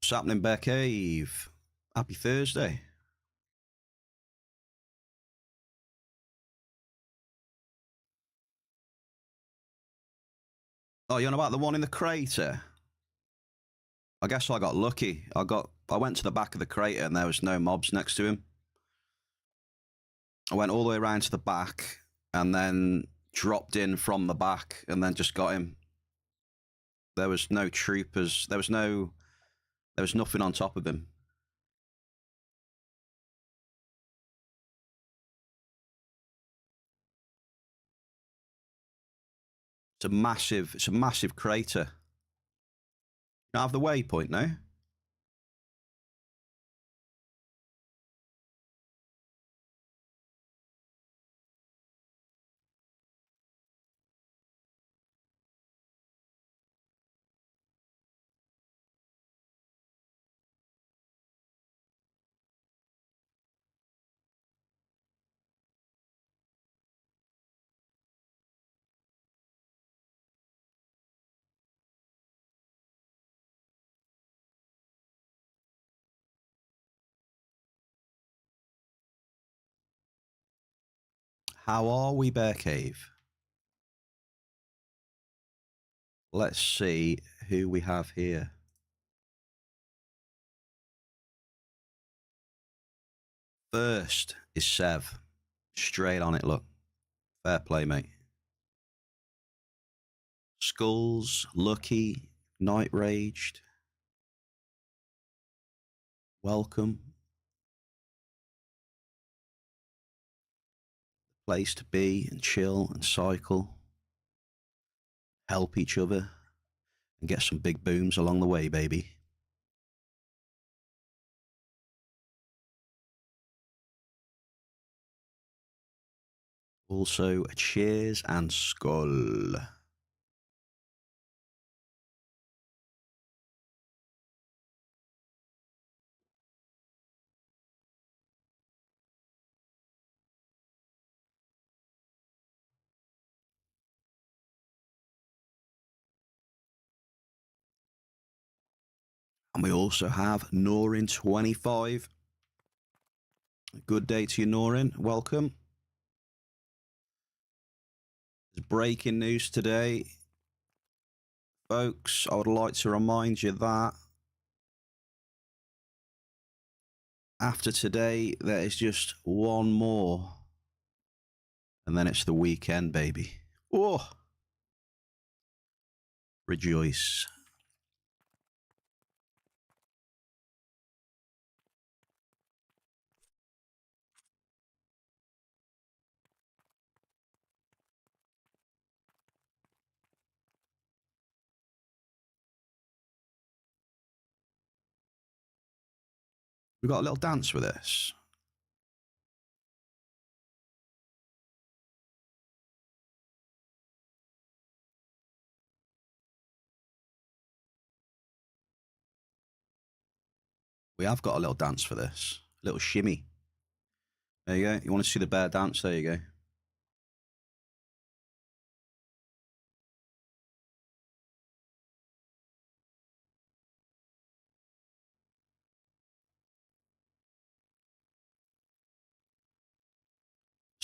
What's happening, Bear Cave? Happy Thursday. Oh, you're on about the one in the crater? I guess I got lucky. I went to the back of the crater and there was no mobs next to him. I went all the way around to the back and then dropped in from the back and then just got him. There was no troopers. There was nothing on top of him. It's a massive crater. You don't have the waypoint now? How are we, Bear Cave? Let's see who we have here. First is Sev. Straight on it, look. Fair play, mate. Skulls, Lucky, Night Raged. Welcome. Place to be and chill and cycle. Help each other and get some big booms along the way, baby. Also, a cheers and skull. And we also have Norin25. Good day to you, Norin. Welcome. There's breaking news today. Folks, I would like to remind you that after today, there is just one more. And then it's the weekend, baby. Oh! Rejoice. We got a little dance with this. We have got a little dance for this. A little shimmy. There you go. You want to see the bear dance? There you go.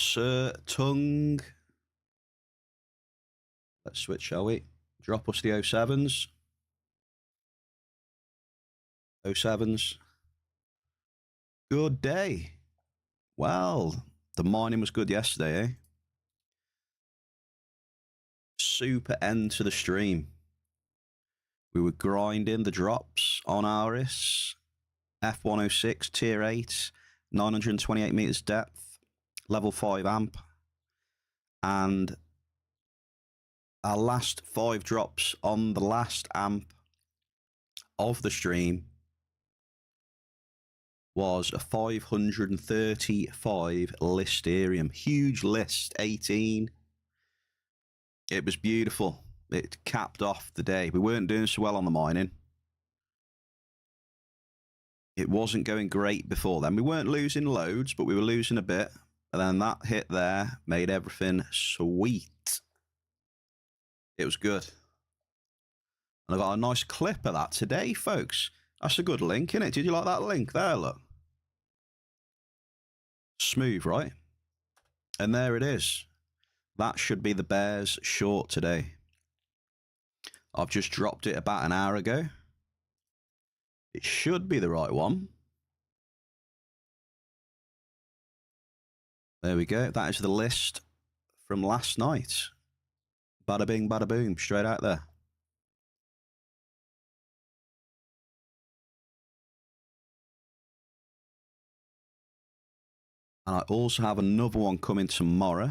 Sir Tongue. Let's switch, shall we? Drop us the 07s. 07s. Good day. Well, the mining was good yesterday, eh? Super end to the stream. We were grinding the drops on A.R.I.S. F106, tier 8, 928 meters depth, level 5 amp. And our last 5 drops on the last amp of the stream was a 535 listerium. Huge list, 18. It was beautiful. It capped off the day. We weren't doing so well on the mining. It wasn't going great before then. We weren't losing loads, but we were losing a bit. And then that hit there made everything sweet. It was good. And I got a nice clip of that today, folks. That's a good link, isn't it? Did you like that link there? Look. Smooth, right? And there it is. That should be the Bears short today. I've just dropped it about an hour ago. It should be the right one. There we go. That is the list from last night. Bada bing, bada boom, straight out there. And I also have another one coming tomorrow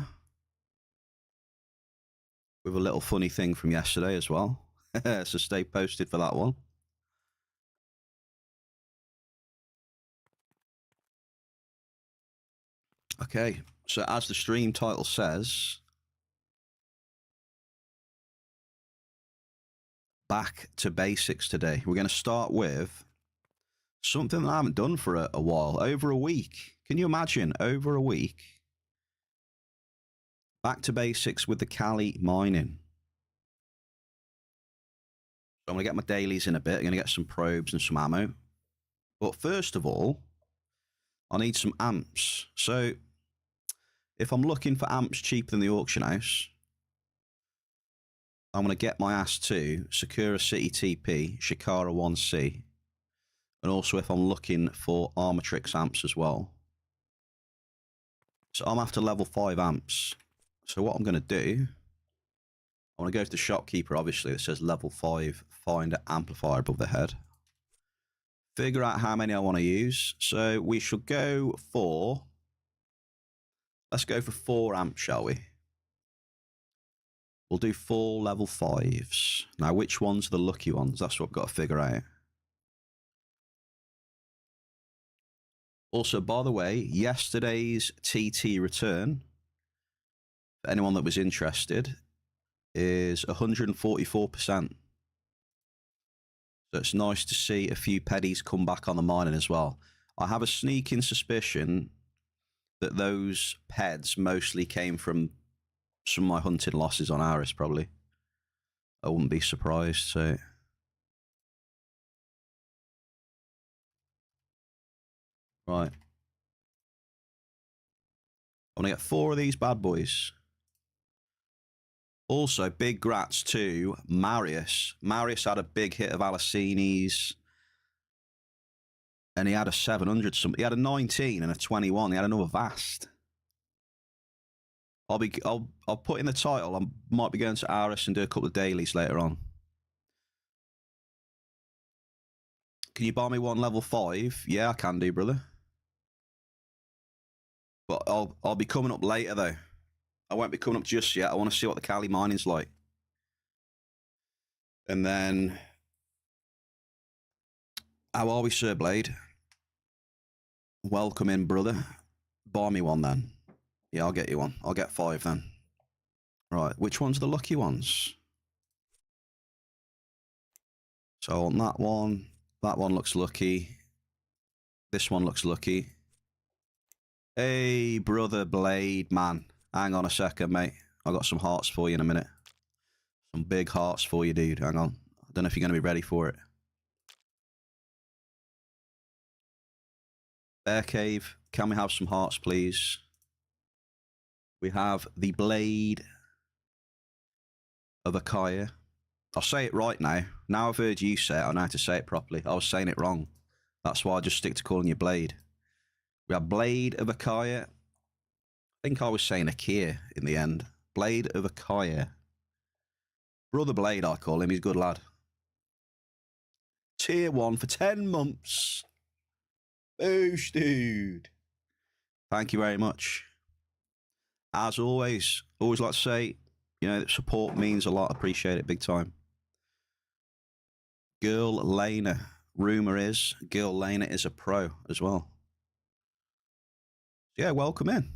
with a little funny thing from yesterday as well. So stay posted for that one. Okay, so as the stream title says, back to basics today. We're going to start with something that I haven't done for a while, over a week. Can you imagine? Over a week. Back to basics with the CALY mining. So I'm going to get my dailies in a bit. I'm going to get some probes and some ammo. But first of all, I need some amps. So if I'm looking for amps cheaper than the auction house, I'm going to get my ass to Sakura City TP, Shikara 1C. And also if I'm looking for Armatrix amps as well. So I'm after level 5 amps. So what I'm going to do, I want to go to the shopkeeper, obviously, that says level 5, find an amplifier above the head. Figure out how many I want to use. So we should go for, let's go for 4 amps, shall we? We'll do 4 level 5s. Now, which ones are the lucky ones? That's what I've got to figure out. Also, by the way, yesterday's TT return, for anyone that was interested, is 144%. So it's nice to see a few peddies come back on the mining as well. I have a sneaking suspicion that those peds mostly came from some of my hunting losses on A.R.I.S, probably. I wouldn't be surprised, so... Right. I'm going to get 4 of these bad boys. Also, big grats to Marius. Marius had a big hit of Alicinis. And he had a 700 something. He had a 19 and a 21. He had another Vast. I'll put in the title. I might be going to A.R.I.S and do a couple of dailies later on. Can you buy me one level 5? Yeah, I can do, brother. But I'll be coming up later though. I won't be coming up just yet. I want to see what the CALY mining's like. And then, how are we, Sir Blade? Welcome in, brother. Buy me one then. Yeah, I'll get you one. I'll get 5 then. Right, which ones are the lucky ones? So on that one looks lucky. This one looks lucky. Hey, brother Blade, man. Hang on a second, mate. I got some hearts for you in a minute. Some big hearts for you, dude. Hang on. I don't know if you're going to be ready for it. Bear Cave, can we have some hearts, please? We have the Blade of A.R.I.S. I'll say it right now. Now I've heard you say it, I know how to say it properly. I was saying it wrong. That's why I just stick to calling you Blade. We have Blade of A.R.I.S. I think I was saying Akir in the end. Blade of A.R.I.S. Brother Blade, I call him. He's a good lad. Tier 1 for 10 months. Boosh, dude. Thank you very much. As always like to say, you know, support means a lot. Appreciate it big time. Girl Lena. Rumor is Girl Lena is a pro as well. Yeah, welcome in.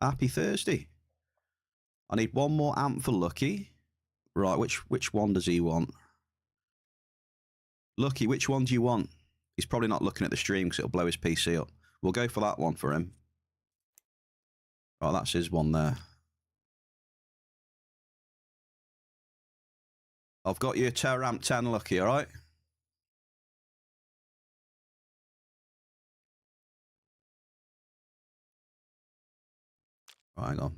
Happy Thursday. I need one more amp for Lucky. Right, which one does he want? Lucky, which one do you want? He's probably not looking at the stream because it'll blow his PC up. We'll go for that one for him. Right, that's his one there. I've got you a Terramp 10, Lucky, all right? Right, hang on.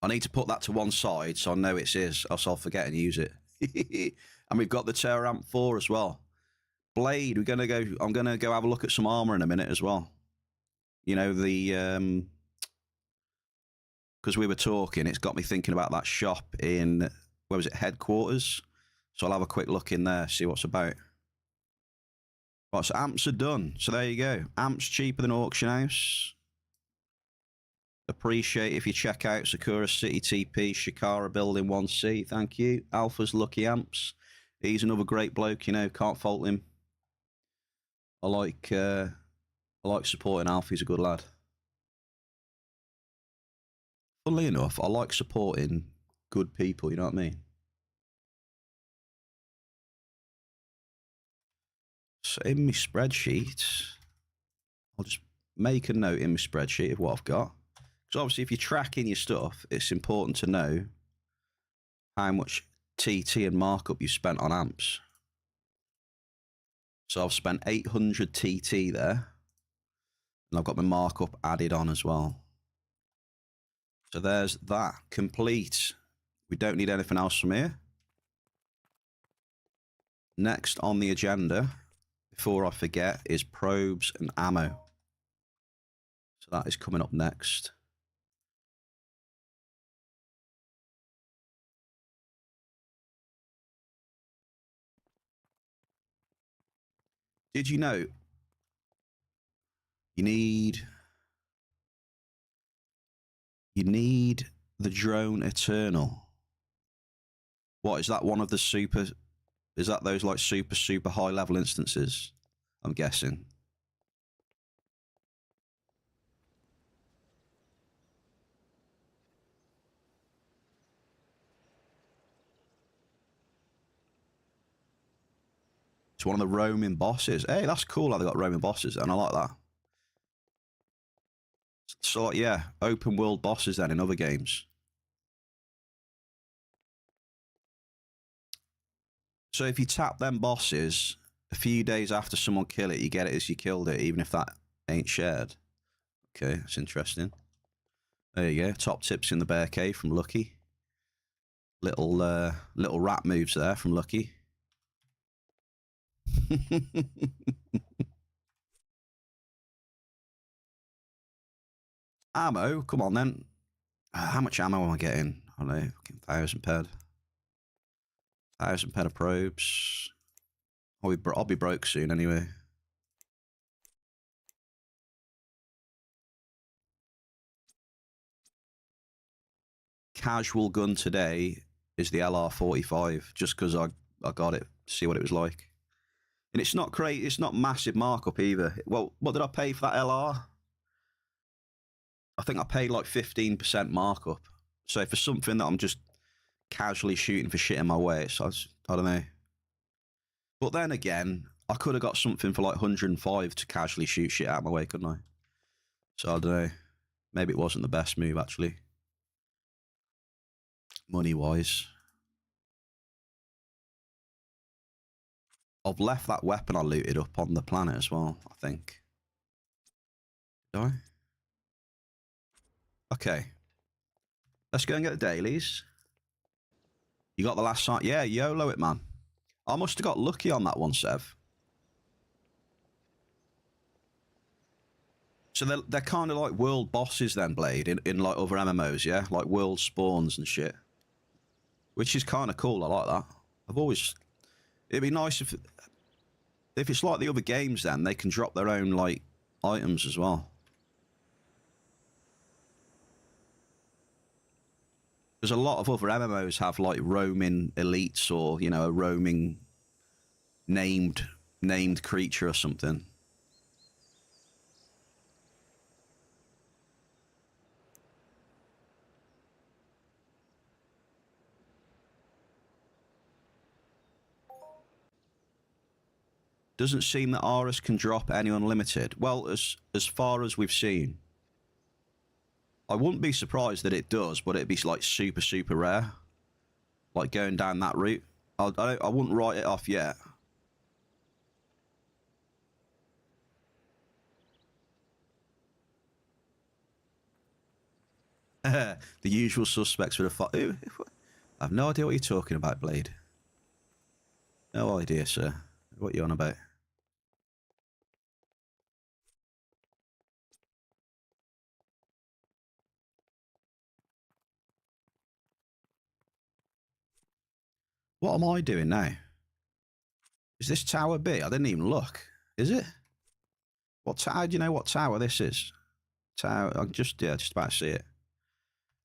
I need to put that to one side so I know it's his, else I'll forget and use it. And we've got the Terror Amp 4 as well. Blade, I'm gonna go have a look at some armor in a minute as well. You know, the because we were talking, it's got me thinking about that shop in, where was it, Headquarters? So I'll have a quick look in there, see what's about. Right, so amps are done. So there you go. Amps cheaper than Auction House. Appreciate if you check out Sakura City TP, Shikara Building 1C. Thank you. Alpha's Lucky Amps. He's another great bloke, you know, can't fault him. I like supporting Alpha, he's a good lad. Funnily enough, I like supporting good people, you know what I mean? So in my spreadsheet, I'll just make a note in my spreadsheet of what I've got. Because obviously if you're tracking your stuff, it's important to know how much TT and markup you spent on amps. So I've spent 800 TT there. And I've got my markup added on as well. So there's that, complete. We don't need anything else from here. Next on the agenda, before I forget, is probes and ammo. So that is coming up next. Did you know you need the drone Eternal? What is that? One of the super? Is that those like super high level instances? I'm guessing. It's one of the roaming bosses. Hey, that's cool how they got roaming bosses, and I like that. So like, yeah, open world bosses then in other games. So if you tap them bosses, a few days after someone kill it, you get it as you killed it, even if that ain't shared. Okay, that's interesting. There you go. Top tips in the bear cave from Lucky. Little rat moves there from Lucky. Ammo, come on then. How much ammo am I getting? I don't know, 1,000 ped. 1,000 ped of probes. I'll be broke soon anyway. Casual gun today is the LR45, just because I got it to see what it was like. And it's not great, it's not massive markup either. Well, what did I pay for that LR? I think I paid like 15% markup. So for something that I'm just casually shooting for shit in my way, so I don't know. But then again, I could have got something for like 105 to casually shoot shit out of my way, couldn't I? So I don't know. Maybe it wasn't the best move, actually. Money-wise. I've left that weapon I looted up on the planet as well, I think. Did I? Okay. Let's go and get the dailies. You got the last sign? Yeah, YOLO it, man. I must have got lucky on that one, Sev. So they're kind of like world bosses then, Blade, in like other MMOs, yeah? Like world spawns and shit. Which is kind of cool, I like that. I've always... It'd be nice if it's like the other games then, they can drop their own, like, items as well. Because a lot of other MMOs have, like, roaming elites or, you know, a roaming named creature or something. Doesn't seem that A.R.I.S can drop any unlimited. Well, as far as we've seen. I wouldn't be surprised that it does, but it'd be like super rare. Like going down that route. I wouldn't write it off yet. The usual suspects for the I have no idea what you're talking about, Blade. No idea, sir. What are you on about? What am I doing now? Is this Tower B? I didn't even look. Is it? What tower? Do you know what tower this is? Tower. I'm just about to see it.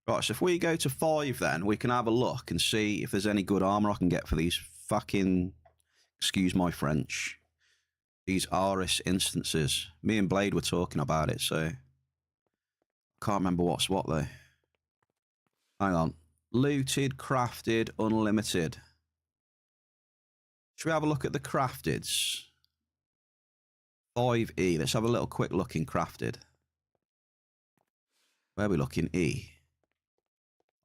Right, so if we go to 5 then, we can have a look and see if there's any good armor I can get for these fucking, excuse my French, these A.R.I.S instances. Me and Blade were talking about it, so can't remember what's what though. Hang on. Looted, crafted, unlimited. Should we have a look at the crafteds? 5E. Let's have a little quick look in crafted. Where are we looking? E.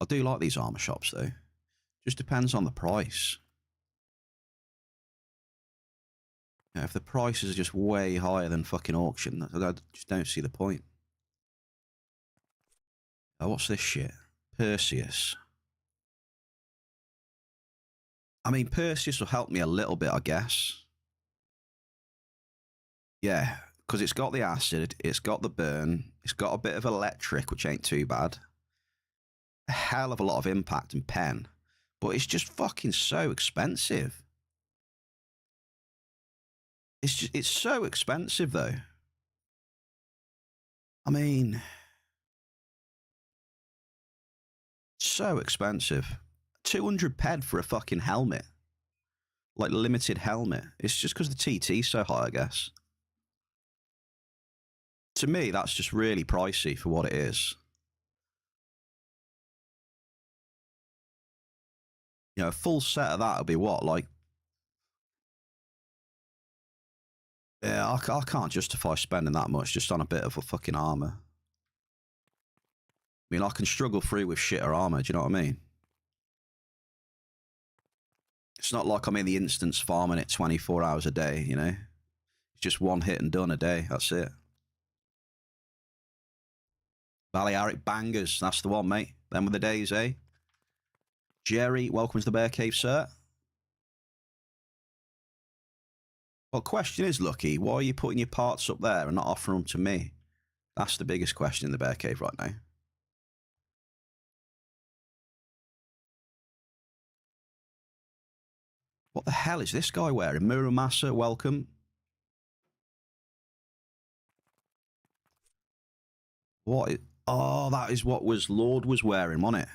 I do like these armor shops though. Just depends on the price. You know, if the prices are just way higher than fucking auction, I just don't see the point. Oh, what's this shit? Perseus. I mean, Perseus will help me a little bit, I guess. Yeah, because it's got the acid, it's got the burn, it's got a bit of electric, which ain't too bad. A hell of a lot of impact and pen. But it's just fucking so expensive. It's so expensive, though. I mean, so expensive. 200 ped for a fucking helmet. Like, limited helmet. It's just because the TT's so high, I guess. To me, that's just really pricey for what it is. You know, a full set of that would be what, like... Yeah, I can't justify spending that much just on a bit of a fucking armor. I mean, I can struggle through with shitter armor, do you know what I mean? It's not like I'm in the instance farming it 24 hours a day, you know? It's just one hit and done a day, that's it. Balearic bangers, that's the one, mate. Them were the days, eh? Jerry, welcome to the Bear Cave, sir. Well, question is, Lucky, why are you putting your parts up there and not offering them to me? That's the biggest question in the Bear Cave right now. What the hell is this guy wearing? Muramasa, welcome. What is... Oh, that is what Lord was wearing, wasn't it?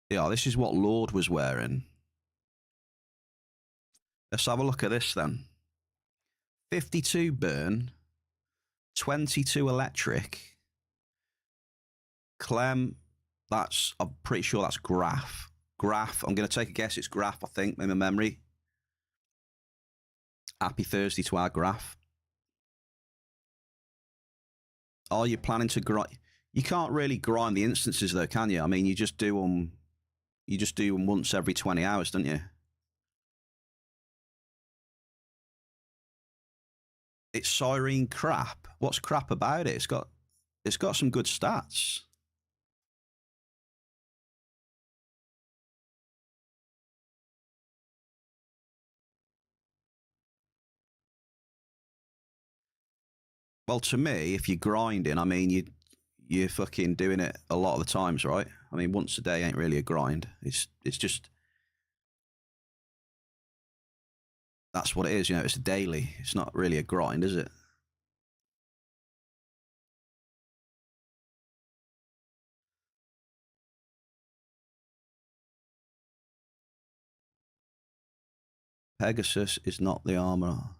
Yeah, this is what Lord was wearing. Let's have a look at this then. 52 burn, 22 electric. Clem, that's, I'm pretty sure that's graph. Graph, I'm going to take a guess, it's graph, I think, in my memory. Happy Thursday to our graph. Are you planning to grind? You can't really grind the instances though, can you? I mean, you just do them once every 20 hours, don't you? It's Siren crap. What's crap about it? It's got some good stats. Well, to me, if you're grinding, I mean, you're fucking doing it a lot of the times, right? I mean, once a day ain't really a grind. It's just, that's what it is, you know, it's a daily. It's not really a grind, is it? Pegasus is not the armor.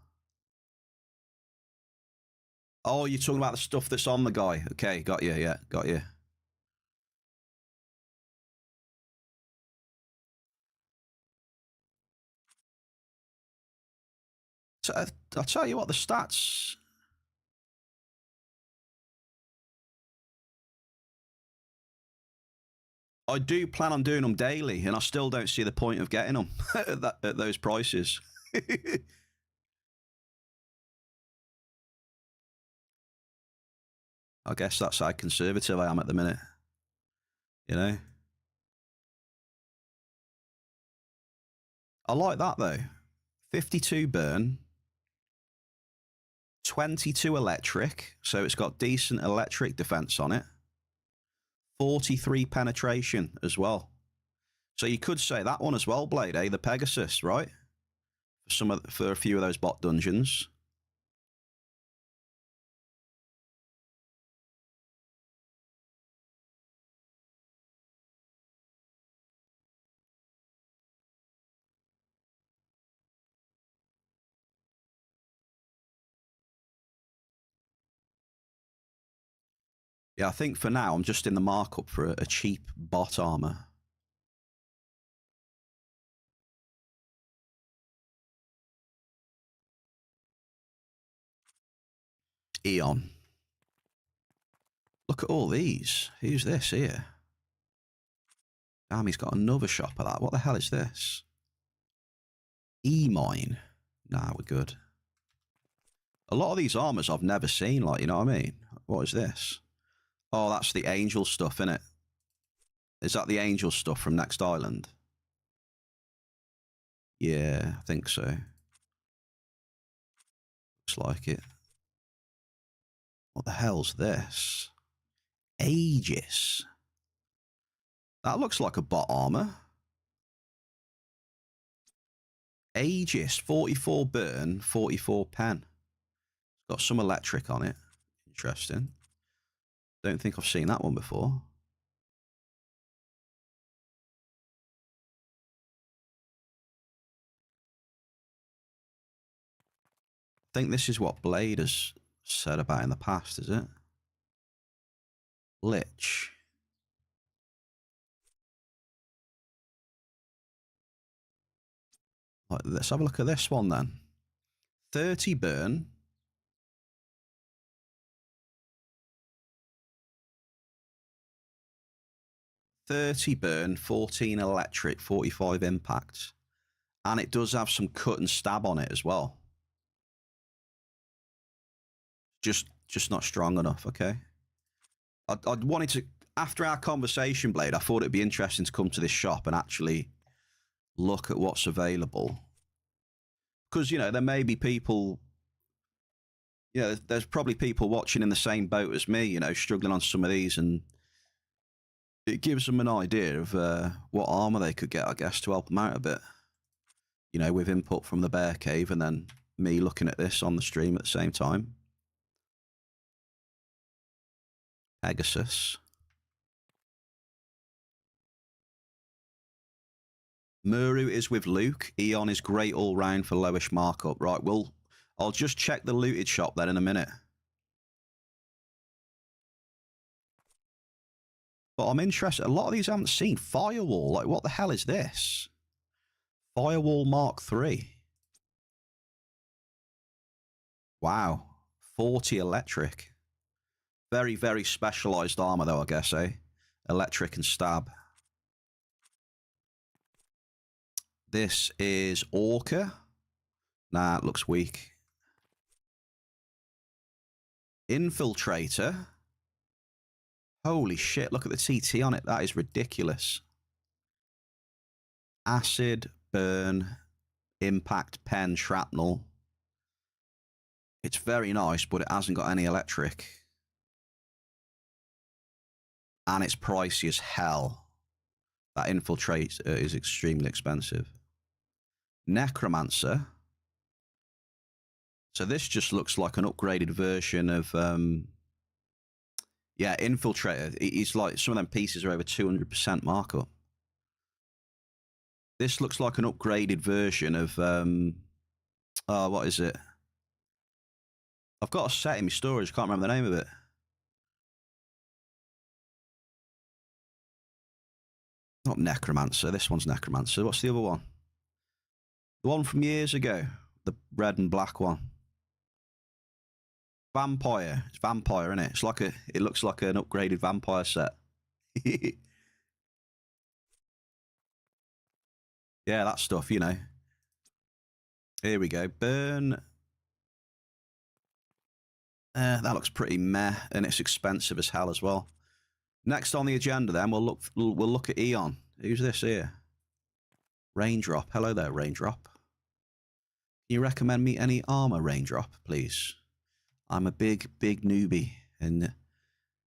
Oh, you're talking about the stuff that's on the guy. Okay, got you, yeah, got you. So, I'll tell you what, the stats... I do plan on doing them daily, and I still don't see the point of getting them at those prices. I guess that's how conservative I am at the minute. You know? I like that, though. 52 burn. 22 electric. So it's got decent electric defense on it. 43 penetration as well. So you could say that one as well, Blade, eh? The Pegasus, right? For a few of those bot dungeons. Yeah, I think for now I'm just in the markup for a cheap bot armor. Eon. Look at all these. Who's this here? Damn, he's got another shop of that. What the hell is this? E-mine. Nah, we're good. A lot of these armors I've never seen, like, you know what I mean? What is this? Oh, that's the angel stuff, innit? Is that the angel stuff from Next Island? Yeah, I think so. Looks like it. What the hell's this? Aegis. That looks like a bot armor. Aegis, 44 burn, 44 pen. It's got some electric on it. Interesting. Don't think I've seen that one before. I think this is what Blade has said about in the past, is it? Lich. Right, let's have a look at this one then. 30 burn. 30 burn, 14 electric, 45 impact. And it does have some cut and stab on it as well. Just not strong enough, okay? I wanted to, after our conversation, Blade, I thought it'd be interesting to come to this shop and actually look at what's available. Because, you know, there may be people, you know, there's probably people watching in the same boat as me, you know, struggling on some of these, and it gives them an idea of what armor they could get, I guess, to help them out a bit. You know, with input from the Bear Cave and then me looking at this on the stream at the same time. Pegasus. Muru is with Luke. Eon is great all round for lowish markup. Right, well, I'll just check the looted shop then in a minute. But I'm interested. A lot of these I haven't seen. Firewall. Like, what the hell is this? Firewall Mark III. Wow. 40 electric. Very, very specialized armor, though, I guess, eh? Electric and stab. This is Orca. Nah, it looks weak. Infiltrator. Holy shit, look at the TT on it. That is ridiculous. Acid, burn, impact, pen, shrapnel. It's very nice, but it hasn't got any electric. And it's pricey as hell. That infiltrate is extremely expensive. Necromancer. So this just looks like an upgraded version of, yeah, Infiltrator. It's like some of them pieces are over 200% markup. This looks like an upgraded version of, what is it? I've got a set in my storage. I can't remember the name of it. Not Necromancer. This one's Necromancer. What's the other one? The one from years ago. The red and black one. Vampire. It's Vampire, isn't it? It's like it looks like an upgraded Vampire set. Yeah, that stuff, you know. Here we go. Burn. That looks pretty meh, and it's expensive as hell as well. Next on the agenda, then we'll look at Eon. Who's this here? Raindrop. Hello there, Raindrop. Can you recommend me any armor, Raindrop, please? I'm a big newbie, and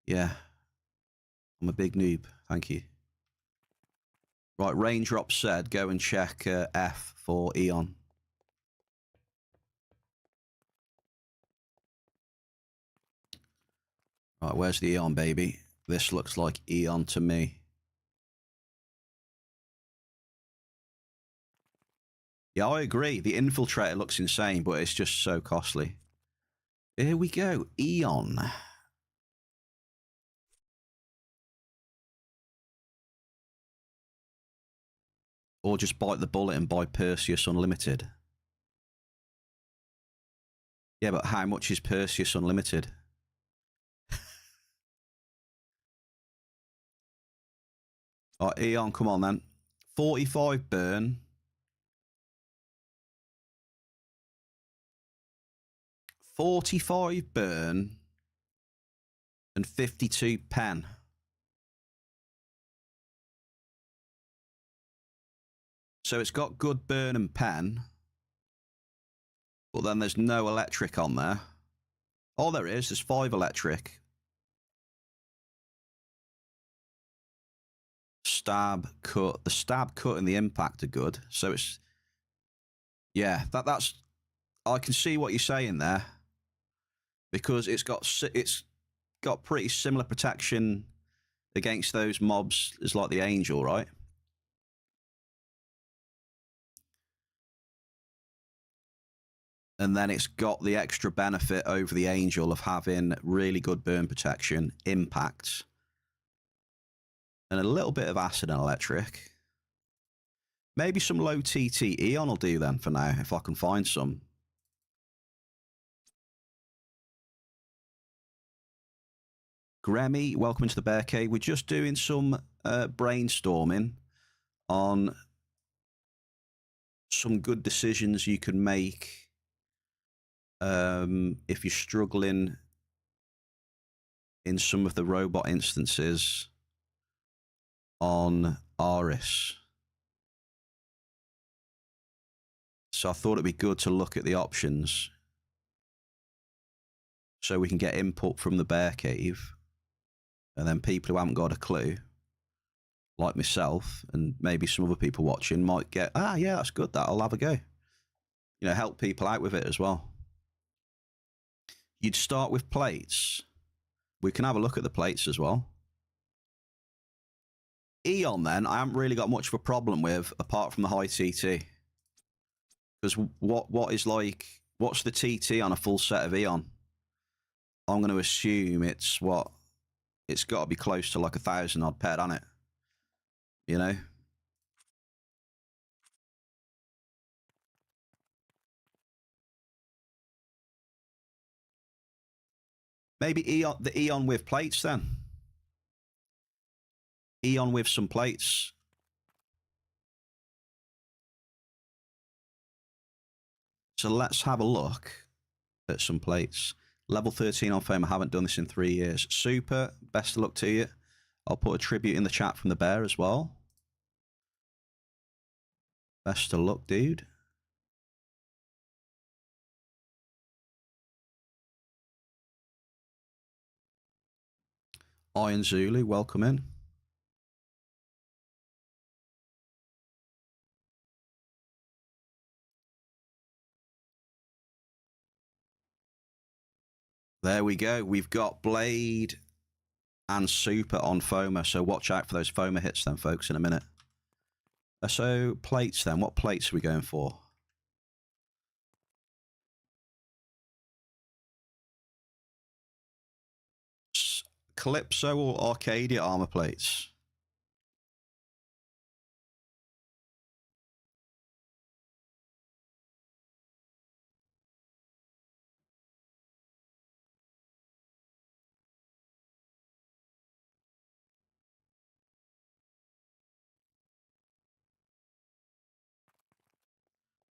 yeah, I'm a big noob. Thank you. Right, Raindrop said go and check F for Eon. Right, where's the Eon, baby? This looks like Eon to me. Yeah, I agree. The Infiltrator looks insane, but it's just so costly. Here we go. Eon. Or just bite the bullet and buy Perseus Unlimited. Yeah, but how much is Perseus Unlimited? Right, Eon, come on then. 45 burn. 45 burn. And 52 pen. So it's got good burn and pen. But then there's no electric on there. Oh, there is. There's 5 electric. Stab, cut. The stab, cut, and the impact are good. So it's... Yeah, that's... I can see what you're saying there. Because it's got pretty similar protection against those mobs as like the Angel, right? And then it's got the extra benefit over the Angel of having really good burn protection, impact, and a little bit of acid and electric. Maybe some low TT Eon will do then for now, if I can find some. Grammy, welcome into the Bear Cave. We're just doing some brainstorming on some good decisions you can make if you're struggling in some of the robot instances on A.R.I.S. So I thought it'd be good to look at the options so we can get input from the Bear Cave, and then people who haven't got a clue, like myself and maybe some other people watching, might get, yeah, that's good, that, I'll have a go. You know, help people out with it as well. You'd start with plates. We can have a look at the plates as well. Eon, then, I haven't really got much of a problem with, apart from the high TT. Because what's the TT on a full set of Eon? I'm going to assume it's it's got to be close to like 1,000 odd pet, hasn't it? You know? Maybe the Eon with plates then. Eon with some plates. So let's have a look at some plates. Level 13 on Fame. I haven't done this in 3 years. Super. Best of luck to you. I'll put a tribute in the chat from the Bear as well. Best of luck, dude. Iron Zulu, welcome in. There we go. We've got Blade and Super on FOMA, so watch out for those FOMA hits then, folks, in a minute. So, plates then. What plates are we going for? Calypso or Arcadia armor plates?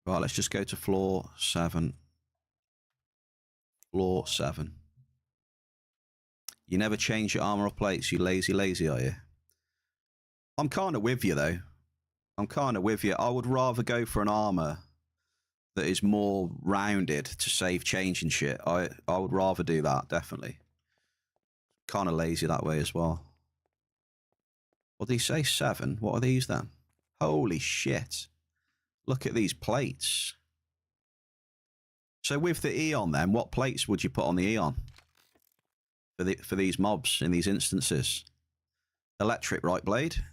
Right, let's just go to floor 7. Floor 7. You never change your armor or plates, you lazy, are you? I'm kind of with you, though. I'm kind of with you. I would rather go for an armor that is more rounded to save change and shit. I would rather do that, definitely. Kind of lazy that way as well. What did he say? 7? What are these then? Holy shit. Look at these plates. So with the Eon then, what plates would you put on the Eon? For these mobs in these instances? Electric right blade.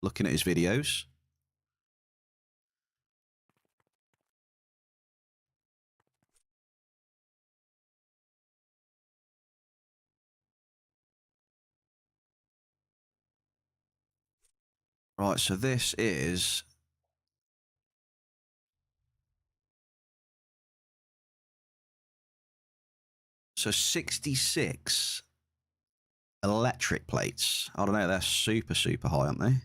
Looking at his videos. Right, so this is... So 66 electric plates. I don't know, they're super, super high, aren't they?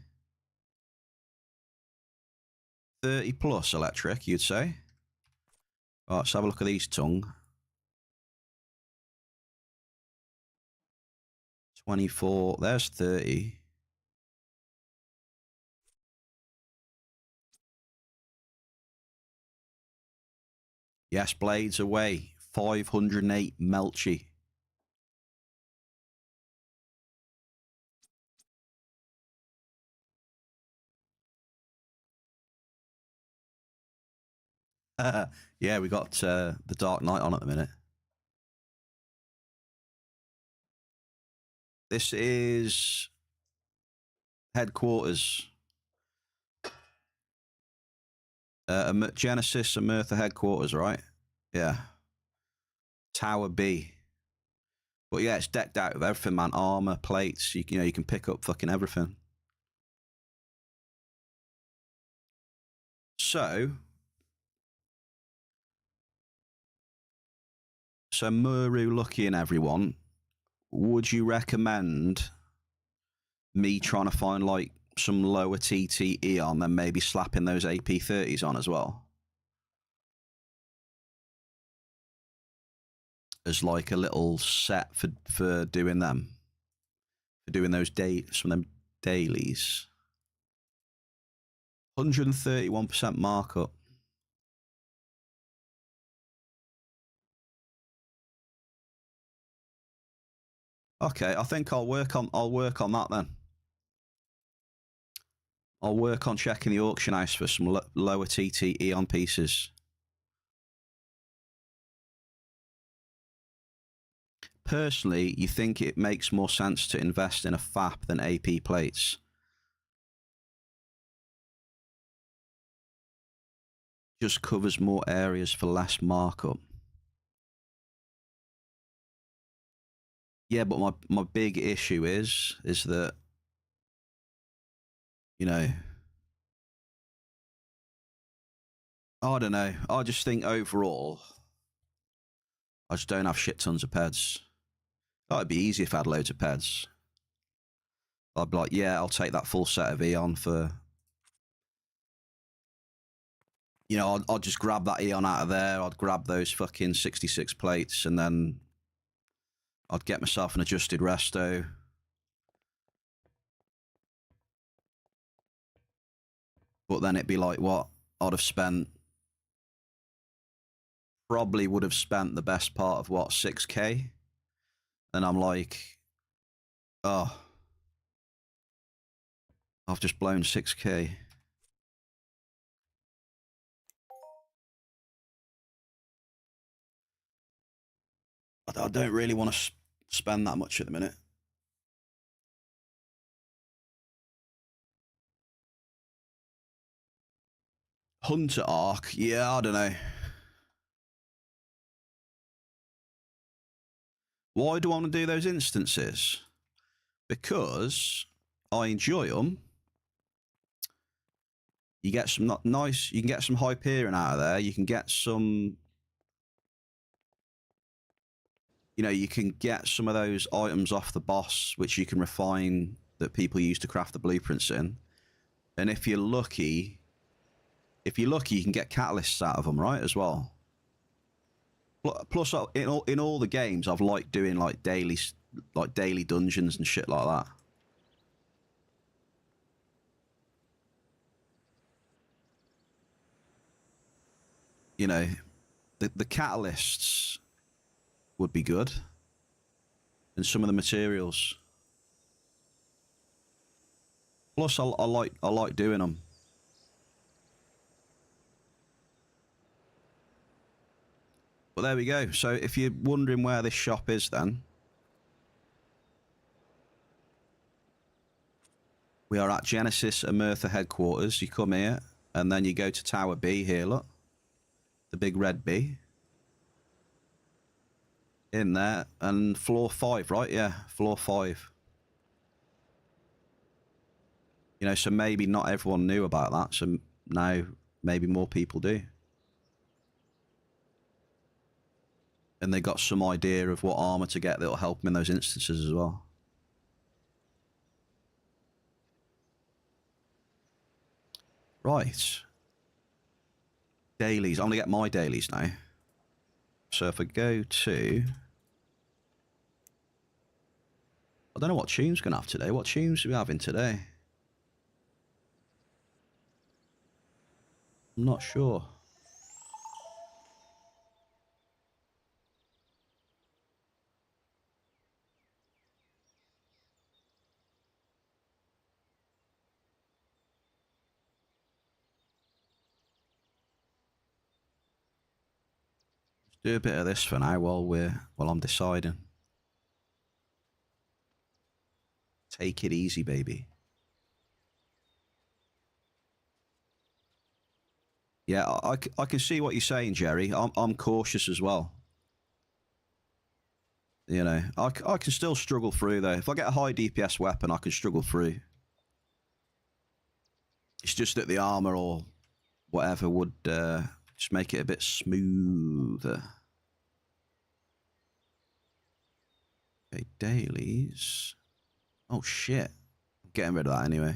30 plus electric, you'd say. Right, let's have a look at these tongue. 24, there's 30. Yes, blades away. 508 Melchi. Yeah, we got the Dark Knight on at the minute. This is headquarters. Genesis and Merthyr headquarters, right? Yeah. Tower B. But yeah, it's decked out with everything, man. Armor, plates. You know, you can pick up fucking everything. So Muru, Lucky, and everyone, would you recommend me trying to find like some lower TT Eon, then maybe slapping those AP30s on as well? As like a little set for doing them. For doing those some of them dailies. 131% markup. Okay, I think I'll work on that then. I'll work on checking the auction house for some lower TT Eon pieces. Personally, you think it makes more sense to invest in a FAP than AP plates? Just covers more areas for less markup. Yeah, but my big issue is that, you know, I don't know. I just think overall, I just don't have shit tons of peds. That'd be easy if I had loads of peds. I'd be like, yeah, I'll take that full set of Eon for... You know, I'd just grab that Eon out of there. I'd grab those fucking 66 plates and then I'd get myself an adjusted resto. But then it'd be like, what? I'd have spent... Probably would have spent the best part of, what, 6k? And I'm like, oh, I've just blown 6k. I don't really want to spend that much at the minute. Hunter Arc, yeah, I don't know. Why do I want to do those instances? Because I enjoy them. You get some nice, you can get some Hyperion out of there. You can get some, you know, you can get some of those items off the boss, which you can refine that people use to craft the blueprints in. And if you're lucky, you can get catalysts out of them, right, as well. Plus, in all the games, I've liked doing like daily like daily dungeons and shit like that. You know, the catalysts would be good, and some of the materials. Plus, I like doing them. But there we go. So if you're wondering where this shop is, then we are at Genesis Amertha headquarters. You come here, and then you go to Tower B here. Look, the big red B. In there, and floor 5, right? Yeah, floor 5. You know, so maybe not everyone knew about that. So now maybe more people do. And they got some idea of what armor to get that'll help them in those instances as well. Right. Dailies. I'm going to get my dailies now. So if I go to... I don't know what tunes we're going to have today. What tunes are we having today? I'm not sure. Let's do a bit of this for now while I'm deciding. Take it easy, baby. Yeah, I can see what you're saying, Jerry. I'm cautious as well. You know, I can still struggle through though. If I get a high DPS weapon, I can struggle through. It's just that the armor or whatever would just make it a bit smoother. Okay, dailies. Oh shit. I'm getting rid of that anyway.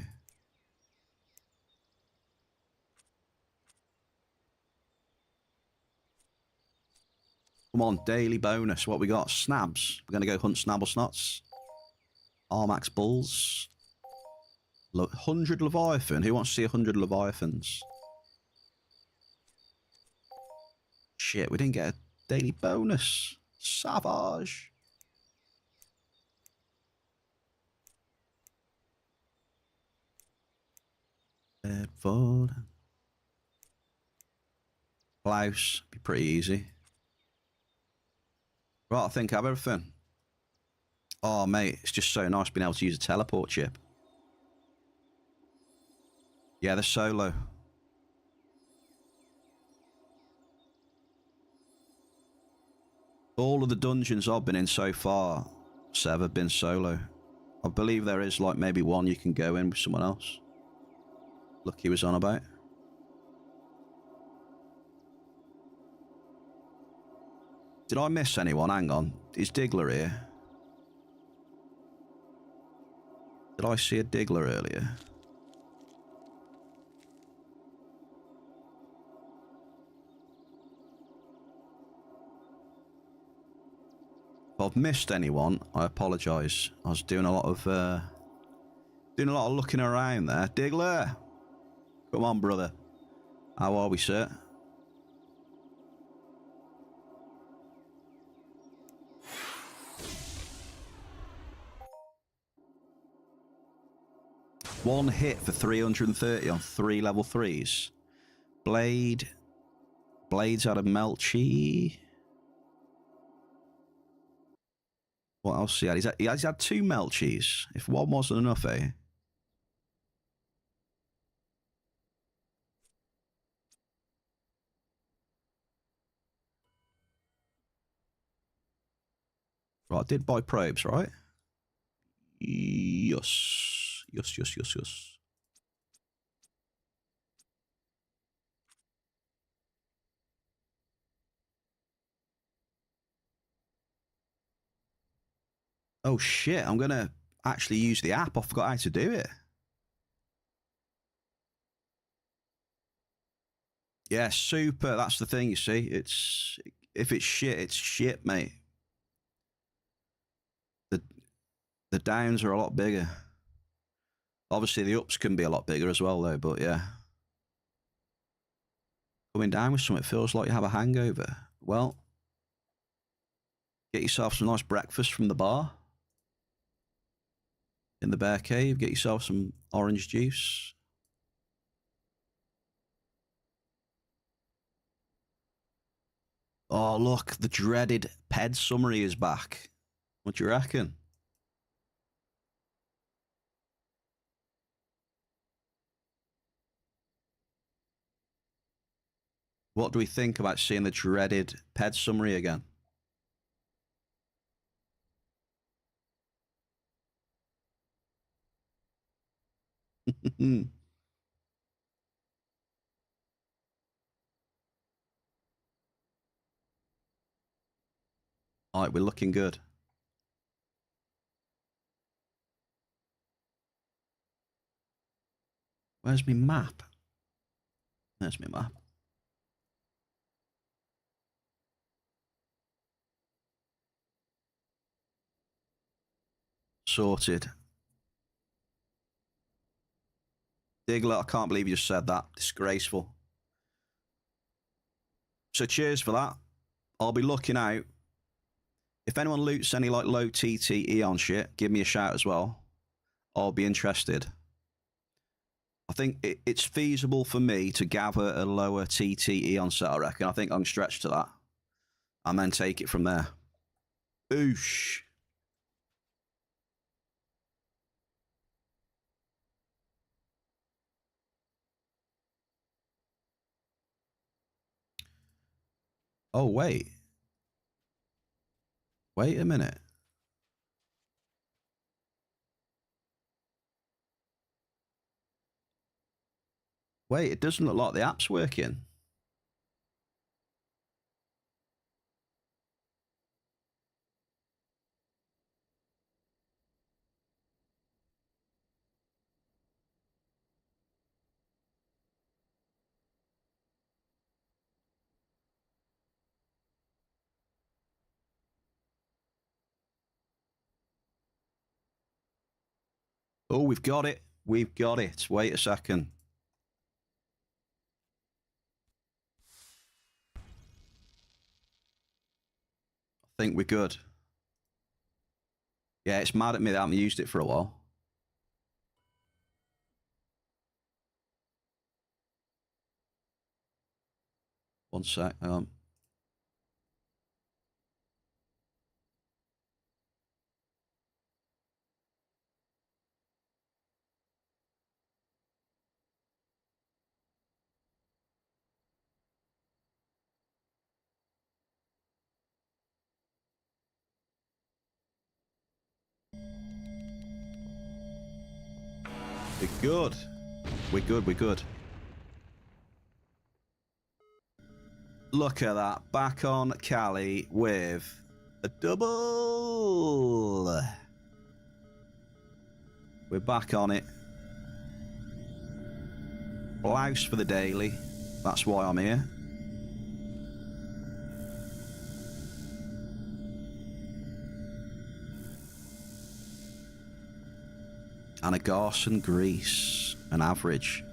Come on, daily bonus. What we got? Snabs. We're going to go hunt Snabble Snots. Armax Bulls. 100 Leviathan. Who wants to see 100 Leviathans? Shit, we didn't get a daily bonus. Savage. Bedford. Klaus. Be pretty easy. Right, I think I have everything. Oh, mate, it's just so nice being able to use a teleport chip. Yeah, they're solo. All of the dungeons I've been in so far, Sev, have been solo. I believe there is like maybe one you can go in with someone else. Lucky was on about. Did I miss anyone? Hang on. Is Diggler here? Did I see a Diggler earlier? If I've missed anyone, I apologise. I was doing a lot of looking around there. Diggler! Come on, brother. How are we, sir? One hit for 330 on 3 level 3s. Blades out of Melchi. What else he had? He has had 2 Melchis. If one wasn't enough, eh? Right, I did buy probes, right? Yes. Yes. Oh shit, I'm gonna actually use the app. I forgot how to do it. Yeah, super. That's the thing, you see. If it's shit, mate. The downs are a lot bigger. Obviously, the ups can be a lot bigger as well, though, but yeah. Coming down with something feels like you have a hangover. Well, get yourself some nice breakfast from the bar in the bear cave. Get yourself some orange juice. Oh, look, the dreaded PED summary is back. What do you reckon? What do we think about seeing the dreaded PED summary again? All right, we're looking good. Where's my map? There's my map. Sorted. Diglett, I can't believe you just said that. Disgraceful. So cheers for that. I'll be looking out. If anyone loots any like low TT Eon shit, give me a shout as well. I'll be interested. I think it's feasible for me to gather a lower TT Eon set, I reckon. I think I can stretch to that. And then take it from there. Oosh. Oh, wait. Wait a minute. Wait, it doesn't look like the app's working. Oh, we've got it. We've got it. Wait a second. I think we're good. Yeah, it's mad at me that I haven't used it for a while. One sec. We're good. We're good. We're good. Look at that. Back on CALY with a double. We're back on it. Blouse for the daily. That's why I'm here. And a Garson Grease. An average.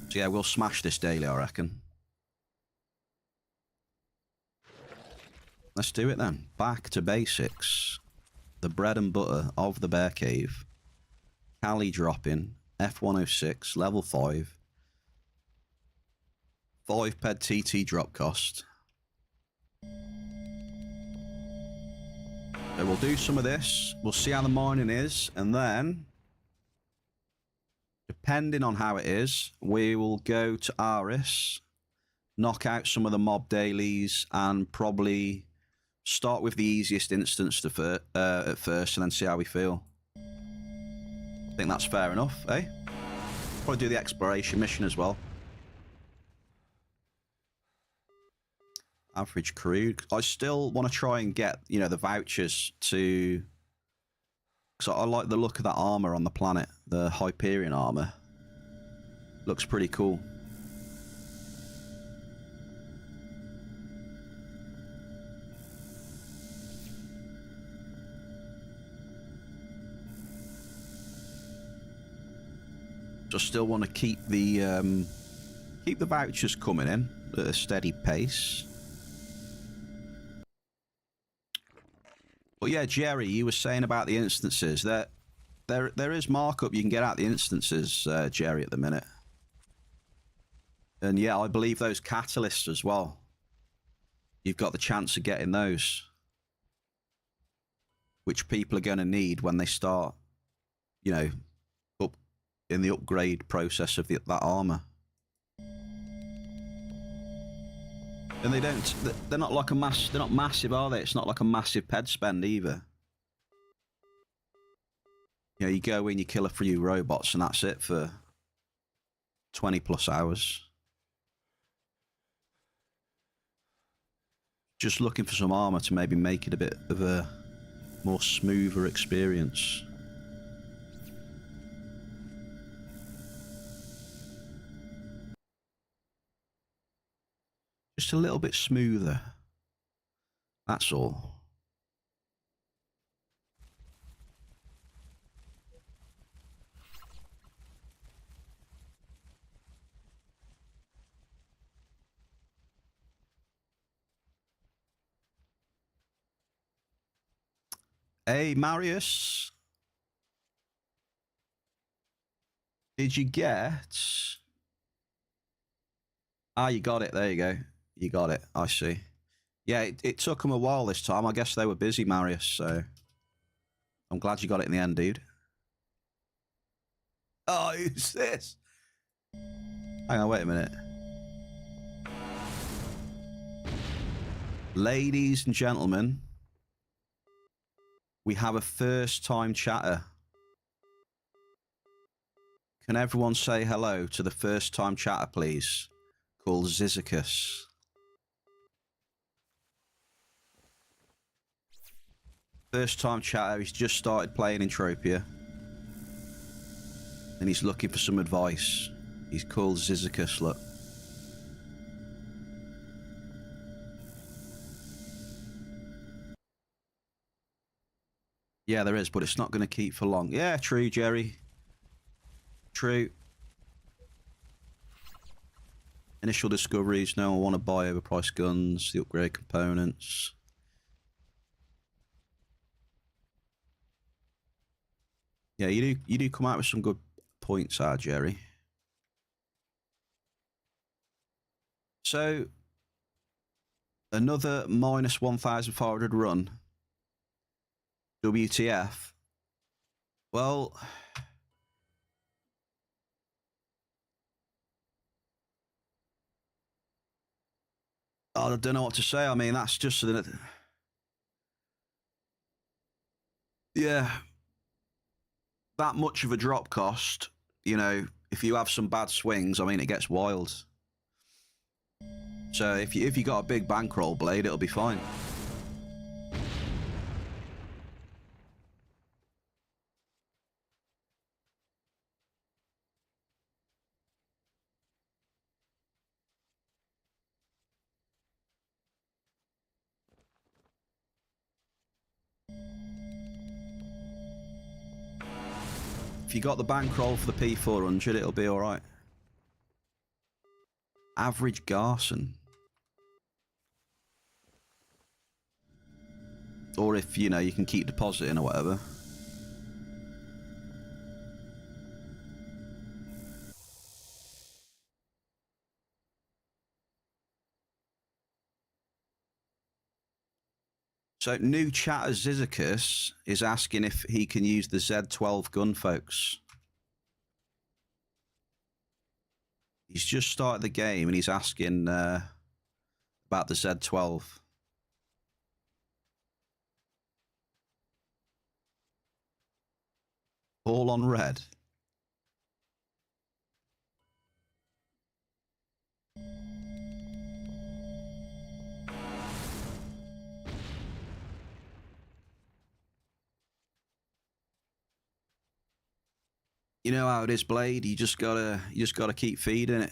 So yeah, we'll smash this daily, I reckon. Let's do it then. Back to basics. The bread and butter of the bear cave. CALY dropping. F106, level 5. 5 ped TT drop cost. So we'll do some of this. We'll see how the mining is. And then, depending on how it is, we will go to A.R.I.S, knock out some of the mob dailies, and probably start with the easiest instance to at first and then see how we feel. I think that's fair enough, eh? Probably do the exploration mission as well. Average crude. I still want to try and get, you know, the vouchers to... because I like the look of that armor on the planet. The Hyperion armor. Looks pretty cool. So I still want to keep the vouchers coming in at a steady pace. But yeah, Jerry, you were saying about the instances that there is markup you can get out the instances, Jerry, at the minute. And yeah, I believe those catalysts as well. You've got the chance of getting those, which people are going to need when they start, you know, up in the upgrade process of that armor. And they're not like they're not massive, are they? It's not like a massive ped spend either. You know, you go in, you kill a few robots, and that's it for 20 plus hours. Just looking for some armor to maybe make it a bit of a more smoother experience. Just a little bit smoother. That's all. Hey, Marius. Did you get... Ah, you got it. There you go. You got it. I see. Yeah, it took them a while this time. I guess they were busy, Marius, so... I'm glad you got it in the end, dude. Oh, who's this? Hang on, wait a minute. Ladies and gentlemen, we have a first-time chatter. Can everyone say hello to the first-time chatter, please? Called Zizicus. First-time chatter, he's just started playing Entropia. And he's looking for some advice. He's called Zizicus, look. Yeah, there is, but it's not going to keep for long. Yeah, true, Jerry. True. Initial discoveries, no one want to buy overpriced guns, the upgrade components. Yeah, you do come out with some good points, Jerry. So, another minus 1,500 run. WTF. Well... I don't know what to say. I mean, that's just... Yeah. That much of a drop cost, you know, if you have some bad swings, I mean, it gets wild. So if you got a big bankroll blade, it'll be fine. If you got the bankroll for the P400, it'll be all right. Average Garson. Or if, you know, you can keep depositing or whatever. So, new chatter Zizicus is asking if he can use the Z12 gun, folks. He's just started the game and he's asking about the Z12. All on red. You know how it is, Blade. You just gotta keep feeding it.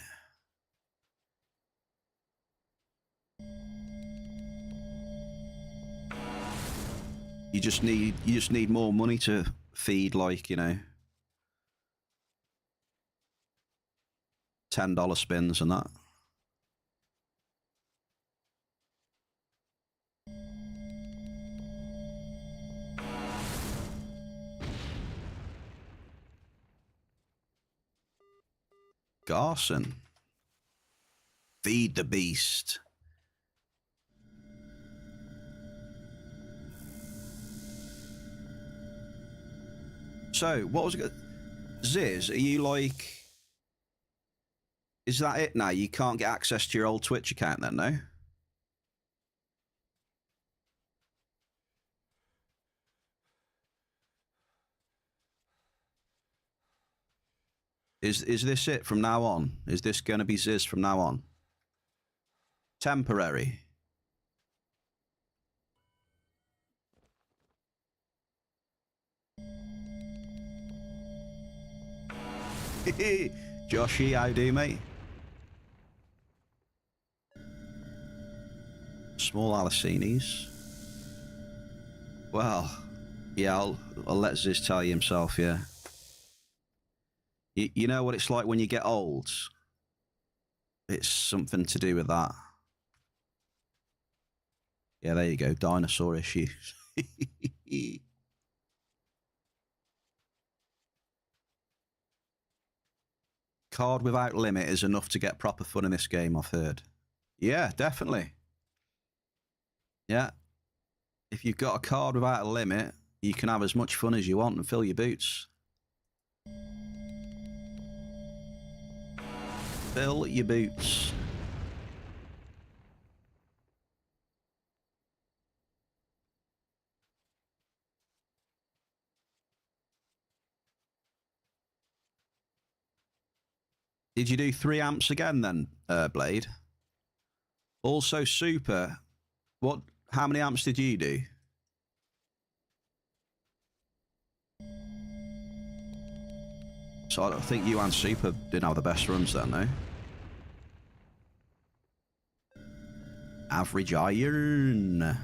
You just need more money to feed, like, you know. $10 spins and that. Garson. Feed the beast. So, what was it? Ziz, are you like... Is that it now? You can't get access to your old Twitch account then, no? Is this it from now on? Is this going to be Ziz from now on? Temporary. Joshy, how do, mate? Small Alicinis. Well, yeah, I'll let Ziz tell you himself, yeah. You know what it's like when you get old? It's something to do with that. Yeah, there you go. Dinosaur issues. Card without limit is enough to get proper fun in this game, I've heard. Yeah, definitely. Yeah. If you've got a card without a limit, you can have as much fun as you want and fill your boots. Fill your boots. Did you do 3 amps again then, Blade? Also super. How many amps did you do? So I think you and Super didn't have the best runs then, no? Average iron.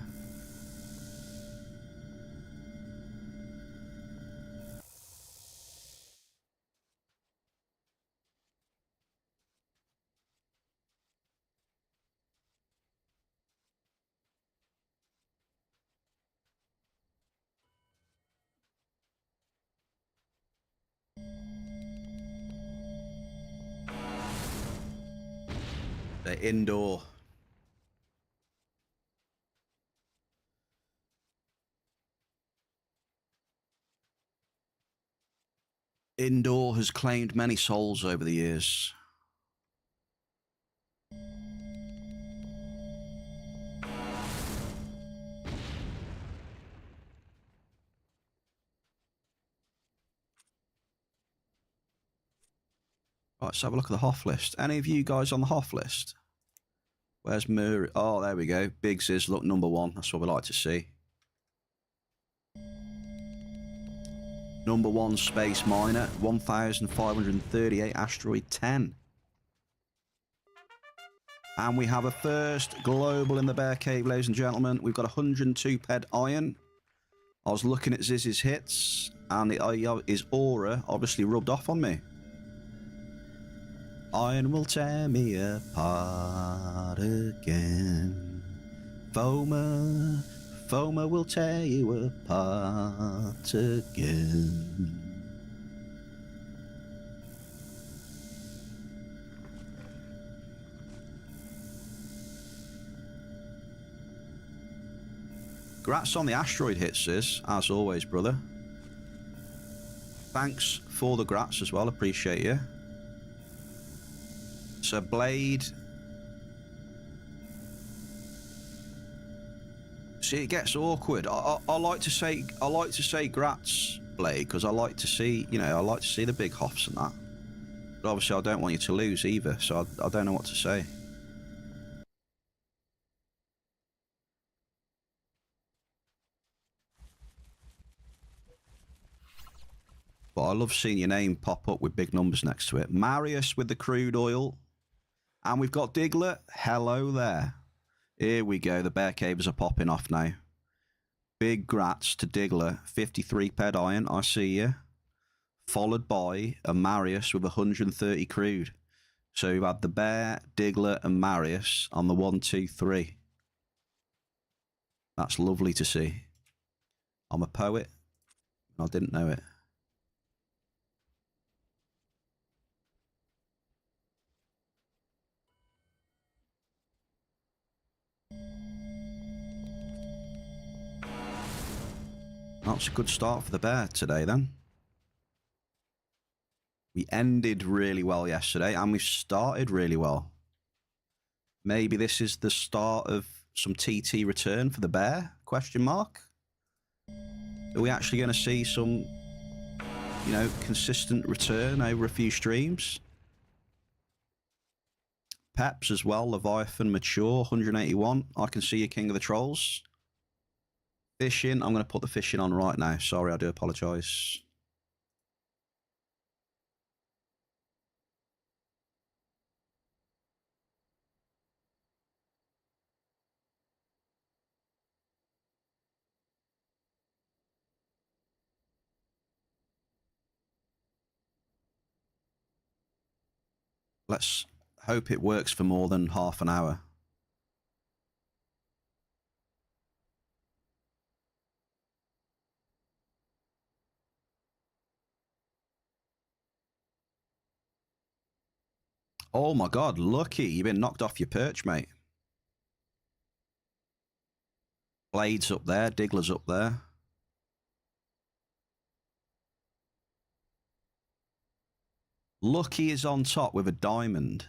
The indoor. Indoor has claimed many souls over the years. Right, let's have a look at the Hoff list. Any of you guys on the Hoff list? Where's Murray? Oh, there we go. Biggs is, look, #1. That's what we like to see. #1 Space Miner, 1,538 Asteroid 10. And we have a first global in the Bear Cave, ladies and gentlemen. We've got 102 ped iron. I was looking at Ziz's hits, and his aura obviously rubbed off on me. Iron will tear me apart again. Foma will tear you apart again. Grats on the asteroid hits, Sis, as always, brother. Thanks for the grats as well, appreciate you. So Blade. See, it gets awkward. I like to say grats, Blade, because I like to see, I like to see the big hoffs and that. But obviously I don't want you to lose either, so I don't know what to say. But I love seeing your name pop up with big numbers next to it. Marius with the crude oil. And we've got Diggler. Hello there. Here we go. The bear cavers are popping off now. Big grats to Diggler. 53 ped iron. I see you. Followed by a Marius with 130 crude. So we've had the Bear, Diglett, and Marius on the 1, 2, 3. That's lovely to see. I'm a poet. I didn't know it. That's a good start for the Bear today, then. We ended really well yesterday, and we started really well. Maybe this is the start of some TT return for the Bear? Question mark. Are we actually going to see some, you know, consistent return over a few streams? Peps as well, Leviathan, Mature, 181. I can see you, King of the Trolls. Fishing, I'm going to put the fishing on right now. Sorry, I do apologise. Let's hope it works for more than half an hour. Oh my god, lucky. You've been knocked off your perch, mate. Blade's up there, Diggler's up there. Lucky is on top with a diamond.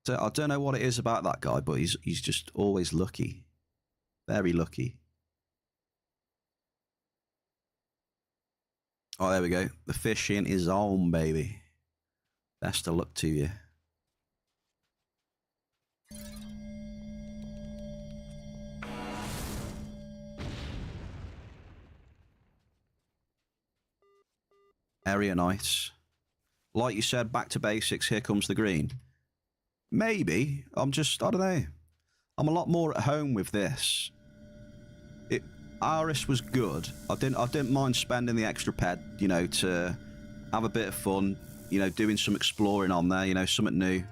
I don't know what it is about that guy, but he's just always lucky. Very lucky. Oh, there we go. The fishing is on, baby. Best of luck to you. A.R.I.S. Like you said, back to basics. Here comes the green. Maybe. I don't know. I'm a lot more at home with this. A.R.I.S was good. I didn't mind spending the extra ped, you know, to have a bit of fun, you know, doing some exploring on there, you know, something new.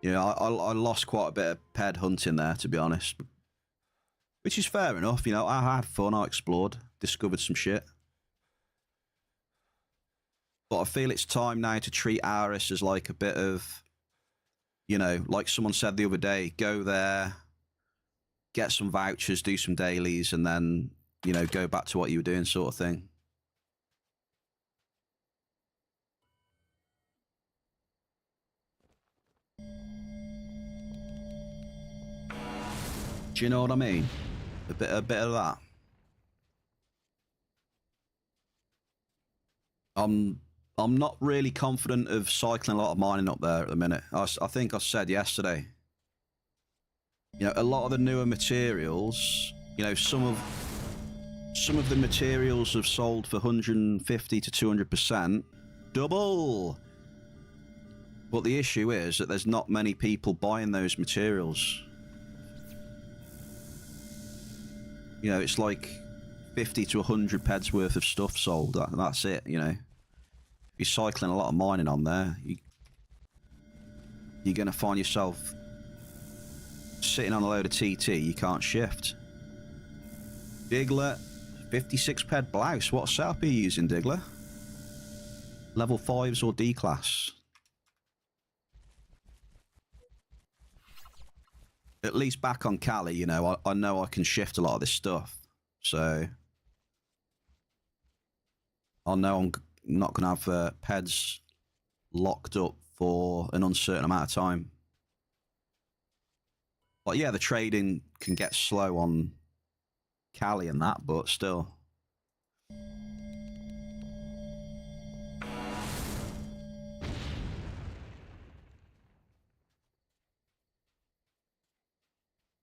You know, I lost quite a bit of ped hunting there, to be honest. Which is fair enough, you know, I had fun, I explored, discovered some shit. But I feel it's time now to treat A.R.I.S as like a bit of, you know, like someone said the other day, go there, get some vouchers, do some dailies, and then, you know, go back to what you were doing sort of thing. Do you know what I mean? A bit of that. I'm not really confident of cycling a lot of mining up there at the minute. I think I said yesterday. You know, a lot of the newer materials, you know, some of the materials have sold for 150 to 200%. Double! But the issue is that there's not many people buying those materials. You know, it's like 50 to 100 peds worth of stuff sold. That's it, you know. If you're cycling a lot of mining on there, you're going to find yourself sitting on a load of TT you can't shift. Diglett, 56 ped blouse. What setup are you using, Diglett? Level 5s or D class? At least back on CALY, you know, I know I can shift a lot of this stuff. So I know I'm not going to have peds locked up for an uncertain amount of time. But yeah, the trading can get slow on CALY and that, but still.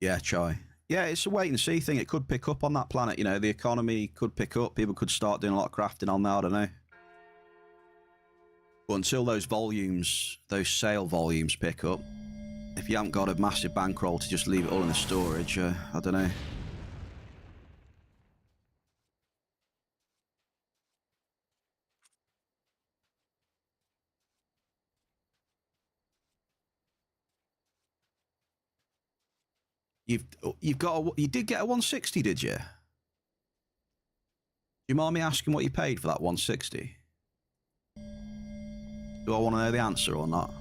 Yeah, Chai. Yeah, it's a wait and see thing. It could pick up on that planet. You know, the economy could pick up. People could start doing a lot of crafting on there. I don't know. But until those volumes, those sale volumes pick up, if you haven't got a massive bankroll to just leave it all in the storage, I don't know. You did get a 160, did you? Do you mind me asking what you paid for that 160? Do I want to know the answer or not?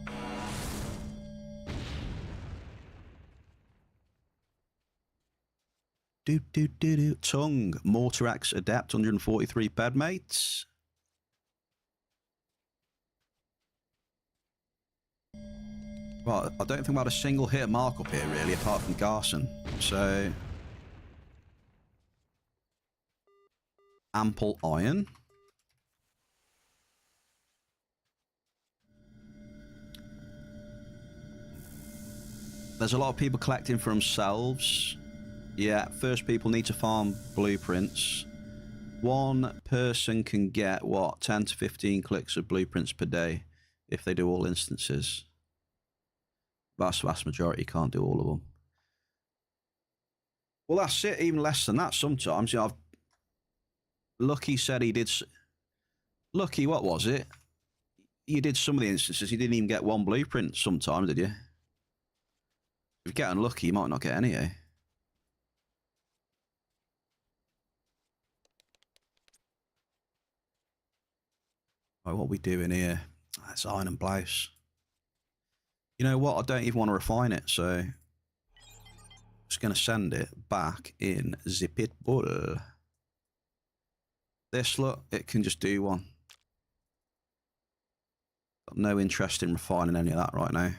Tongue, Mortar X Adept, 143 bed mates. Well, I don't think we had a single hit markup here, really, apart from Garson. So, ample iron. There's a lot of people collecting for themselves. Yeah, first people need to farm blueprints. One person can get, what, 10 to 15 clicks of blueprints per day if they do all instances. Vast majority can't do all of them. Well, that's it. Even less than that sometimes. You know, Lucky said he did... Lucky, what was it? You did some of the instances. You didn't even get one blueprint sometimes, did you? If you get unlucky, you might not get any, eh? Right, what are we doing here? That's iron and blouse. You know what? I don't even want to refine it, so I'm just going to send it back in the pit bull. This, look, it can just do one. Got no interest in refining any of that right now.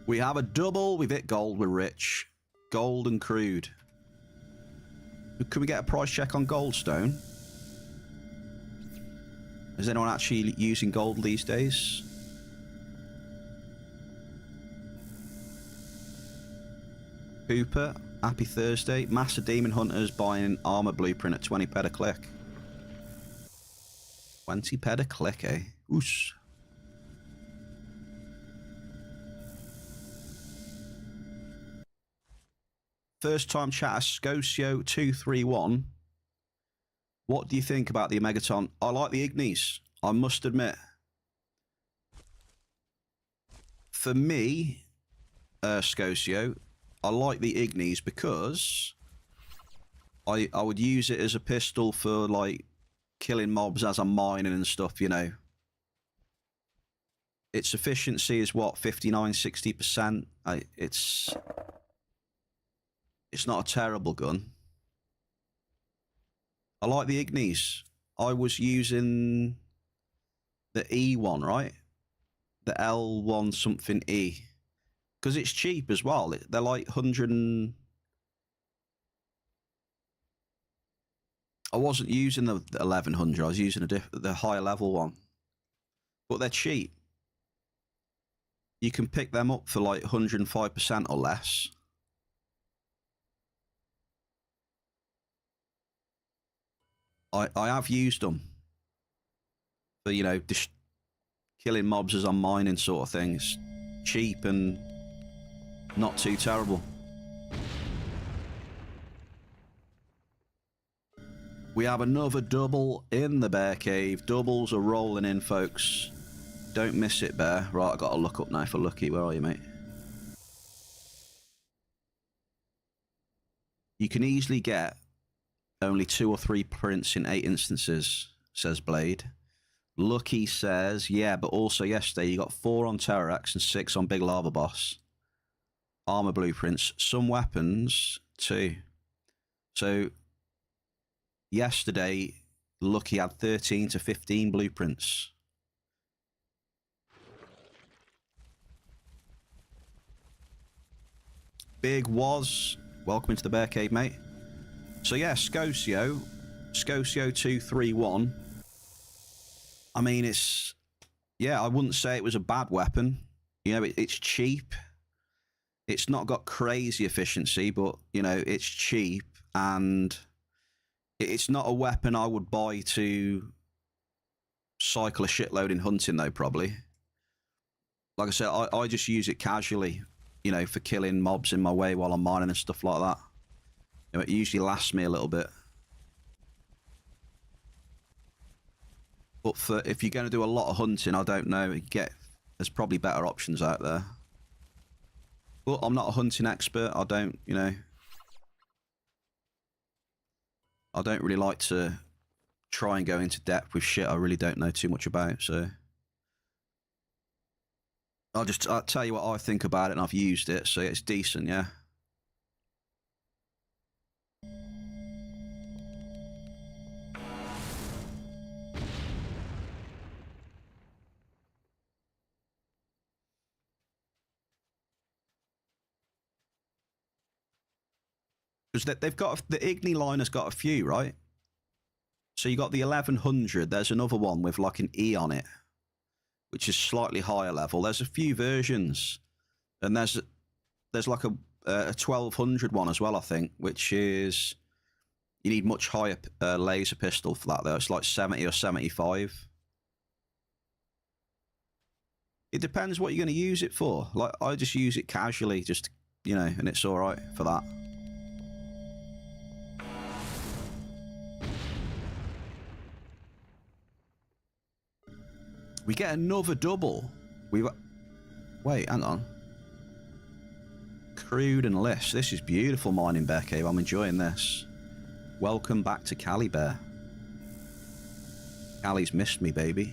We have a double. We've hit gold. We're rich. Gold and crude. Can we get a price check on goldstone? Is anyone actually using gold these days? Cooper, happy Thursday. Master Demon Hunters buying armor blueprint at 20 ped a click. 20 ped a click, eh? Oosh. First time chatter, Scosio231. What do you think about the Omegaton? I like the Ignis, I must admit. For me, Scosio, I like the Ignis because I would use it as a pistol for, like, killing mobs as I'm mining and stuff, you know. Its efficiency is, what, 59, 60%? It's not a terrible gun. I like the Ignis. I was using the E one, right? The L1 something E. Because it's cheap as well. They're like 100 and... I wasn't using the 1100. I was using the higher level one. But they're cheap. You can pick them up for like 105% or less. I have used them for, you know, killing mobs as I'm mining sort of things. Cheap and not too terrible. We have another double in the bear cave. Doubles are rolling in, folks. Don't miss it, bear. Right, I got to look up now for Lucky. Where are you, mate? You can easily get only 2 or 3 prints in 8 instances, says Blade. Lucky says, yeah, but also yesterday you got 4 on Terrax and 6 on Big Lava Boss. Armor blueprints, some weapons too. So yesterday, Lucky had 13 to 15 blueprints. Big Was, welcome into the bear cave, mate. So yeah, Scosio231. I mean, it's... Yeah, I wouldn't say it was a bad weapon. You know, it's cheap. It's not got crazy efficiency, but, you know, it's cheap. And it's not a weapon I would buy to cycle a shitload in hunting though, probably. Like I said, I just use it casually, you know, for killing mobs in my way while I'm mining and stuff like that. You know, it usually lasts me a little bit. But for if you're going to do a lot of hunting, I don't know, there's probably better options out there. But I'm not a hunting expert. I don't, you know, I don't really like to try and go into depth with shit I really don't know too much about, so I'll tell you what I think about it, and I've used it, so it's decent, yeah. Because they've got the Igni line has got a few, right? So you got the 1100. There's another one with like an E on it, which is slightly higher level. There's a few versions, and there's like a 1200 one as well, I think, which is you need much higher laser pistol for that though. It's like 70 or 75. It depends what you're going to use it for. Like I just use it casually, just you know, and it's all right for that. We get another double. Wait, hang on. Crude and list. This is beautiful mining bear cave. I'm enjoying this. Welcome back to CALY, bear. CALY's missed me, baby.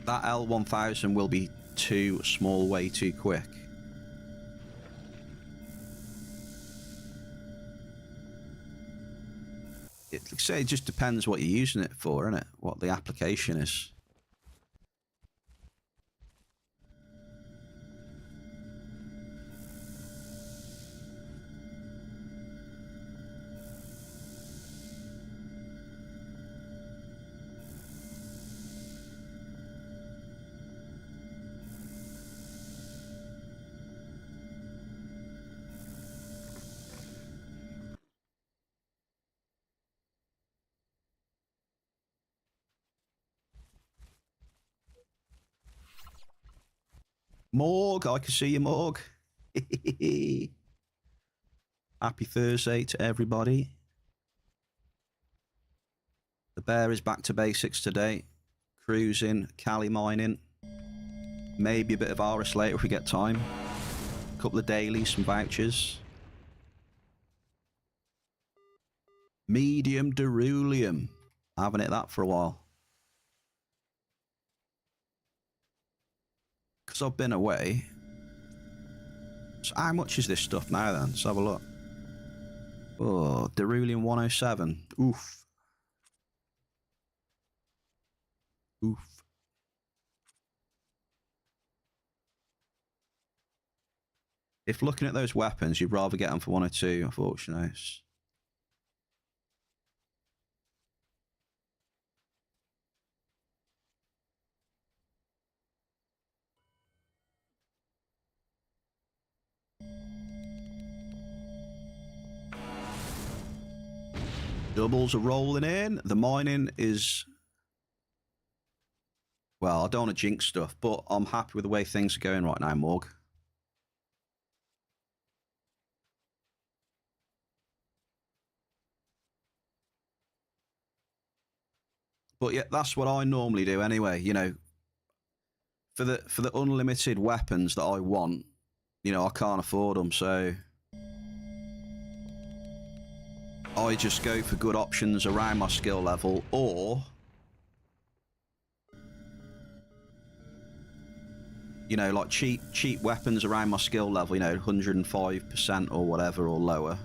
That L1000 will be too small, way too quick. It just depends what you're using it for, innit? What the application is. Morg, I can see you, Morg. Happy Thursday to everybody. The bear is back to basics today. Cruising, CALY mining. Maybe a bit of A.R.I.S later if we get time. A couple of dailies, some vouchers. Medium Derulium. I haven't hit that for a while. Because I've been away. So how much is this stuff now then? Let's have a look. Oh, Derulium 107. Oof. Oof. If looking at those weapons, you'd rather get them for 102, unfortunately. Doubles are rolling in. The mining is... Well, I don't want to jinx stuff, but I'm happy with the way things are going right now, Morg. But yeah, that's what I normally do anyway, you know. For the unlimited weapons that I want, you know, I can't afford them, so... I just go for good options around my skill level, or... You know, like cheap weapons around my skill level, you know, 105% or whatever, or lower.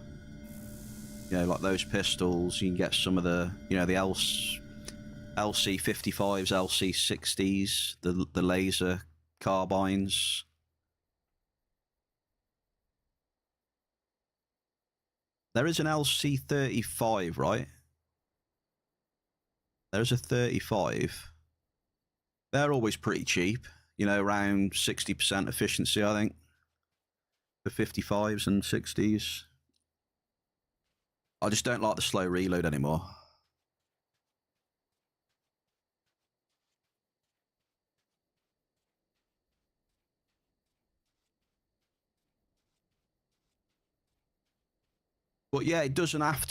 You know, like those pistols, you can get some of the, you know, the LC55s, LC60s, the laser carbines. There is an LC35, right? There's a 35. They're always pretty cheap, you know, around 60% efficiency, I think. The 55s and 60s. I just don't like the slow reload anymore. But yeah, it doesn't have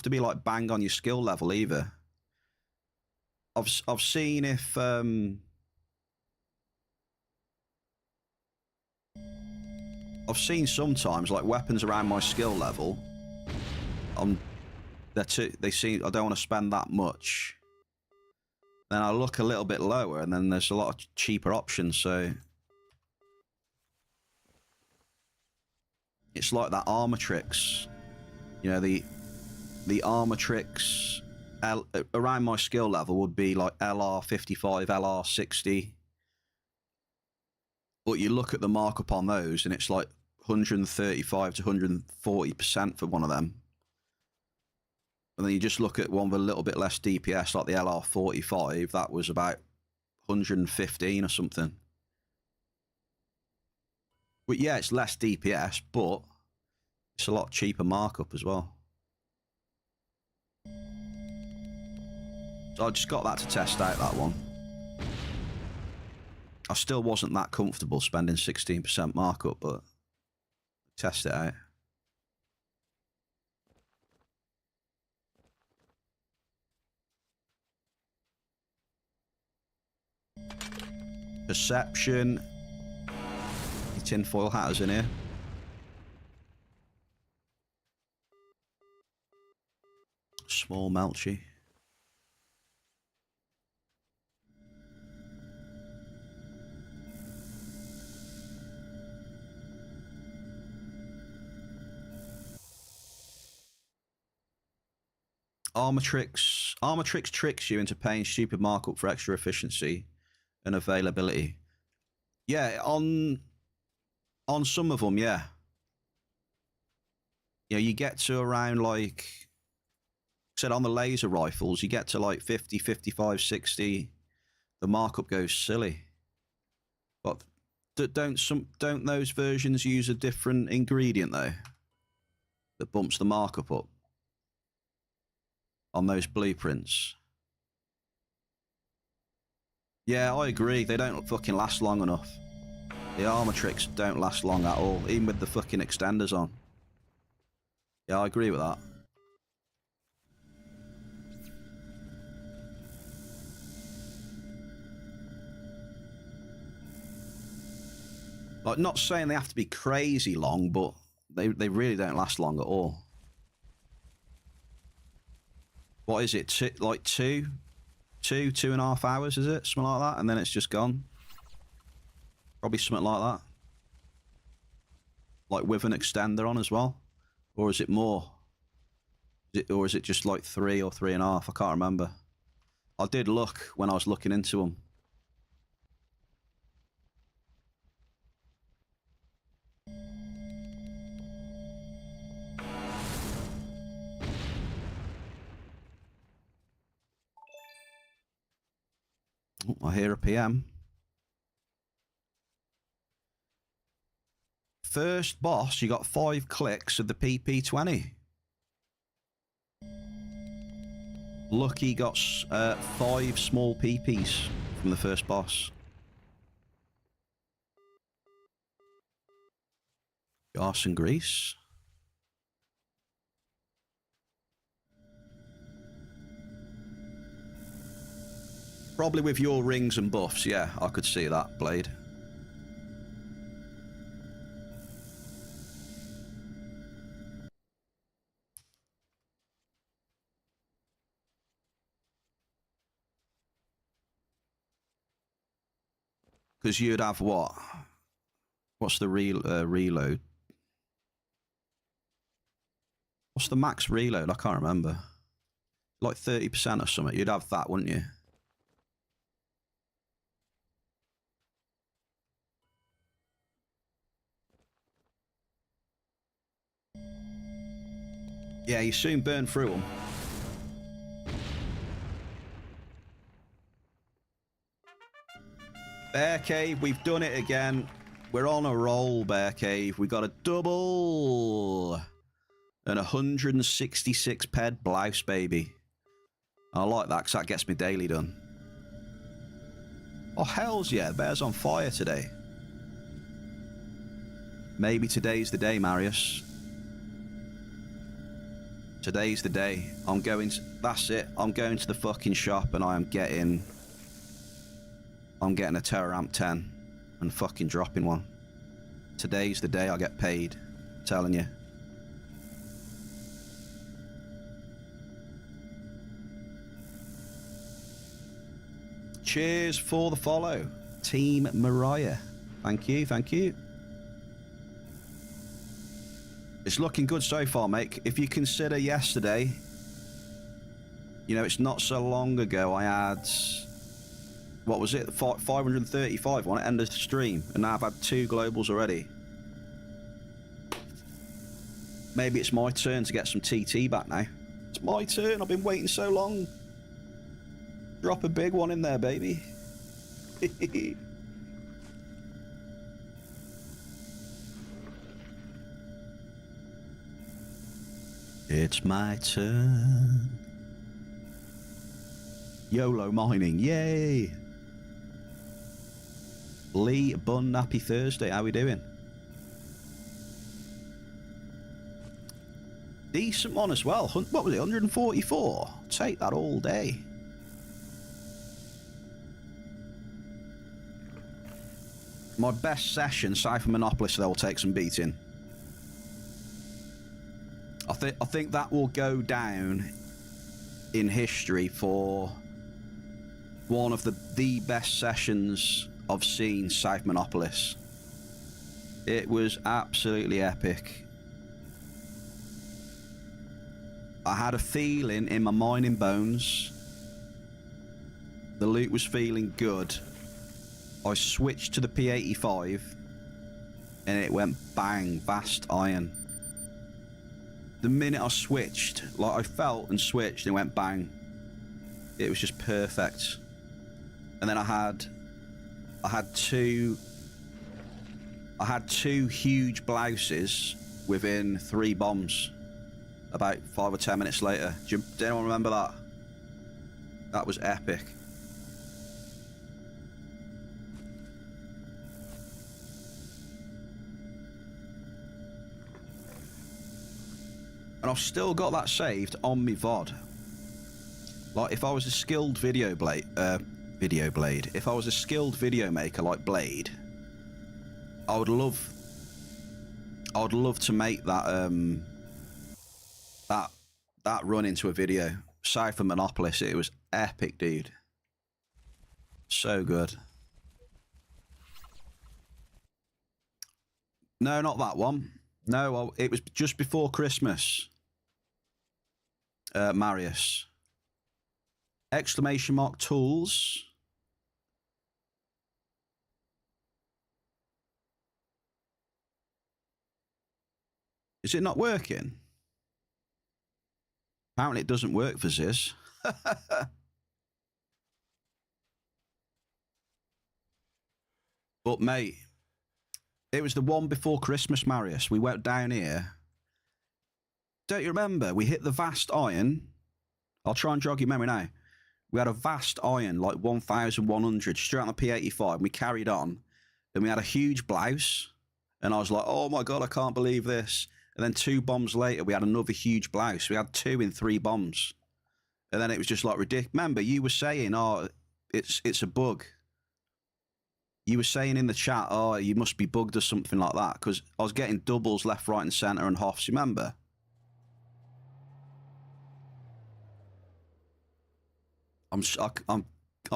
to be like bang on your skill level either. I've seen if I've seen sometimes like weapons around my skill level. They seem I don't want to spend that much. Then I look a little bit lower, and then there's a lot of cheaper options. So it's like that armor tricks. You know, the armor tricks around my skill level would be like LR55, LR60. But you look at the markup on those, and it's like 135 to 140% for one of them. And then you just look at one with a little bit less DPS, like the LR45. That was about 115 or something. But yeah, it's less DPS, but it's a lot cheaper markup as well. So I just got that to test out, that one. I still wasn't that comfortable spending 16% markup, but test it out. Perception. Your tinfoil hatters in here. Small Melchi. Armor tricks tricks you into paying stupid markup for extra efficiency and availability. Yeah, on some of them, yeah. You know, you get to around like said on the laser rifles, you get to like 50, 55, 60. The markup goes silly. But don't those versions use a different ingredient though that bumps the markup up on those blueprints? Yeah, I agree. They don't fucking last long enough. The armor tricks don't last long at all, even with the fucking extenders on. Yeah, I agree with that. Like, not saying they have to be crazy long, but they really don't last long at all. What is it? Like two and a half hours, is it? Something like that, and then it's just gone. Probably something like that. Like with an extender on as well, or is it more? Or is it just like 3 or 3.5? I can't remember. I did look when I was looking into them. Oh, I hear a PM. First boss, you got 5 clicks of the PP20. Lucky got 5 small PPs from the first boss. Gas and grease. Probably with your rings and buffs, yeah, I could see that, Blade. Because you'd have what? What's the reload? What's the max reload? I can't remember. Like 30% or something. You'd have that, wouldn't you? Yeah, you soon burn through them. Bear Cave, we've done it again. We're on a roll, Bear Cave. We got a double and 166 ped blouse, baby. I like that because that gets me daily done. Oh, hells yeah, the bear's on fire today. Maybe today's the day, Marius. Today's the day. I'm going to... That's it. I'm going to the fucking shop and I'm getting a Terror Amp 10 and fucking dropping one. Today's the day I get paid. I'm telling you. Cheers for the follow. Team Mariah. Thank you, thank you. It's looking good so far, mate. If you consider yesterday, you know, it's not so long ago I had, what was it, 535 on it, end of the stream, and now I've had 2 globals already. Maybe it's my turn to get some TT back now. It's my turn, I've been waiting so long. Drop a big one in there, baby. It's my turn. YOLO mining, yay! Lee Bun, happy Thursday, how we doing? Decent one as well. What was it, 144? Take that all day. My best session, Cypher Monopolis, though, will take some beating. I think that will go down in history for one of the best sessions I've seen Cypher Monopolis. It was absolutely epic. I had a feeling in my mining bones. The loot was feeling good. I switched to the P85 and it went bang, vast iron. The minute I switched, like I felt and switched and it went bang. It was just perfect. And then I had two huge blouses within 3 bombs about 5 or 10 minutes later. Does anyone remember that? That was epic. And I've still got that saved on my VOD. Like, if I was a skilled video blade, if I was a skilled video maker like Blade, I would love to make that that run into a video. Cypher Monopolis, it was epic, dude. So good. No, not that one. No, it was just before Christmas. Marius. Exclamation mark tools. Is it not working? Apparently it doesn't work for Ziz. But mate, it was the one before Christmas, Marius. We went down here. Don't you remember? We hit the vast iron. I'll try and jog your memory now. We had a vast iron, like 1,100, straight on the P85. And we carried on. Then we had a huge blouse. And I was like, oh my God, I can't believe this. And then 2 bombs later, we had another huge blouse. We had 2 in 3 bombs. And then it was just like ridiculous. Remember, you were saying, oh, it's a bug. You were saying in the chat, oh, you must be bugged or something like that. Because I was getting doubles left, right, and centre and hoffs, remember? I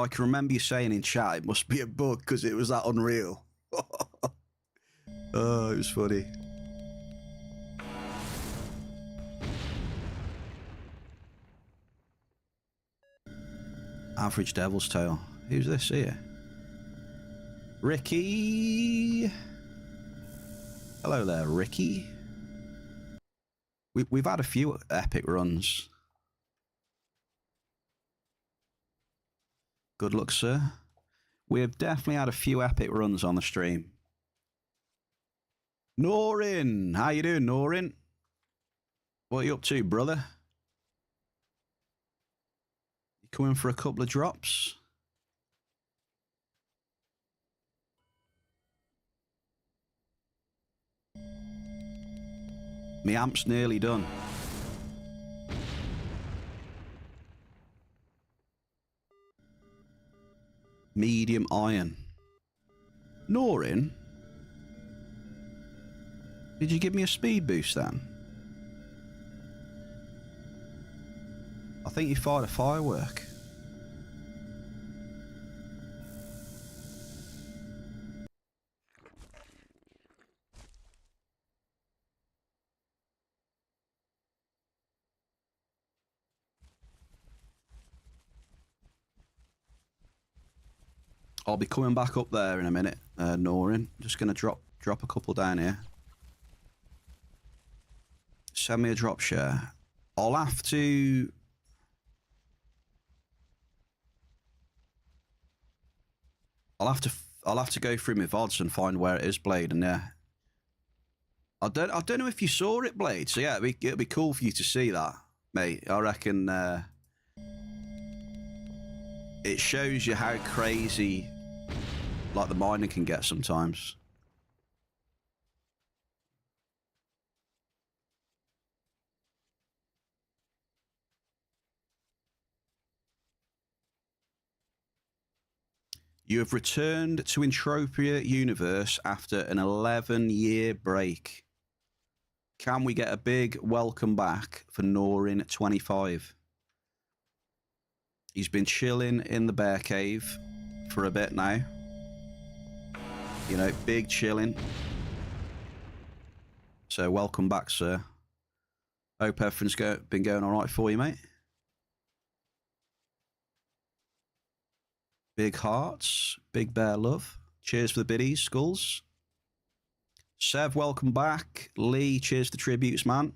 can remember you saying in chat it must be a bug because it was that unreal. Oh, it was funny. Average Devil's Tail. Who's this here? Ricky. Hello there, Ricky. We've had a few epic runs. Good luck, sir. We have definitely had a few epic runs on the stream. Norin! How you doing, Norin? What are you up to, brother? You coming for a couple of drops? My amp's nearly done. Medium iron. Norin? Did you give me a speed boost then? I think you fired a firework. I'll be coming back up there in a minute, Norin. Just going to drop a couple down here. Send me a drop share. I'll have to... I'll have to go through my VODs and find where it is, Blade, and yeah. I don't know if you saw it, Blade. So yeah, it'd be cool for you to see that, mate. I reckon it shows you how crazy like the mining can get sometimes. You have returned to Entropia Universe after an 11-year break. Can we get a big welcome back for Norin25? He's been chilling in the bear cave for a bit now. You know, big chilling. So welcome back, sir. Hope everything's been going all right for you, mate. Big hearts, big bear love. Cheers for the biddies, skulls. Sev, welcome back. Lee, cheers for the tributes, man.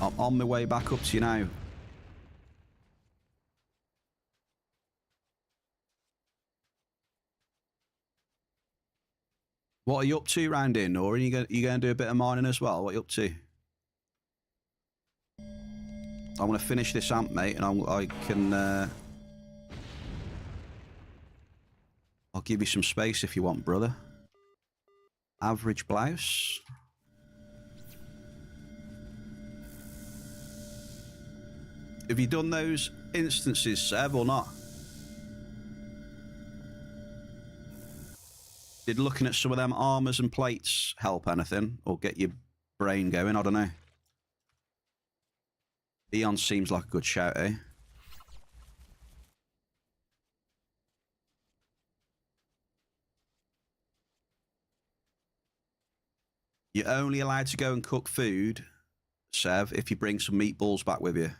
I'm on my way back up to you now. What are you up to round in, or are you going to do a bit of mining as well? What are you up to? I want to finish this amp, mate, and I can... I'll give you some space if you want, brother. Average blouse. Have you done those instances, Seb, or not? Did looking at some of them armors and plates help anything? Or get your brain going? I don't know. Eon seems like a good shout, eh? You're only allowed to go and cook food, Sev, if you bring some meatballs back with you.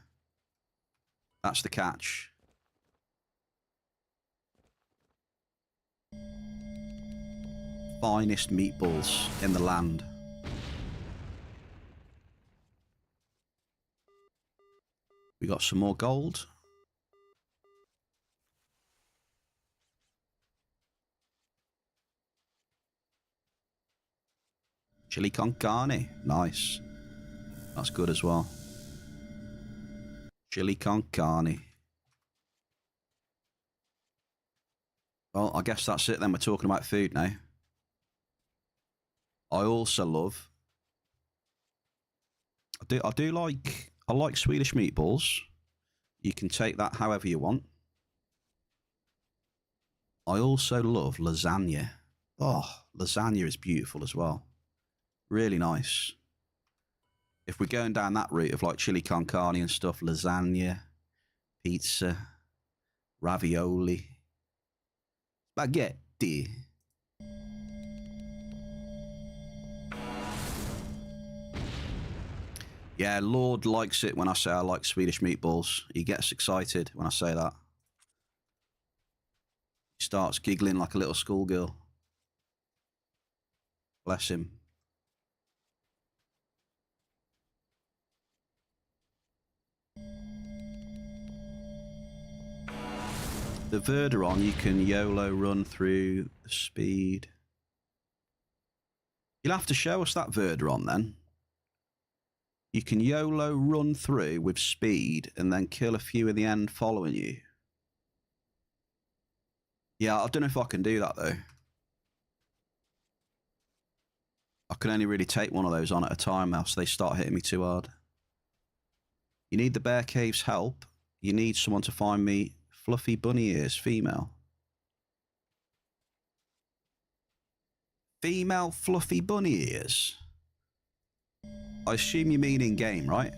That's the catch. Finest meatballs in the land. We got some more gold. Chili con carne. Nice. That's good as well. Chili con carne. Well, I guess that's it then. We're talking about food now. I also love... I like Swedish meatballs. You can take that however you want. I also love lasagna. Oh, lasagna is beautiful as well. Really nice. If we're going down that route of like chili con carne and stuff, lasagna, pizza, ravioli, spaghetti. Yeah, Lord likes it when I say I like Swedish meatballs. He gets excited when I say that. He starts giggling like a little schoolgirl. Bless him. The Verderon, you can YOLO run through the speed. You'll have to show us that Verderon then. You can YOLO run through with speed and then kill a few in the end following you. Yeah, I don't know if I can do that though. I can only really take one of those on at a time, else they start hitting me too hard. You need the bear cave's help. You need someone to find me fluffy bunny ears, female. Female fluffy bunny ears? I assume you mean in-game, right?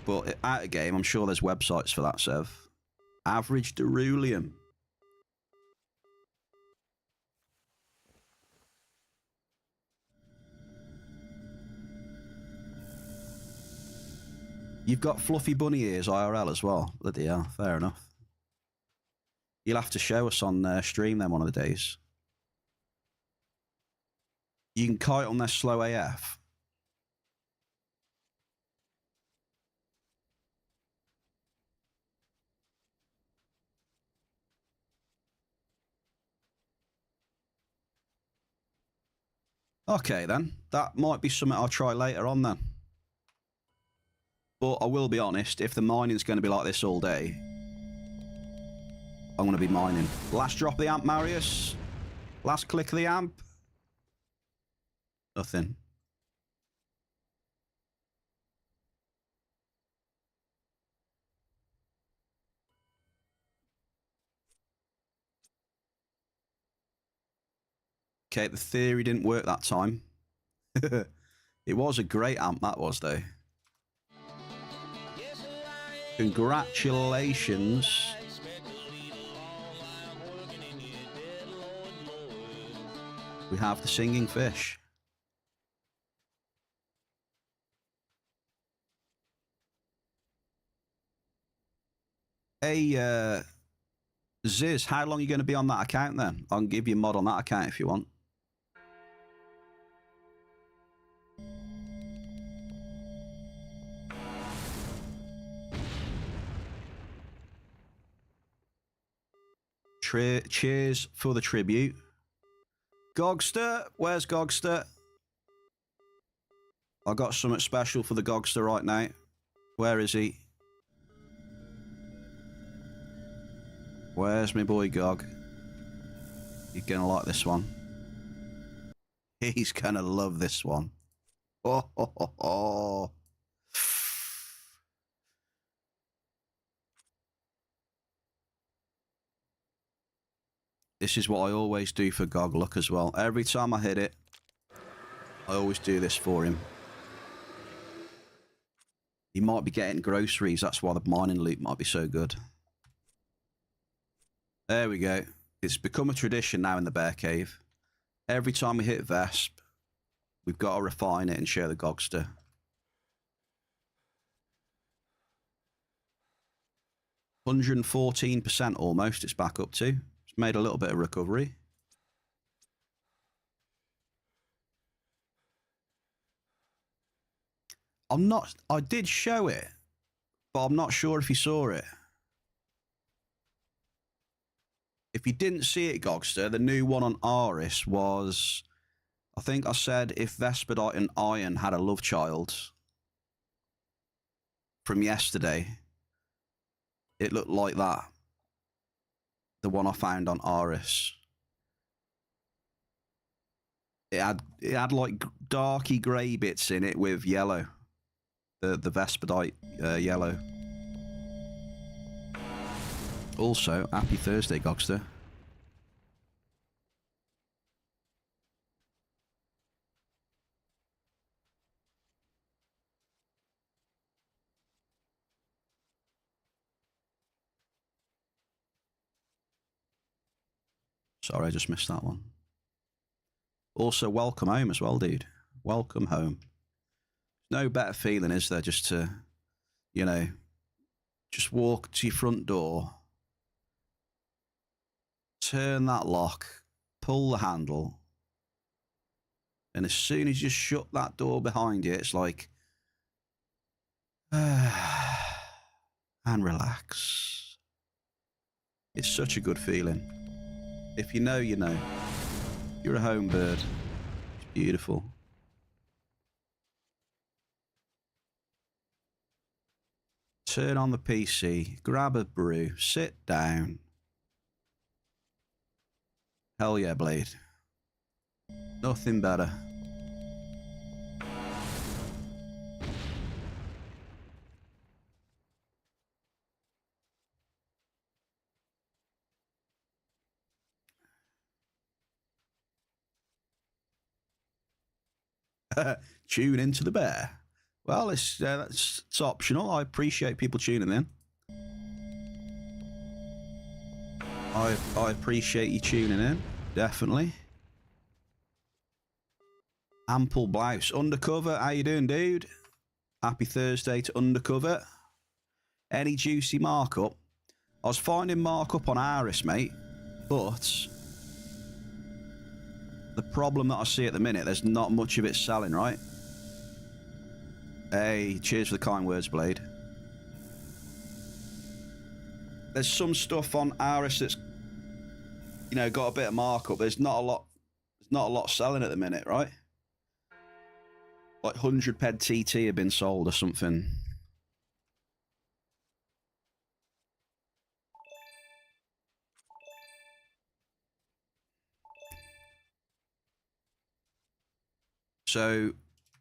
But out of game, I'm sure there's websites for that, Sev. Average Derulium. You've got fluffy bunny ears IRL as well. Bloody hell, fair enough. You'll have to show us on stream then one of the days. You can kite on their slow AF. Okay then, that might be something I'll try later on then. But I will be honest, if the mining's going to be like this all day, I'm going to be mining. Last drop of the amp, Marius. Last click of the amp. Nothing. Okay, the theory didn't work that time. It was a great amp, that was, though. Congratulations. We have the singing fish. Hey, Ziz, how long are you going to be on that account then? I can give you a mod on that account if you want. Cheers for the tribute. Gogster, where's Gogster? I got something special for the Gogster right now. Where is he? Where's my boy Gog? You're gonna like this one. He's gonna love this one. Oh, oh, oh, oh. This is what I always do for Gog Luck as well. Every time I hit it, I always do this for him. He might be getting groceries. That's why the mining loot might be so good. There we go. It's become a tradition now in the Bear Cave. Every time we hit Vesp, we've got to refine it and share the Gogster. %114% almost it's back up to. It's made a little bit of recovery. I did show it, but I'm not sure if you saw it. If you didn't see it, Gogster, the new one on A.R.I.S was, I think I said if Vespidite and Iron had a love child from yesterday, it looked like that. The one I found on A.R.I.S. It had like darky grey bits in it with yellow. The Vespidite yellow. Also, happy Thursday, Gogster. Sorry, I just missed that one. Also, welcome home as well, dude. Welcome home. No better feeling, is there, just to, you know, just walk to your front door, turn that lock, pull the handle, and as soon as you shut that door behind you, it's like, and relax. It's such a good feeling. If you know, you know. You're a home bird. It's beautiful. Turn on the PC, grab a brew, sit down. Hell yeah, Blade. Nothing better. Tune into the bear. Well, it's optional. I appreciate people tuning in. I appreciate you tuning in, definitely. Ample blouse. Undercover, how you doing, dude? Happy Thursday to Undercover. Any juicy markup? I was finding markup on A.R.I.S, mate, but the problem that I see at the minute, there's not much of it selling, right? Hey, cheers for the kind words, Blade. There's some stuff on A.R.I.S that's, you know, got a bit of markup. There's not a lot selling at the minute, right? Like 100 ped TT have been sold or something. So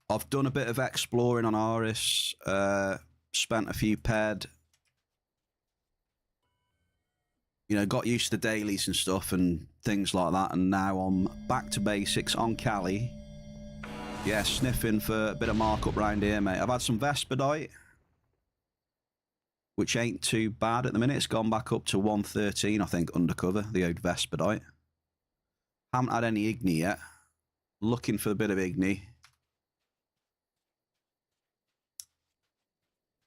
I've done a bit of exploring on A.R.I.S, spent a few ped, you know, got used to the dailies and stuff and things like that, and now I'm back to basics on CALY. Yeah, sniffing for a bit of markup round here, mate. I've had some Vespidite, which ain't too bad at the minute. It's gone back up to 113, I think, undercover, the old Vespidite. Haven't had any Igni yet. Looking for a bit of Igni.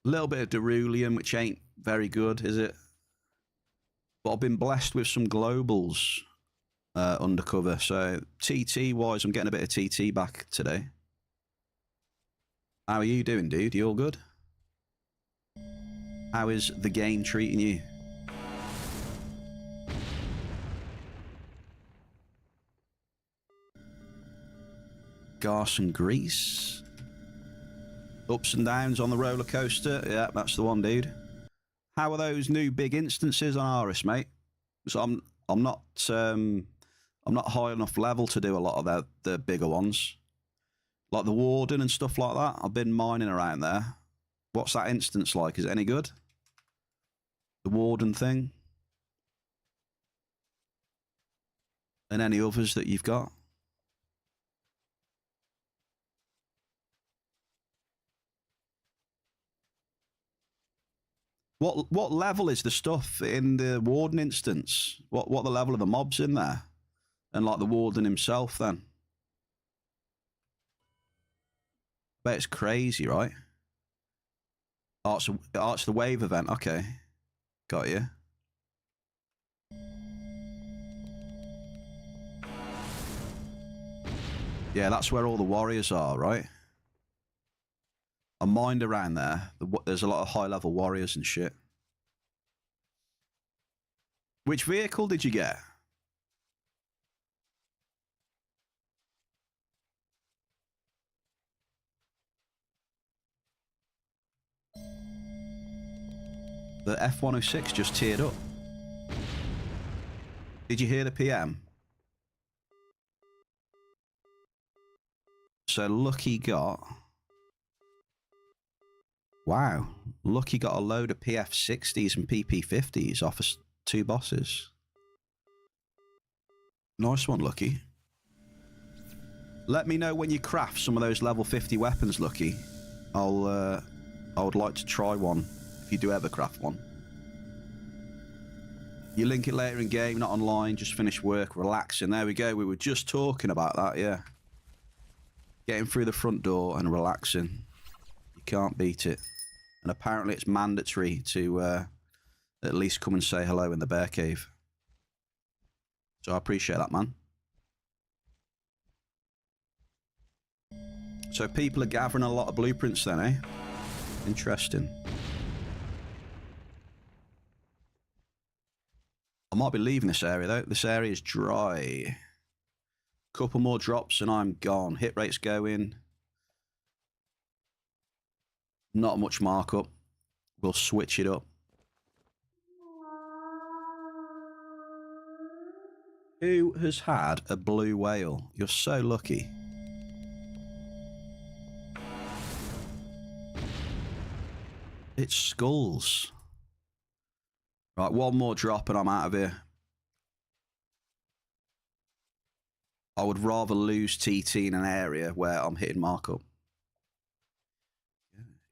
A little bit of Derulium, which ain't very good, is it? But I've been blessed with some globals undercover. So TT-wise, I'm getting a bit of TT back today. How are you doing, dude? You all good? How is the game treating you? Gas and grease. Ups and downs on the roller coaster. Yeah, that's the one, dude. How are those new big instances on A.R.I.S, mate? So I'm not high enough level to do a lot of the bigger ones, like the Warden and stuff like that. I've been mining around there. What's that instance like? Is it any good? The Warden thing, and any others that you've got? What level is the stuff in the Warden instance? What the level of the mobs in there? And like the Warden himself then? Bet it's crazy, right? Arts the wave event, okay. Got you. Yeah, that's where all the warriors are, right? I mined around there. There's a lot of high-level warriors and shit. Which vehicle did you get? The F-106 just teared up. Did you hear the PM? So Lucky got... Wow. Lucky got a load of PF-60s and PP-50s off of 2 bosses. Nice one, Lucky. Let me know when you craft some of those level 50 weapons, Lucky. I would like to try one, if you do ever craft one. You link it later in game, not online, just finish work, relaxing. There we go, we were just talking about that, yeah. Getting through the front door and relaxing. You can't beat it. And apparently it's mandatory to at least come and say hello in the bear cave. So I appreciate that, man. So people are gathering a lot of blueprints then, eh? Interesting. I might be leaving this area though. This area is dry. Couple more drops and I'm gone. Hit rate's going. Not much markup. We'll switch it up. Who has had a blue whale? You're so lucky. It's skulls. Right, one more drop and I'm out of here. I would rather lose TT in an area where I'm hitting markup.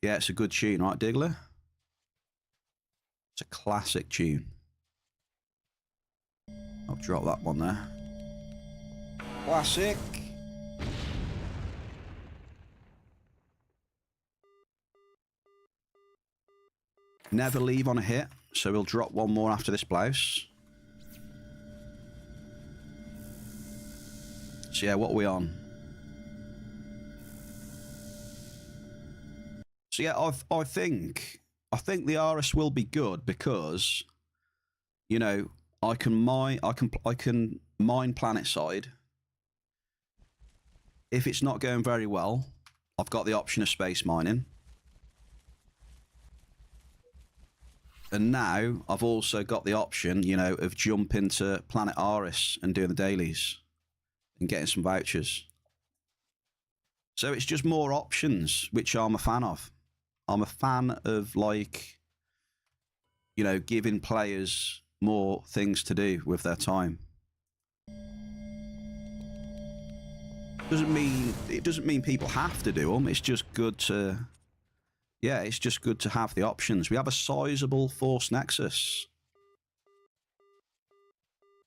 Yeah, it's a good tune, right, Diggler? It's a classic tune. I'll drop that one there. Classic. Never leave on a hit, so we'll drop one more after this blouse. So yeah, what are we on? So yeah, I think the A.R.I.S will be good because, you know, I can mine planet side. If it's not going very well, I've got the option of space mining. And now I've also got the option, you know, of jumping to planet A.R.I.S and doing the dailies and getting some vouchers. So it's just more options, which I'm a fan of. I'm a fan of, like, you know, giving players more things to do with their time. It doesn't mean people have to do them. It's just good to, yeah, it's just good to have the options. We have a sizable Force Nexus.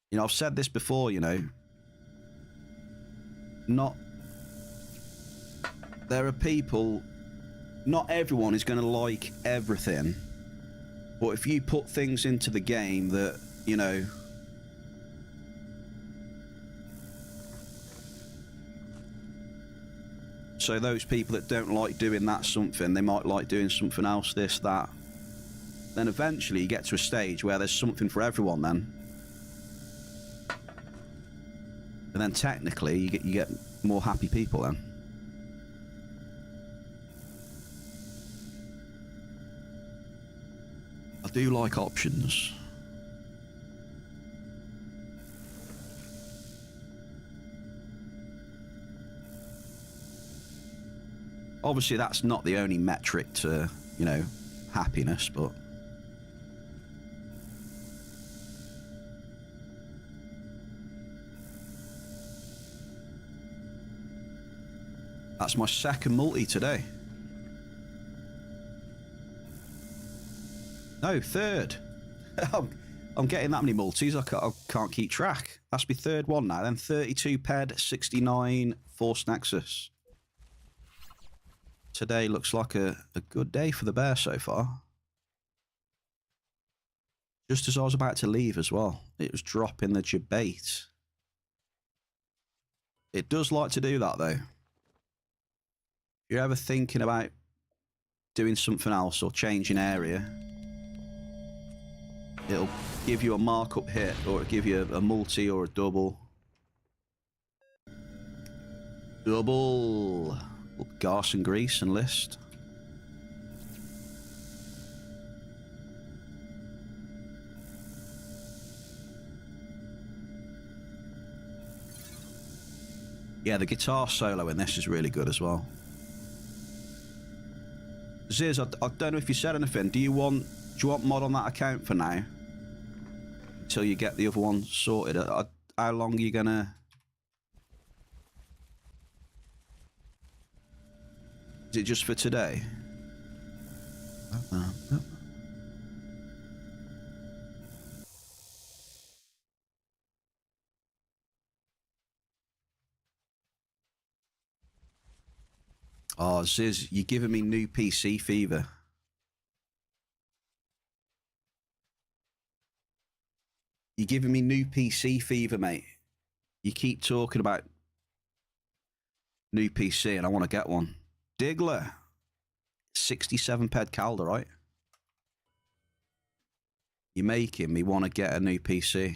You know, I've said this before, you know, there are people, not everyone is going to like everything, but if you put things into the game that, you know, so those people that don't like doing that something, they might like doing something else, this, that, then eventually you get to a stage where there's something for everyone then. And then technically you get more happy people then. I do like options. Obviously that's not the only metric to, you know, happiness, but that's my second multi today. No, third. I'm getting that many multis, I can't keep track. That's my third one now, then 32 ped, 69 Force Nexus. Today looks like a good day for the bear so far. Just as I was about to leave as well, it was dropping the debate. It does like to do that though. If you're ever thinking about doing something else or changing area, it'll give you a markup hit, or it'll give you a multi or a double. Double! Gas and grease and list. Yeah, the guitar solo in this is really good as well. Ziz, I don't know if you said anything. Do you want mod on that account for now? Until you get the other one sorted. How long are you gonna... Is it just for today? Oh, Ziz, you're giving me new PC fever. You're giving me new PC fever, mate. You keep talking about new PC and I want to get one. Diggler, 67 ped Calder, right? You're making me want to get a new PC.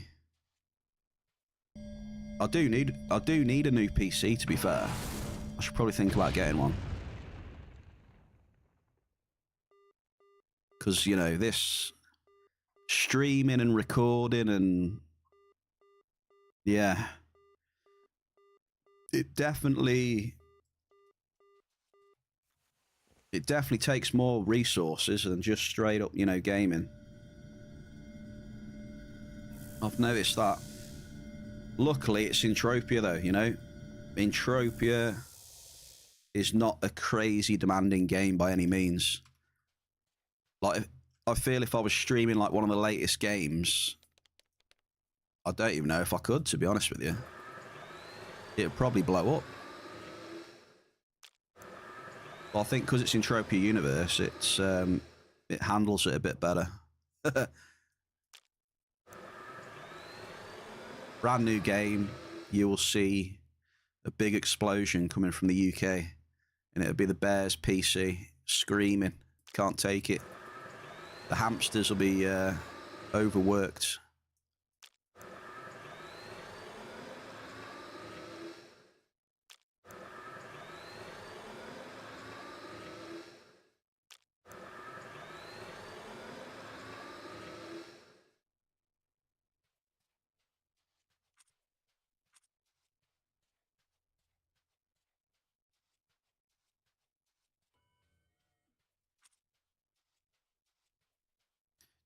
I do need a new PC, to be fair. I should probably think about getting one. Because, you know, this streaming and recording and... yeah. It definitely takes more resources than just straight up, you know, gaming. I've noticed that. Luckily, it's Entropia, though, you know? Entropia is not a crazy demanding game by any means. Like, I feel if I was streaming, like, one of the latest games, I don't even know if I could, to be honest with you. It'd probably blow up. Well, I think because it's Entropia Universe, it's it handles it a bit better. Brand new game, you will see a big explosion coming from the UK, and it'll be the Bears PC screaming, can't take it. The hamsters will be overworked.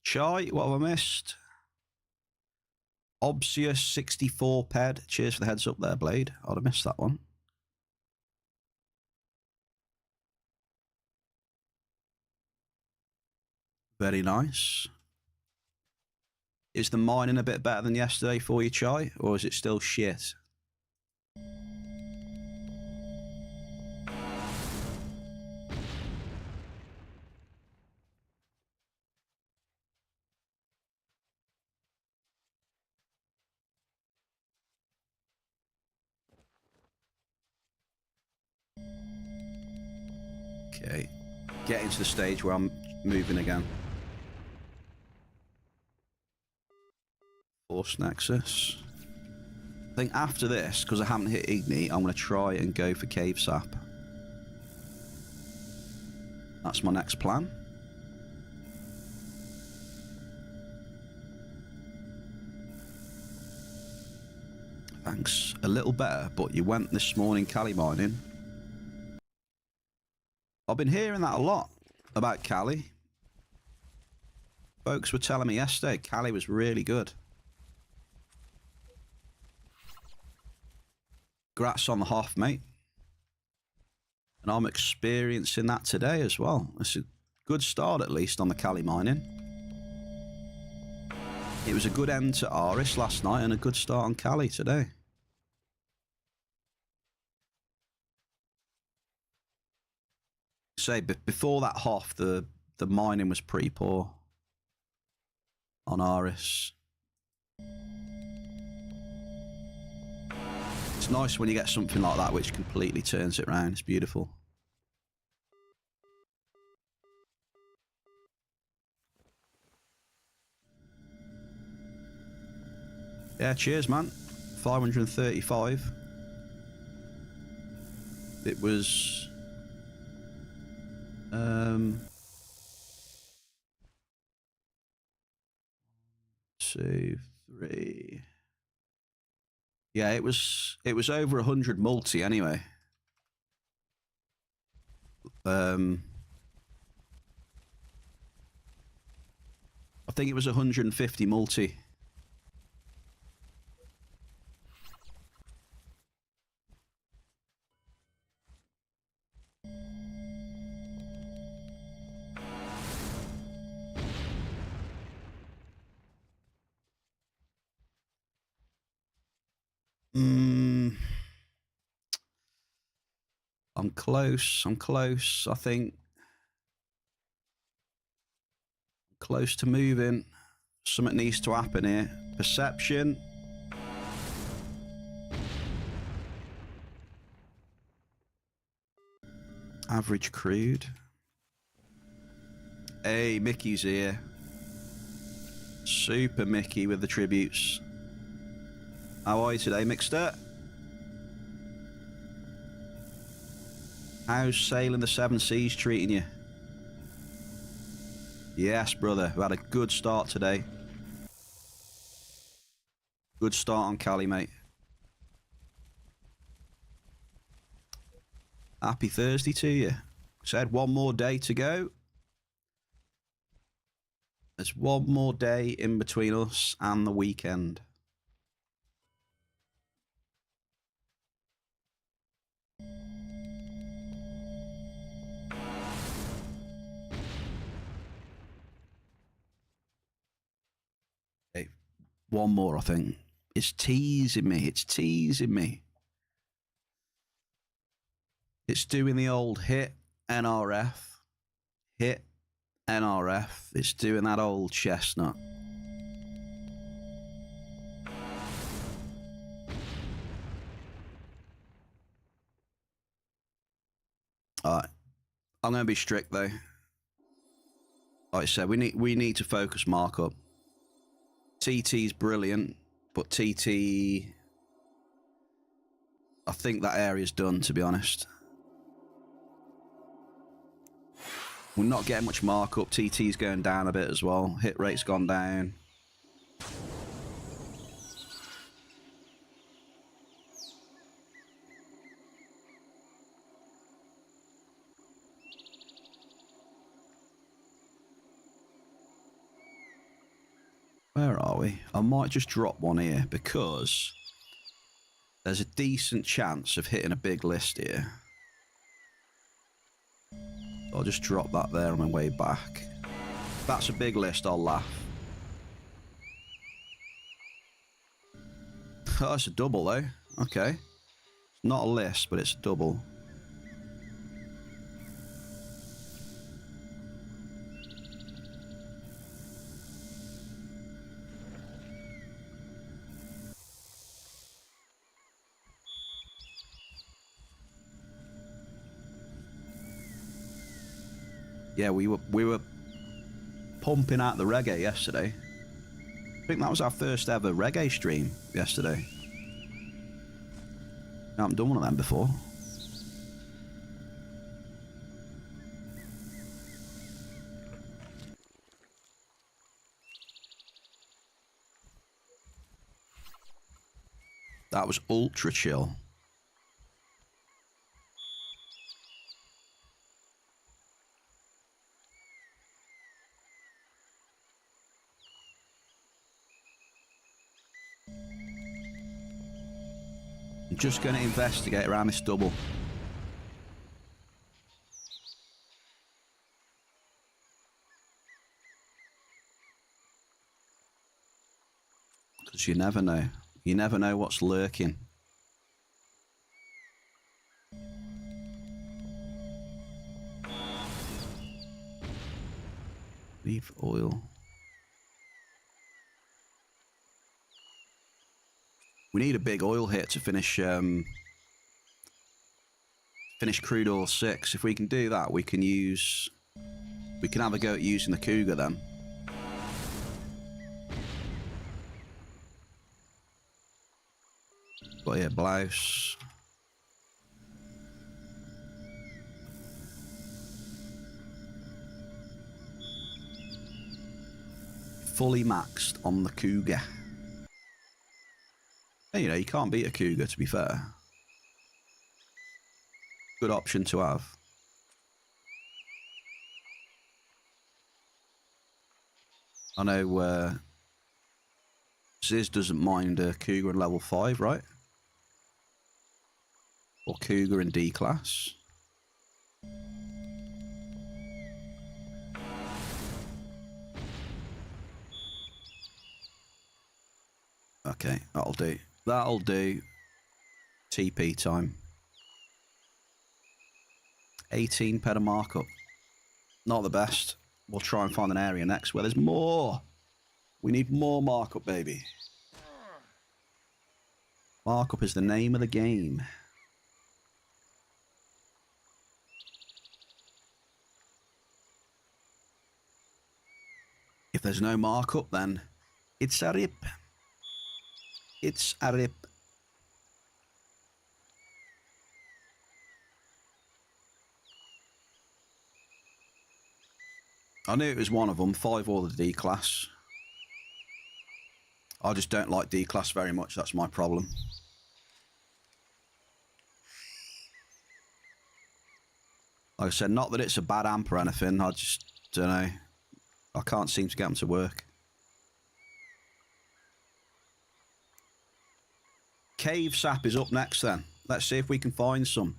Chai, what have I missed? Obsius 64 ped. Cheers for the heads up there, Blade. I'd have missed that one. Very nice. Is the mining a bit better than yesterday for you, Chai? Or is it still shit? Okay. Getting to the stage where I'm moving again. Force Nexus. I think after this, because I haven't hit Igni, I'm going to try and go for Cave Sap. That's my next plan. Thanks. A little better, but you went this morning CALY mining. I've been hearing that a lot about CALY. Folks were telling me yesterday CALY was really good. Grats on the Hoff, mate. And I'm experiencing that today as well. It's a good start, at least, on the CALY mining. It was a good end to A.R.I.S last night and a good start on CALY today. Say, before that Hoff, the mining was pretty poor on A.R.I.S. It's nice when you get something like that which completely turns it around. It's beautiful. Yeah, cheers, man. 535. It was... 2, 3... Yeah, it was over 100 multi anyway. I think it was 150 multi. I'm close. I'm close. I think close to moving. Something needs to happen here. Perception. Average crude. Hey, Mickey's here. Super Mickey with the tributes. How are you today, Mixter? How's sailing the 7 seas treating you? Yes, brother. We had a good start today. Good start on CALY, mate. Happy Thursday to you. Said one more day to go. There's one more day in between us and the weekend. One more, I think. It's teasing me. It's teasing me. It's doing the old hit NRF. Hit NRF. It's doing that old chestnut. All right. I'm going to be strict, though. Like I said, we need to focus markup. TT's brilliant, but TT... I think that area's done, to be honest. We're not getting much markup. TT's going down a bit as well. Hit rate's gone down. Where are we? I might just drop one here because there's a decent chance of hitting a big list here. I'll just drop that there on my way back. If that's a big list, I'll laugh. Oh, it's a double though. Okay. It's not a list, but it's a double. Yeah, we were pumping out the reggae yesterday. I think that was our first ever reggae stream yesterday. I haven't done one of them before. That was ultra chill. I'm just going to investigate around this double. Because you never know. You never know what's lurking. Leave oil. We need a big oil hit to finish crude oil 6. If we can do that, we can have a go at using the Cougar then. Got here blouse. Fully maxed on the Cougar. Hey, you know, you can't beat a Cougar, to be fair. Good option to have. I know Ziz doesn't mind a Cougar in level 5, right? Or Cougar in D class. Okay, that'll do. That'll do. TP time. 18 peta markup. Not the best. We'll try and find an area next where there's more. We need more markup, baby. Markup is the name of the game. If there's no markup, then it's a rip. It's a rip. I knew it was one of them, 5 or the D class. I just don't like D class very much, that's my problem. Like I said, not that it's a bad amp or anything, I just don't know. I can't seem to get them to work. Cave sap is up next then. Let's see if we can find some.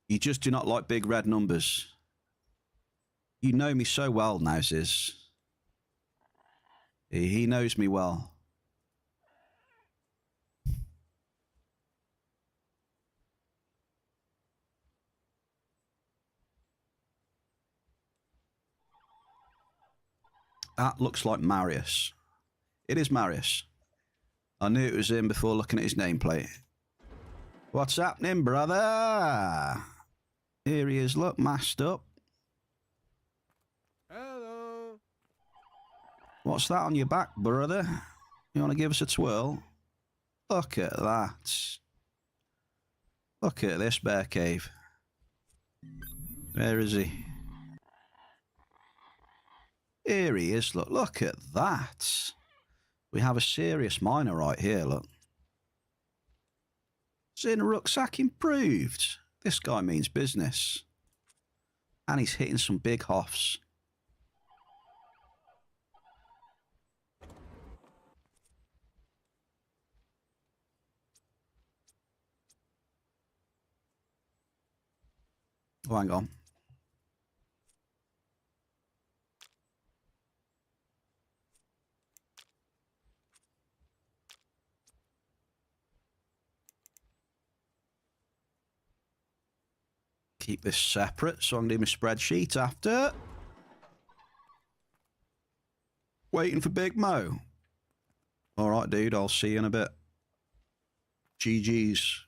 You just do not like big red numbers. You know me so well, Nowsies. He knows me well. That looks like Marius. It is Marius. I knew it was him before looking at his nameplate. What's happening, brother? Here he is, look, masked up. Hello. What's that on your back, brother? You want to give us a twirl? Look at that. Look at this bear cave. Where is he? Here he is, look. Look at that. We have a serious miner right here, look. Zin rucksack improved. This guy means business. And he's hitting some big hoffs. Oh, hang on. Keep this separate so I can do my spreadsheet after. Waiting for Big Mo. All right, dude, I'll see you in a bit. GG's.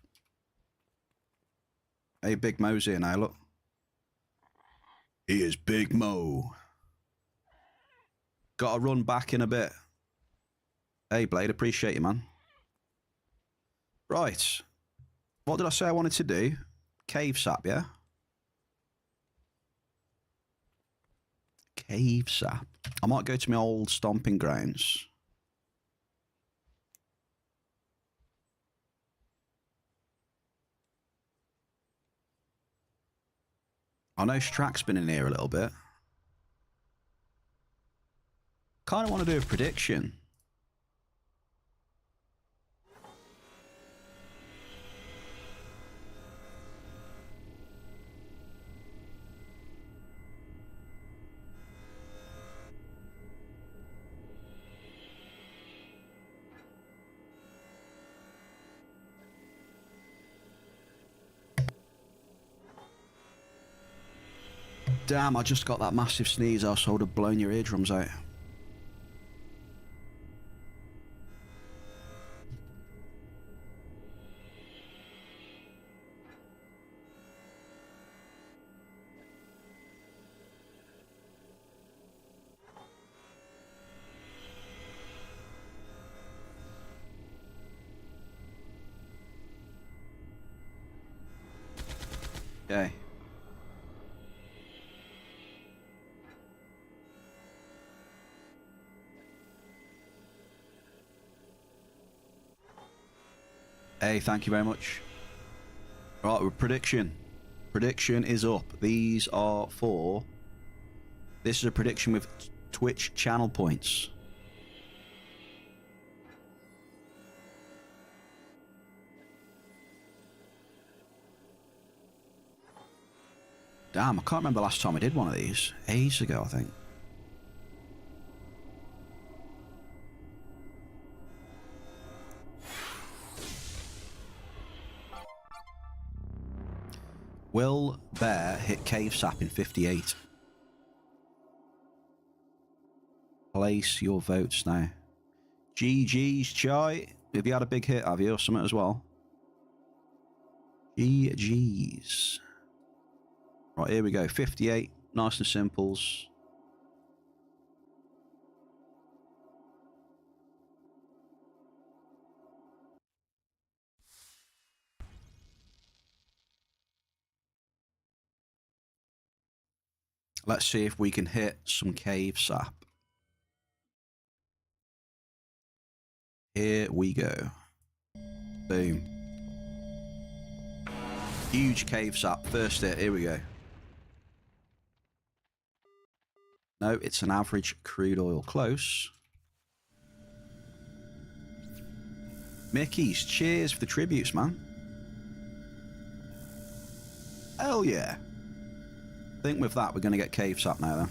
Hey, Big Mo's here now, look. Here's Big Mo. Gotta run back in a bit. Hey, Blade, appreciate you, man. Right. What did I say I wanted to do? Cave sap, yeah? Cave sap. I might go to my old stomping grounds. I know Strack's been in here a little bit. Kind of want to do a prediction. Damn, I just got that massive sneeze, else I would have blown your eardrums out. Okay. Hey, thank you very much. Right, with prediction. Prediction is up. These are for... This is a prediction with Twitch channel points. Damn, I can't remember the last time I did one of these. Ages ago, I think. Will Bear hit Cave Sap in 58? Place your votes now. GG's, Chai. Have you had a big hit, have you, or something as well? GG's. Right, here we go. 58. Nice and simples. Let's see if we can hit some Cave Sap. Here we go. Boom. Huge Cave Sap. First hit. Here we go. No, it's an average crude oil. Close. Mickey's, cheers for the tributes, man. Hell yeah. I think with that, we're going to get cave sap now, then.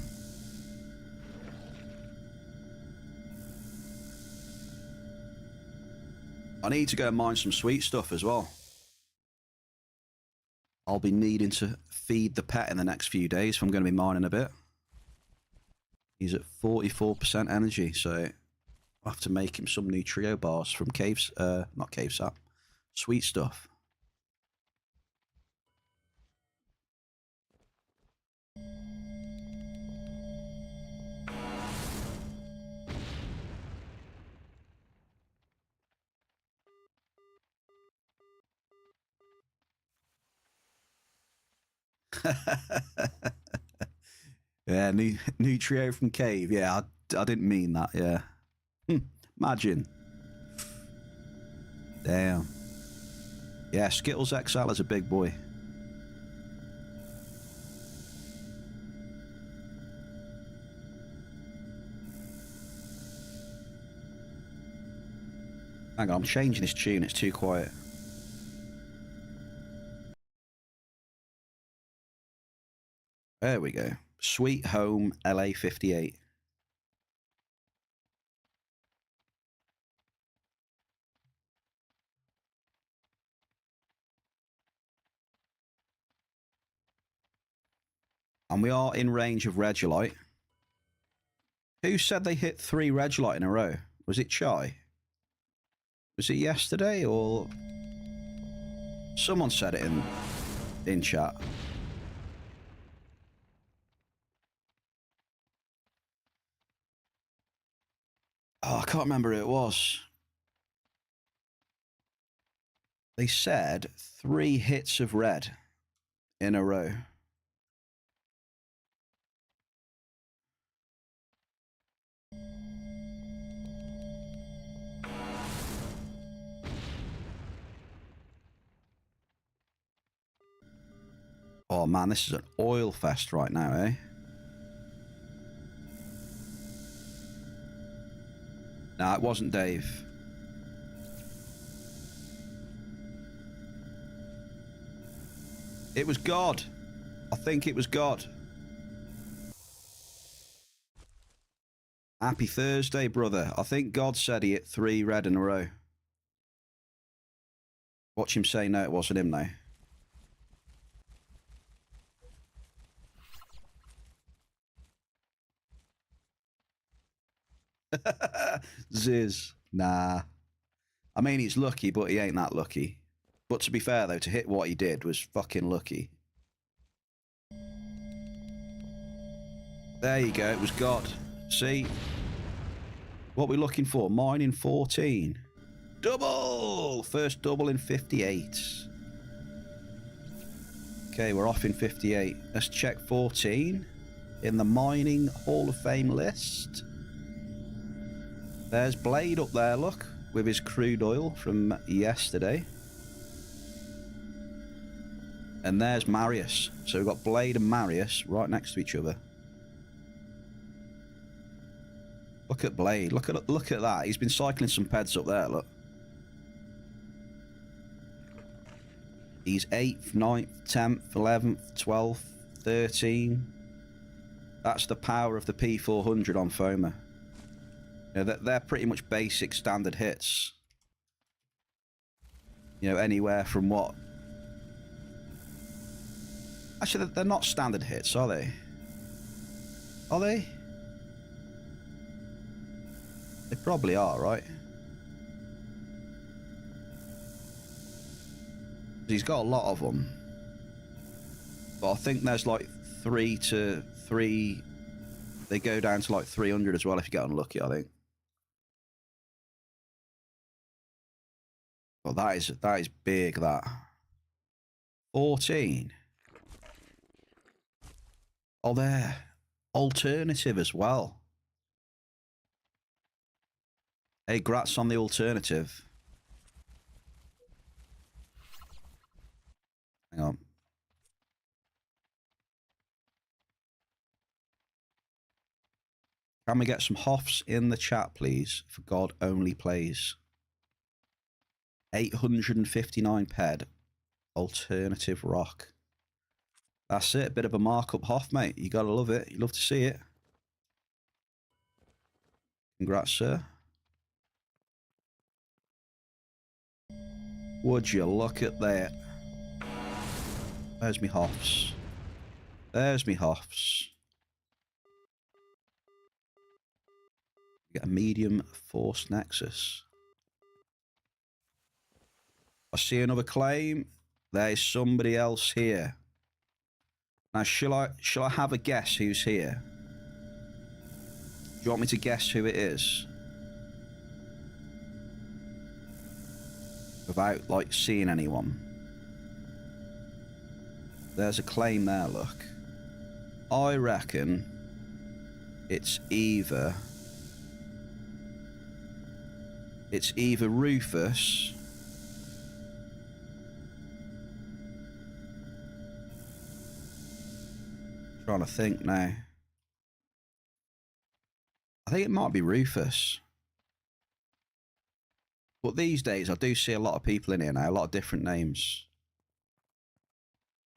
I need to go and mine some sweet stuff as well. I'll be needing to feed the pet in the next few days if I'm going to be mining a bit. He's at 44% energy, so I'll have to make him some Nutrio bars from caves, not cave sap, sweet stuff. Yeah, Nutrio from cave. Yeah, I didn't mean that, yeah. Imagine. Damn. Yeah, Skittles XL is a big boy. Hang on, I'm changing this tune. It's too quiet. There we go. Sweet Home LA 58. And we are in range of Regolite. Who said they hit 3 Regolite in a row? Was it Chai? Was it yesterday or... Someone said it in chat. Oh, I can't remember who it was. They said 3 hits of red in a row. Oh man, this is an oil fest right now, eh? Nah, it wasn't Dave. It was God. I think it was God. Happy Thursday, brother. I think God said he hit 3 red in a row. Watch him say no, it wasn't him now. Ziz. Nah. I mean, he's lucky, but he ain't that lucky. But to be fair, though, to hit what he did was fucking lucky. There you go. It was God. See? What we're looking for? Mining 14. Double! First double in 58. Okay, we're off in 58. Let's check 14 in the Mining Hall of Fame list. There's Blade up there, look, with his crude oil from yesterday. And there's Marius. So we've got Blade and Marius right next to each other. Look at Blade. Look at that. He's been cycling some peds up there, look. He's 8th, 9th, 10th, 11th, 12th, 13. That's the power of the P400 on Foma. You know, they're pretty much basic standard hits. You know, anywhere from what? Actually, they're not standard hits, are they? Are they? They probably are, right? He's got a lot of them. But I think there's like 3 to 3... They go down to like 300 as well if you get unlucky, I think. Well, that is big, that. 14. Oh, there. Alternative as well. Hey, grats on the alternative. Hang on. Can we get some Hoffs in the chat, please? For God only plays. 859 ped. Alternative rock. That's it. A bit of a markup Hoff, mate. You gotta love it. You love to see it. Congrats, sir. Would you look at that? There's me Hoffs. There's me Hoffs. Get a medium force nexus. I see another claim. There's somebody else here. Now, shall I have a guess who's here? Do you want me to guess who it is? Without, like, seeing anyone. There's a claim there, look. I reckon it's either Rufus trying to think now. I think it might be Rufus. But these days I do see a lot of people in here now, a lot of different names.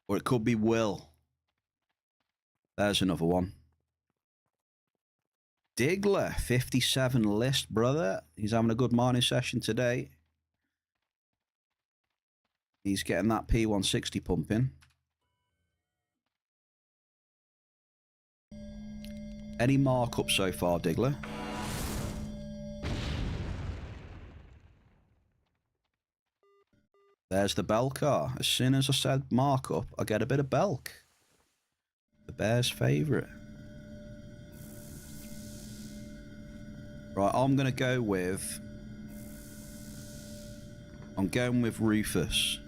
Or it could be Will. There's another one. Diggler, 57 list, brother. He's having a good mining session today. He's getting that P160 pumping. Any markup so far, Diggler? There's the bell car. As soon as I said markup, I get a bit of belk. The bear's favourite. Right, I'm going with Rufus.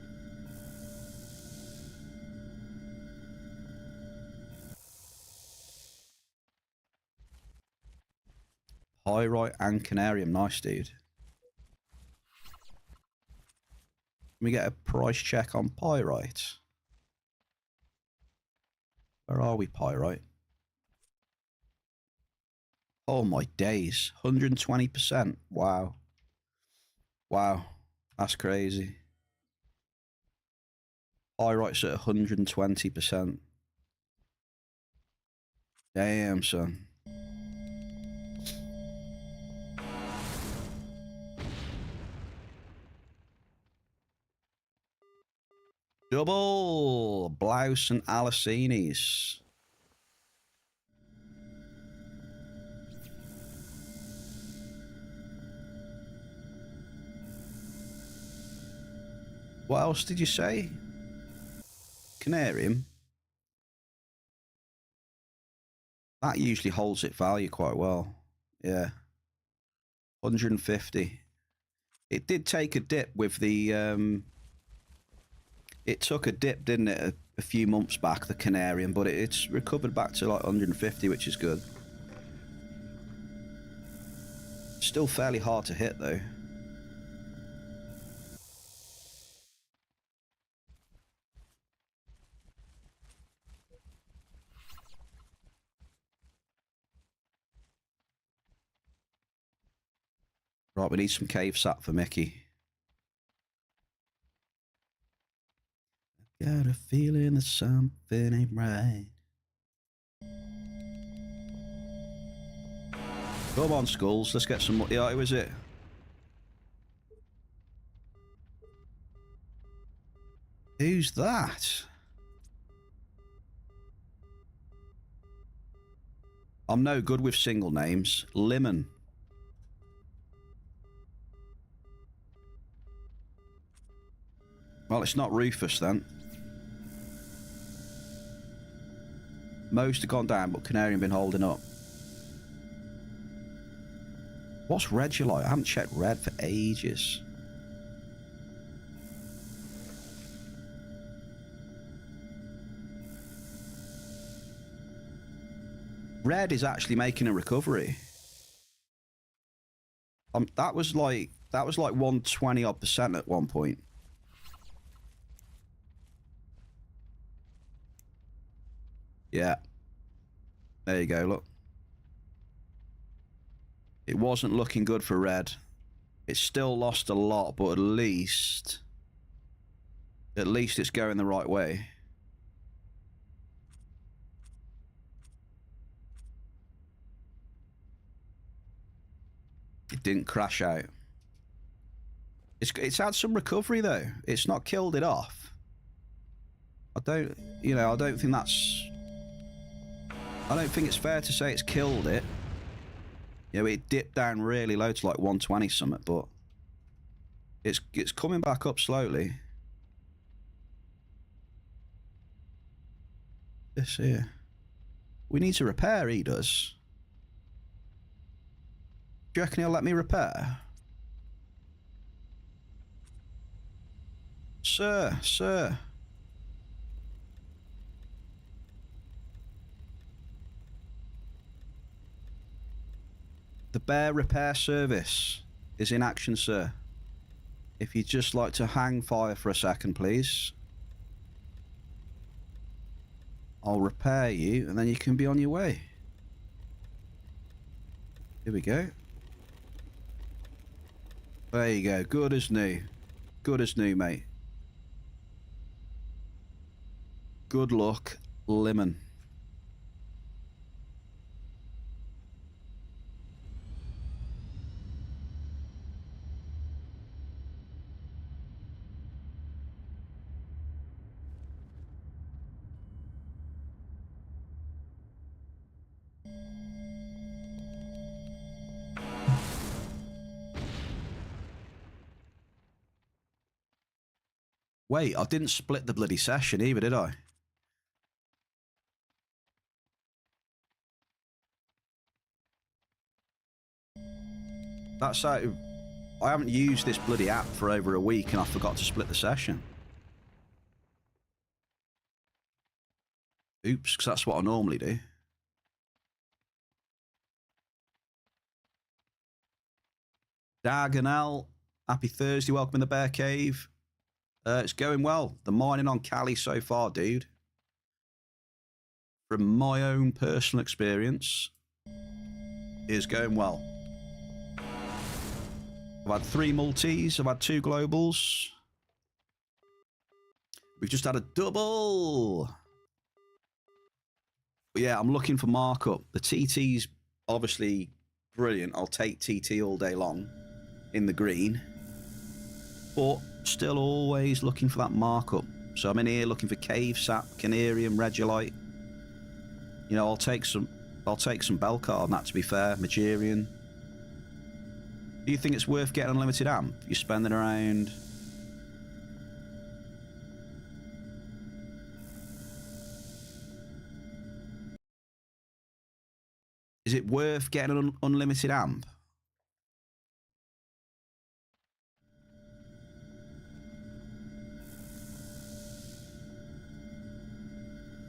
Pyrite and Canarium. Nice, dude. Let me get a price check on Pyrite. Where are we, Pyrite? Oh my days. 120%. Wow. Wow. That's crazy. Pyrite's at 120%. Damn, son. Double Blouse and Alicinis. What else did you say? Canarium? That usually holds its value quite well. Yeah. 150. It did take a dip with the... It took a dip, didn't it, a few months back, the Canarium, but it's recovered back to like 150, which is good. Still fairly hard to hit, though. Right, we need some cave sap for Mickey. Got a feeling that something ain't right. Come on, Skulls. Let's get some more. Yeah, who is it? Who's that? I'm no good with single names. Lemon. Well, it's not Rufus then. Most have gone down, but Canarium been holding up. What's red you like? I haven't checked red for ages. Red is actually making a recovery. That was like 120 odd % at one point. Yeah. There you go, look. It wasn't looking good for red. It still lost a lot, but at least it's going the right way. didn't crash out. It's had some recovery though. It's not killed it off. I don't think that's... I don't think it's fair to say it's killed it. You know, it dipped down really low to like 120 something, but it's coming back up slowly. This here. We need to repair, he does. Do you reckon he'll let me repair? Sir. The Bear Repair Service is in action, sir. If you'd just like to hang fire for a second, please. I'll repair you, and then you can be on your way. Here we go. There you go. Good as new. Good as new, mate. Good luck, Lemon. Wait, I didn't split the bloody session either, did I? That's how... I haven't used this bloody app for over a week and I forgot to split the session. Oops, because that's what I normally do. Dagonel, happy Thursday, welcome in the Bear Cave. It's going well. The mining on CALY so far, dude. From my own personal experience, is going well. I've had 3 multis, I've had 2 globals. We've just had a double. But yeah, I'm looking for markup. The TT's obviously brilliant. I'll take TT all day long in the green. But still always looking for that markup. So I'm in here looking for Cave Sap, Canarium, Regolite. You know, I'll take some Belcard on that, to be fair. Magerian. Do you think it's worth getting unlimited amp? You're spending around... Is it worth getting an unlimited amp?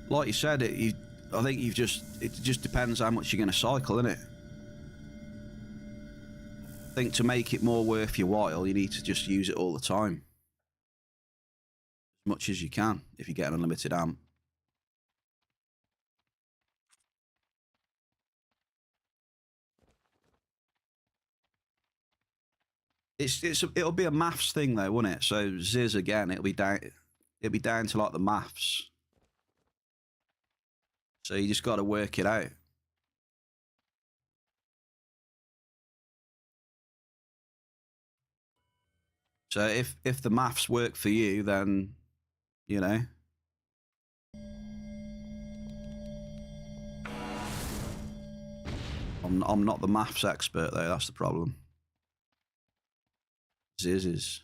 Like you said, I think it just depends how much you're going to cycle, innit? I think to make it more worth your while, you need to just use it all the time. As much as you can, if you get an unlimited amp. It'll be a maths thing though, won't it? So Ziz again, it'll be down to like the maths. So you just got to work it out. So if the maths work for you, then, you know. I'm not the maths expert though, that's the problem. Ziz is.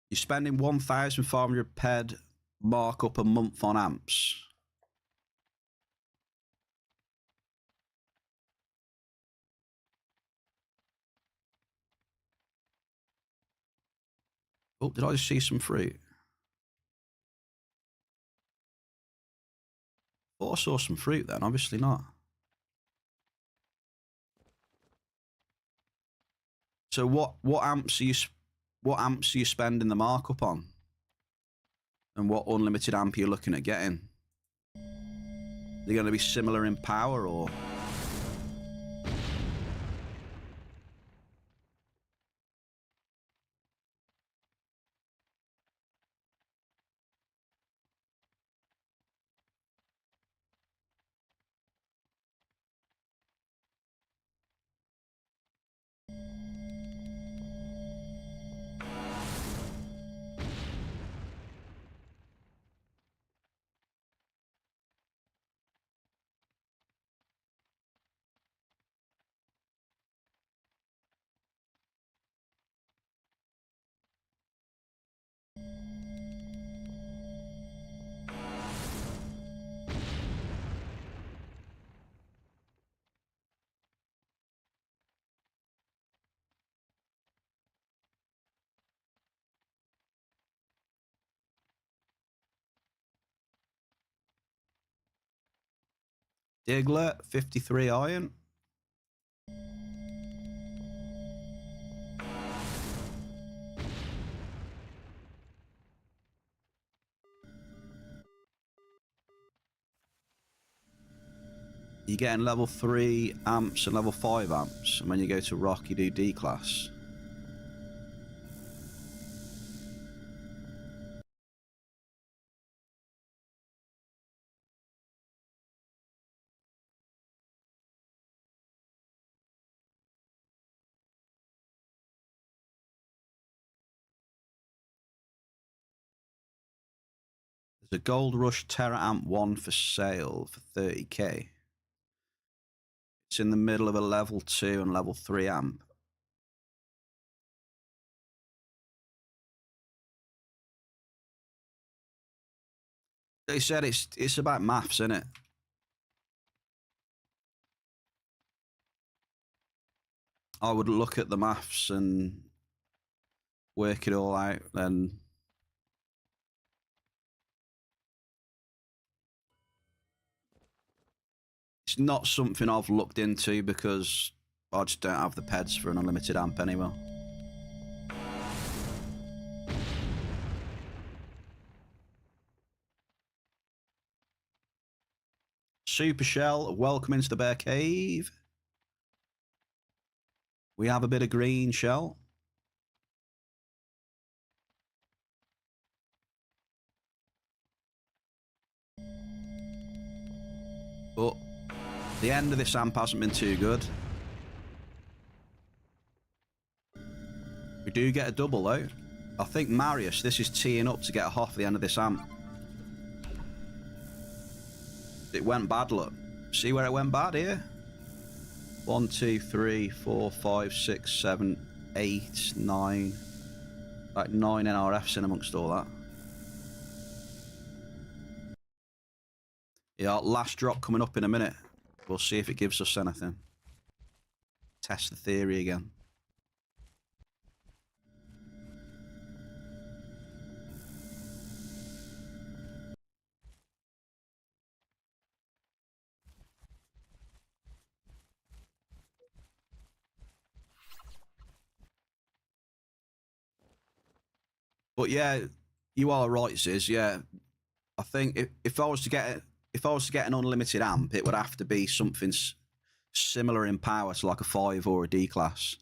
You're spending 1,500 PED markup a month on amps. Oh, did I just see some fruit? Oh, I saw some fruit then, obviously not. So what amps are you spending the markup on? And what unlimited amp are you looking at getting? They're going to be similar in power, or? Diglett, 53 iron. You're getting level 3 amps and level 5 amps, and when you go to rock, you do D class. There's a Gold Rush Terra Amp 1 for sale for 30k. It's in the middle of a level 2 and level 3 amp. They said it's about maths, isn't it? I would look at the maths and work it all out, then it's not something I've looked into because I just don't have the peds for an unlimited amp anymore. Super Shell, welcome into the Bear Cave. We have a bit of green, Shell. But the end of this amp hasn't been too good. We do get a double though. I think Marius, this is teeing up to get a half at the end of this amp. It went bad, look. See where it went bad here? 1, 2, 3, 4, 5, 6, 7, 8, 9. Like 9 NRFs in amongst all that. Yeah, last drop coming up in a minute. We'll see if it gives us anything. Test the theory again. But yeah, you are right, Ziz. Yeah, I think if I was to get an unlimited amp, it would have to be something similar in power to like a 5 or a D class.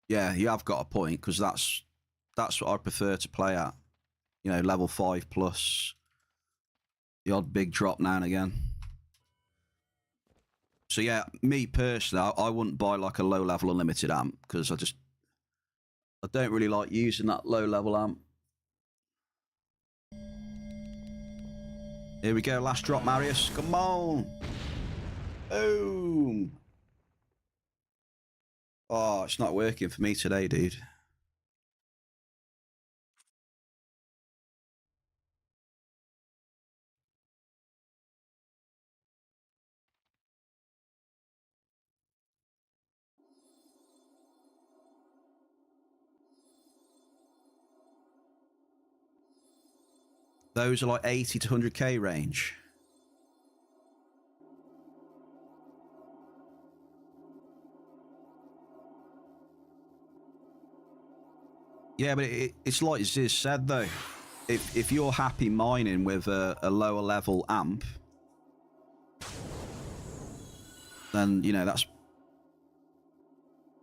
Yeah, you have got a point because that's what I prefer to play at. You know, level 5 plus the odd big drop now and again. So yeah, me personally, I wouldn't buy like a low level unlimited amp because I don't really like using that low level amp. Here we go, last drop, Marius. Come on. Boom. Oh, it's not working for me today, dude. Those are like 80 to 100k range. Yeah, but it's like Ziz said though. If you're happy mining with a lower level amp, then you know that's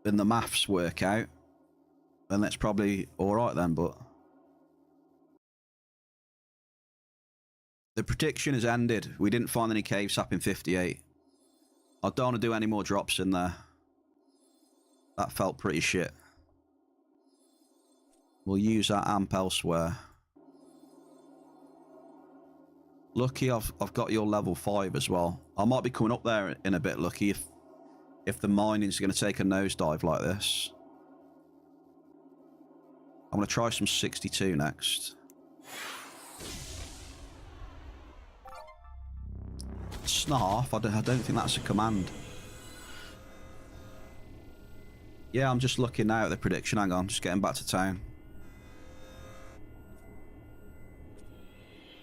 when the maths work out, then that's probably all right then. But the prediction has ended. We didn't find any cave sap in 58. I don't want to do any more drops in there. That felt pretty shit. We'll use that amp elsewhere. Lucky I've got your level 5 as well. I might be coming up there in a bit, Lucky, if the mining's going to take a nosedive like this. I'm going to try some 62 next. Snarf? I don't think that's a command. Yeah, I'm just looking now at the prediction. Hang on, just getting back to town.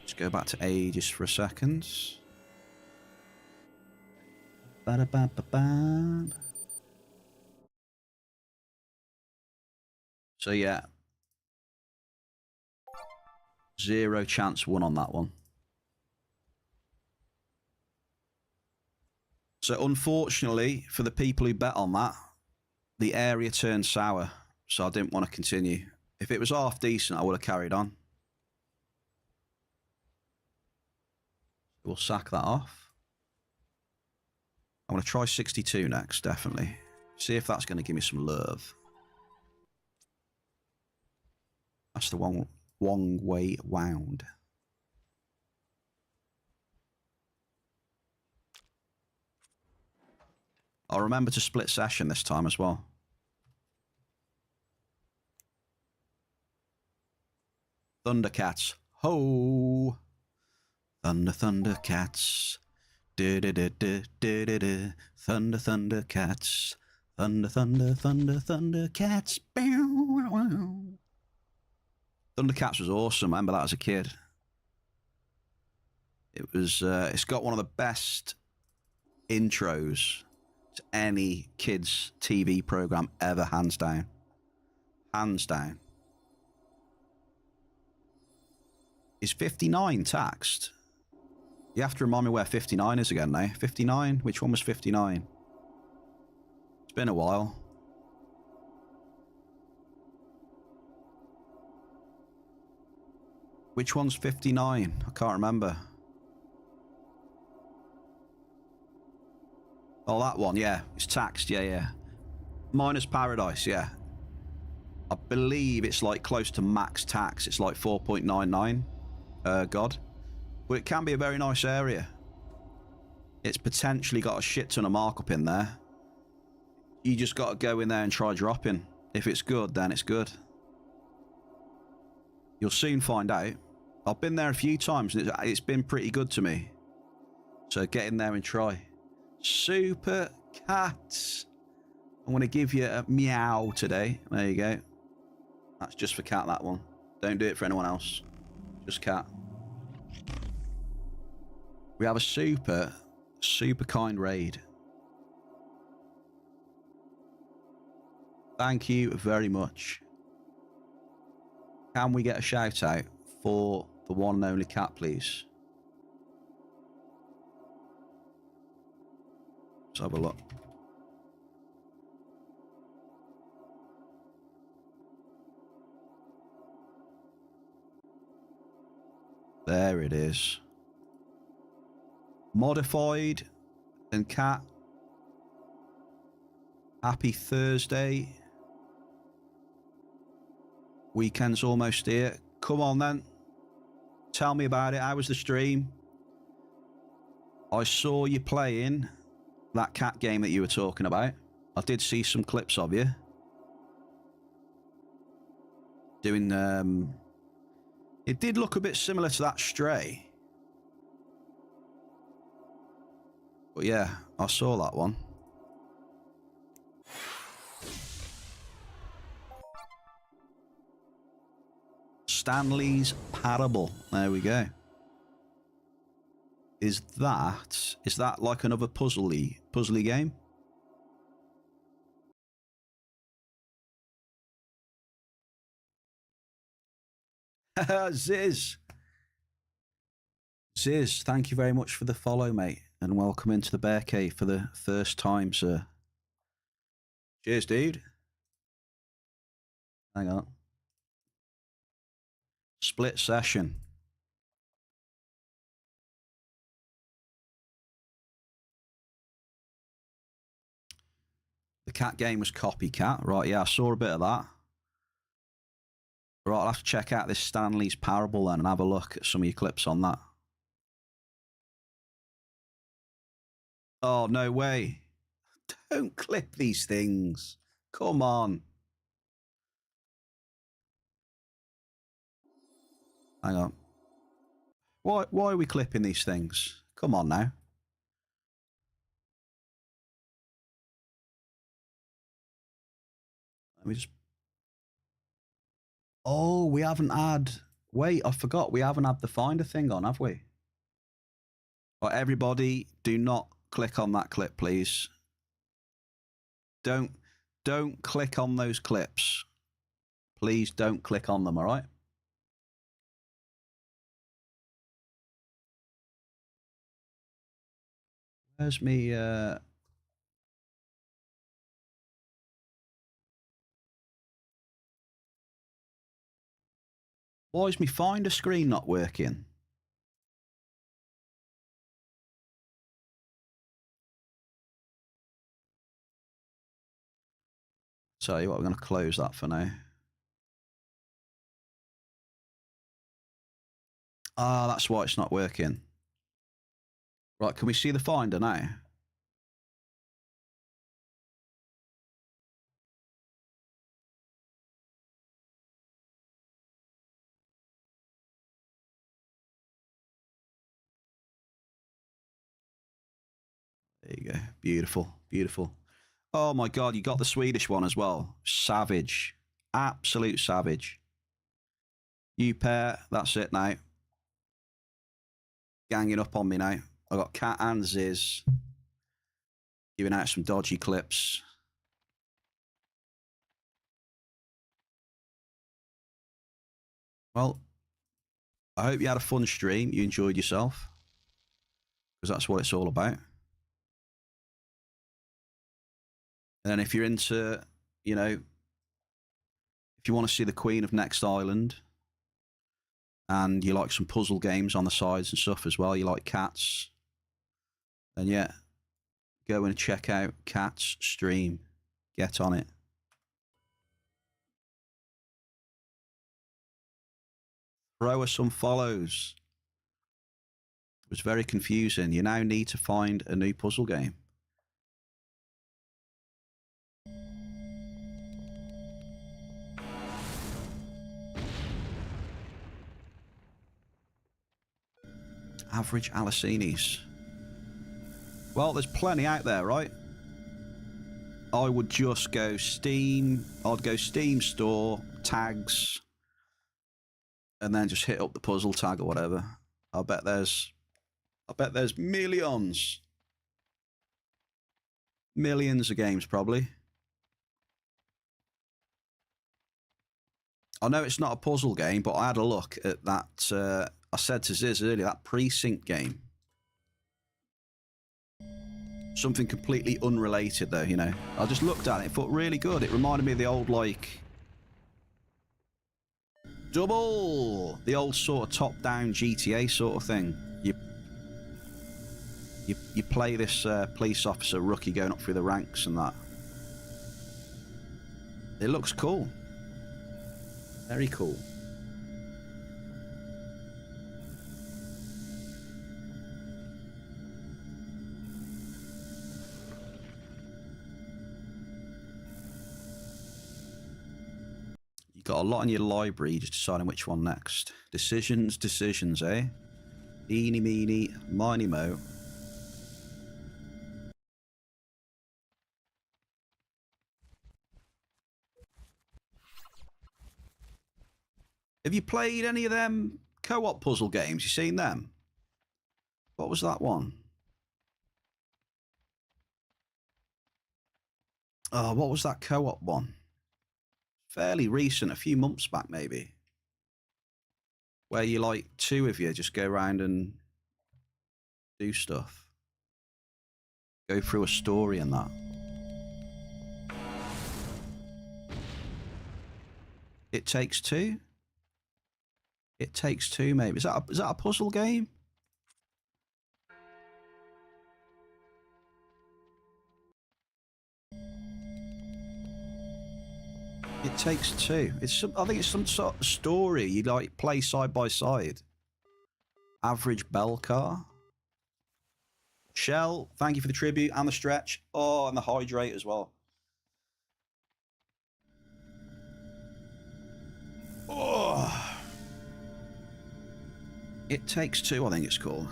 Let's go back to Aegis for a second. So yeah, 0 chance won on that one. So unfortunately, for the people who bet on that, the area turned sour, so I didn't want to continue. If it was half decent, I would have carried on. We'll sack that off. I'm going to try 62 next, definitely. See if that's going to give me some love. That's the one way wound. I'll remember to split session this time as well. Thundercats. Ho! Thundercats. Thunder, Thundercats. Thundercats. Thundercats was awesome. I remember that as a kid. It was. It's got one of the best intros to any kids' TV program ever, hands down. Hands down. Is 59 taxed? You have to remind me where 59 is again now. 59? Which one was 59? It's been a while. Which one's 59? I can't remember. Oh, that one, yeah. It's taxed, yeah. Minus Paradise, yeah. I believe it's like close to max tax. It's like 4.99. God. But it can be a very nice area. It's potentially got a shit ton of markup in there. You just got to go in there and try dropping. If it's good, then it's good. You'll soon find out. I've been there a few times and it's been pretty good to me. So get in there and try. Super Cats. I'm going to give you a meow today. There you go. That's just for Cat, that one. Don't do it for anyone else. Just Cat. We have a super kind raid. Thank you very much. Can we get a shout out for the one and only Cat, please? Let's have a look. There it is. Modified and Cat. Happy Thursday. Weekend's almost here. Come on then. Tell me about it. How was the stream? I saw you playing that cat game that you were talking about. I did see some clips of you. Doing, it did look a bit similar to that Stray. But yeah, I saw that one. Stanley's Parable. There we go. Is that like another puzzly game? Ziz, thank you very much for the follow, mate, and welcome into the Bear Cave for the first time, sir. Cheers, dude. Hang on. Split session. The cat game was Copycat. Right, yeah, I saw a bit of that. Right, I'll have to check out this Stanley's Parable then and have a look at some of your clips on that. Oh, no way. Don't clip these things. Come on. Hang on. Why are we clipping these things? Come on now. Let me just... Oh, we haven't had... Wait, I forgot. We haven't had the Finder thing on, have we? Right, everybody, do not click on that clip, please. Don't click on those clips. Please don't click on them, all right? Where's me? Why is me Finder screen not working? Tell you what, we're going to close that for now. Ah, that's why it's not working. Right, can we see the Finder now? There you go. Beautiful, beautiful. Oh my God, you got the Swedish one as well. Savage. Absolute savage. You pair, that's it now. Ganging up on me now. I got Cat and Ziz giving out some dodgy clips. Well, I hope you had a fun stream. You enjoyed yourself. Because that's what it's all about. And then if you're into, you know, if you want to see the Queen of Next Island and you like some puzzle games on the sides and stuff as well, you like cats, then yeah, go and check out Cat's stream. Get on it. Throw us some follows. It was very confusing. You now need to find a new puzzle game. Average Alicinis. Well, there's plenty out there, right? I would just go Steam. I'd go Steam Store, tags, and then just hit up the puzzle tag or whatever. I bet there's millions. Millions of games, probably. I know it's not a puzzle game, but I had a look at that. I said to Ziz earlier, that precinct game. Something completely unrelated, though, you know. I just looked at it. It felt really good. It reminded me of the old, like... Double! The old sort of top-down GTA sort of thing. You play this police officer rookie going up through the ranks and that. It looks cool. Very cool. You got a lot in your library, just deciding which one next. Decisions, eh? Eeny, meeny, miny, mo. Have you played any of them co-op puzzle games? You seen them? What was that one? Oh, what was that co-op one? Fairly recent, a few months back maybe. Where you like two of you just go around and do stuff. Go through a story and that. It Takes Two? It Takes Two, maybe. Is that a puzzle game? It Takes Two. I think it's some sort of story you like play side by side. Average Bell Car. Shell, thank you for the tribute and the stretch. Oh, and the hydrate as well. Oh. It Takes Two, I think it's called.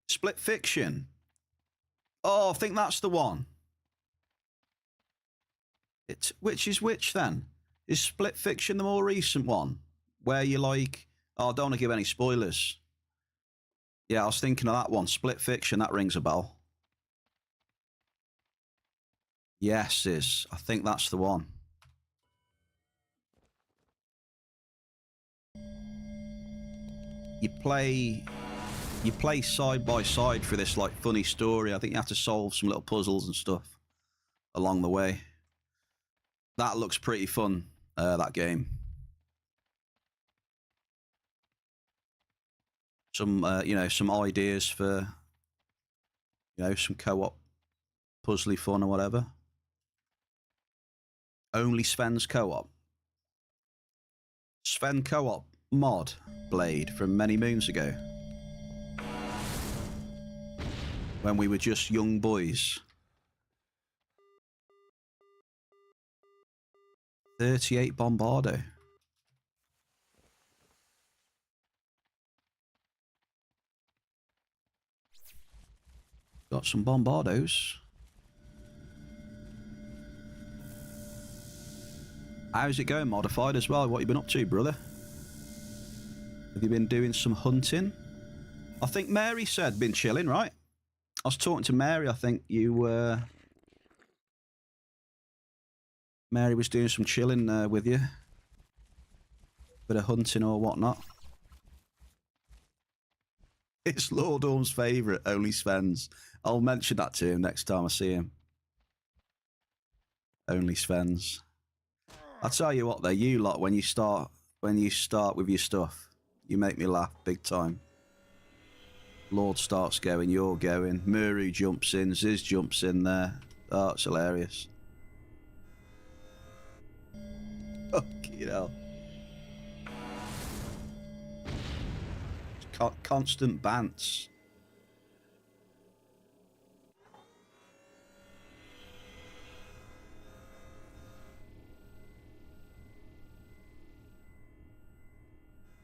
Split Fiction. Oh, I think that's the one. Which is which then? Is Split Fiction the more recent one? Where you're like, oh, I don't want to give any spoilers. Yeah, I was thinking of that one. Split Fiction, that rings a bell. Yes, I think that's the one. You play side by side for this like funny story. I think you have to solve some little puzzles and stuff along the way. That looks pretty fun, that game. Some, some ideas for, some co-op puzzly fun or whatever. Only Sven's co-op. Sven co-op mod Blade from many moons ago. When we were just young boys. 38 Bombardo. Got some Bombardos. How's it going, Modified, as well? What have you been up to, brother? Have you been doing some hunting? I think Mary said been chilling, right? I was talking to Mary. I think you... Mary was doing some chilling with you. Bit of hunting or whatnot. It's Lord Orm's favourite, only Sven's. I'll mention that to him next time I see him. Only Sven's. I'll tell you what though, you lot, when you start with your stuff, you make me laugh big time. Lord starts going, you're going. Muru jumps in, Ziz jumps in there. Oh, it's hilarious. Fucking hell. Constant bants.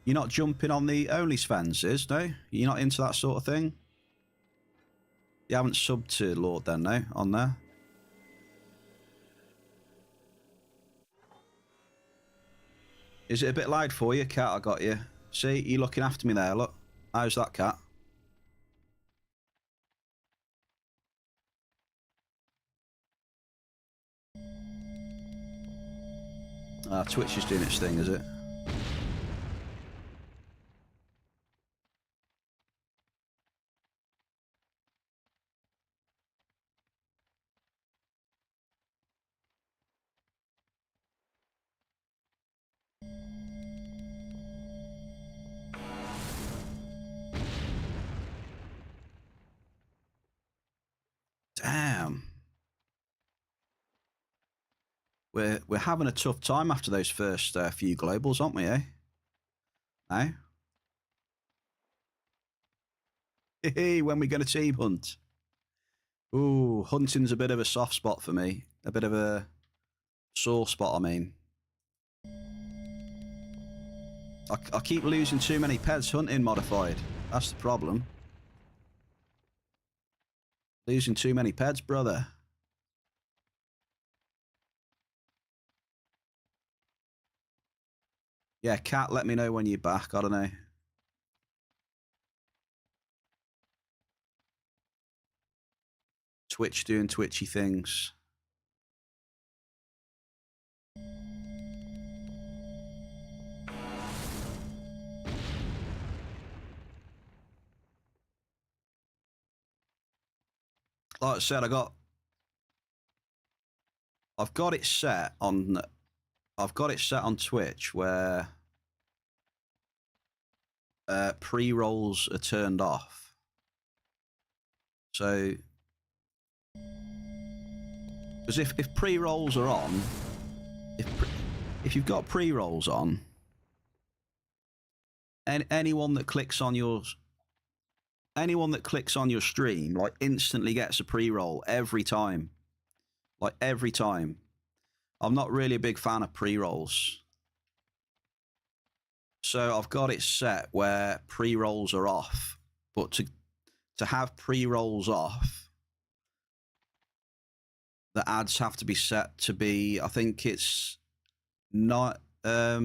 You're not jumping on the OnlyFans, is no? You're not into that sort of thing? You haven't subbed to Lord then, no? On there? Is it a bit loud for you, cat? I got you. See, you're looking after me there, look. How's that, cat? Twitch is doing its thing, is it? Damn. We're having a tough time after those first few globals, aren't we, eh? No? Hey, when we going to team hunt? Ooh, hunting's a bit of a soft spot for me. A bit of a sore spot, I mean. I keep losing too many pets hunting Modified. That's the problem. Losing too many pets, brother. Yeah, cat, let me know when you're back. I don't know. Twitch doing twitchy things. Like I said, I've got it set on Twitch where pre-rolls are turned off. So, because if pre-rolls are on, if you've got pre-rolls on, and anyone that clicks on your stream like instantly gets a pre-roll every time. Like every time. I'm not really a big fan of pre-rolls. So I've got it set where pre-rolls are off, but to have pre-rolls off, the ads have to be set to be, I think it's not, I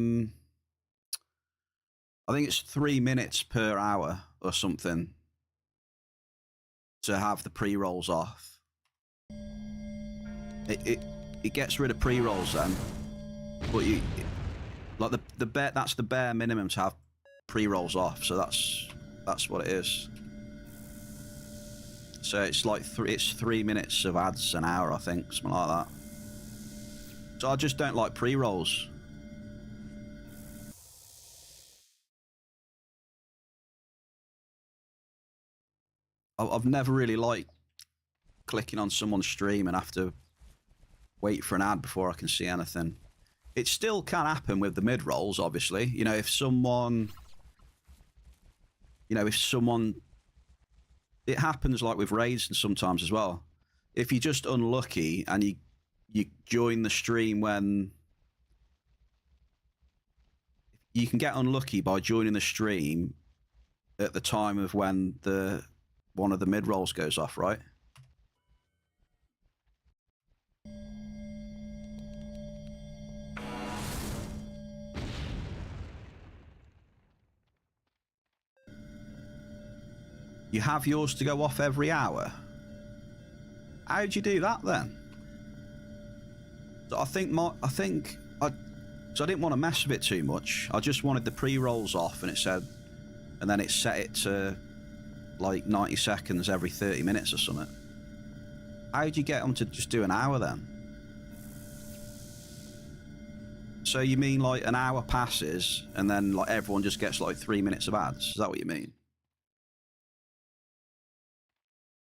think it's 3 minutes per hour or something to have the pre-rolls off. It gets rid of pre-rolls then, but you like that's the bare minimum to have pre-rolls off. So that's what it is. So it's like it's 3 minutes of ads an hour, I think, something like that. So I just don't like pre-rolls. I've never really liked clicking on someone's stream and have to wait for an ad before I can see anything. It still can happen with the mid-rolls, obviously. You know, if someone... It happens like with raids and sometimes as well. If you're just unlucky and you join the stream when... You can get unlucky by joining the stream at the time of when one of the mid-rolls goes off, right? You have yours to go off every hour? How'd you do that then? So I didn't want to mess with it too much. I just wanted the pre-rolls off, and it said, and then it set it to like 90 seconds every 30 minutes or something. How'd you get them to just do an hour then? So you mean like an hour passes and then like everyone just gets like 3 minutes of ads? Is that what you mean?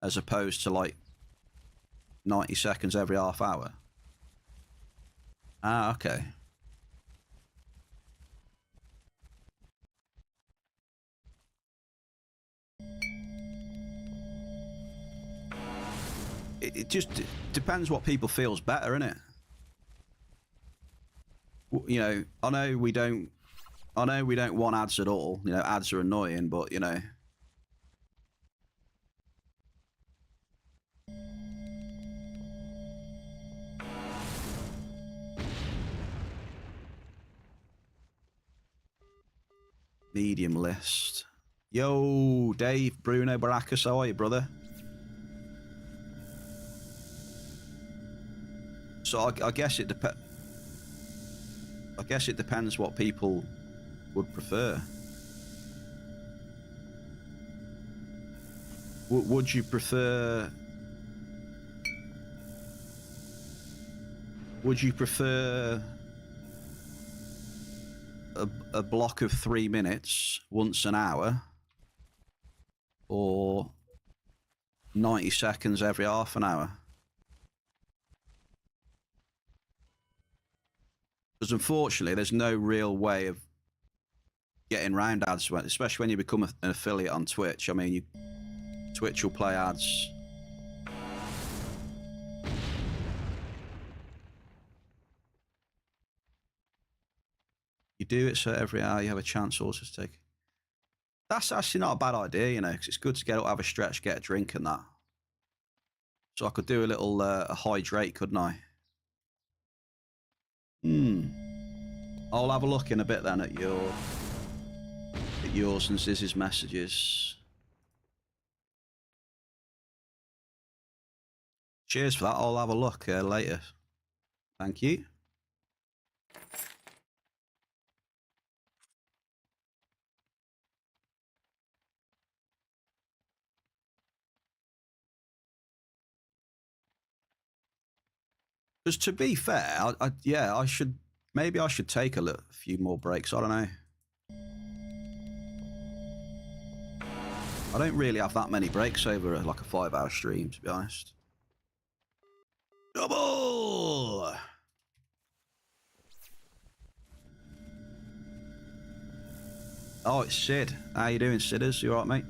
As opposed to like 90 seconds every half hour? Ah, okay. It just depends what people feel's better, innit? You know, I know we don't want ads at all. You know, ads are annoying, but you know. Medium list. Yo, Dave, Bruno, Baracus, how are you, brother? So I guess it depends what people would prefer. Would you prefer? Would you prefer a block of 3 minutes once an hour, or 90 seconds every half an hour? Because unfortunately, there's no real way of getting around ads, especially when you become an affiliate on Twitch. I mean, Twitch will play ads. You do it so every hour you have a chance also to take. That's actually not a bad idea, you know, because it's good to get up, have a stretch, get a drink and that. So I could do a little hydrate, couldn't I? I'll have a look in a bit then at yours and Ziz's messages. Cheers for that. I'll have a look later. Thank you. Because to be fair, I should, maybe I should take a few more breaks. I don't know. I don't really have that many breaks over like a 5-hour stream, to be honest. Double! Oh, it's Sid. How you doing, Sidders? You alright, mate?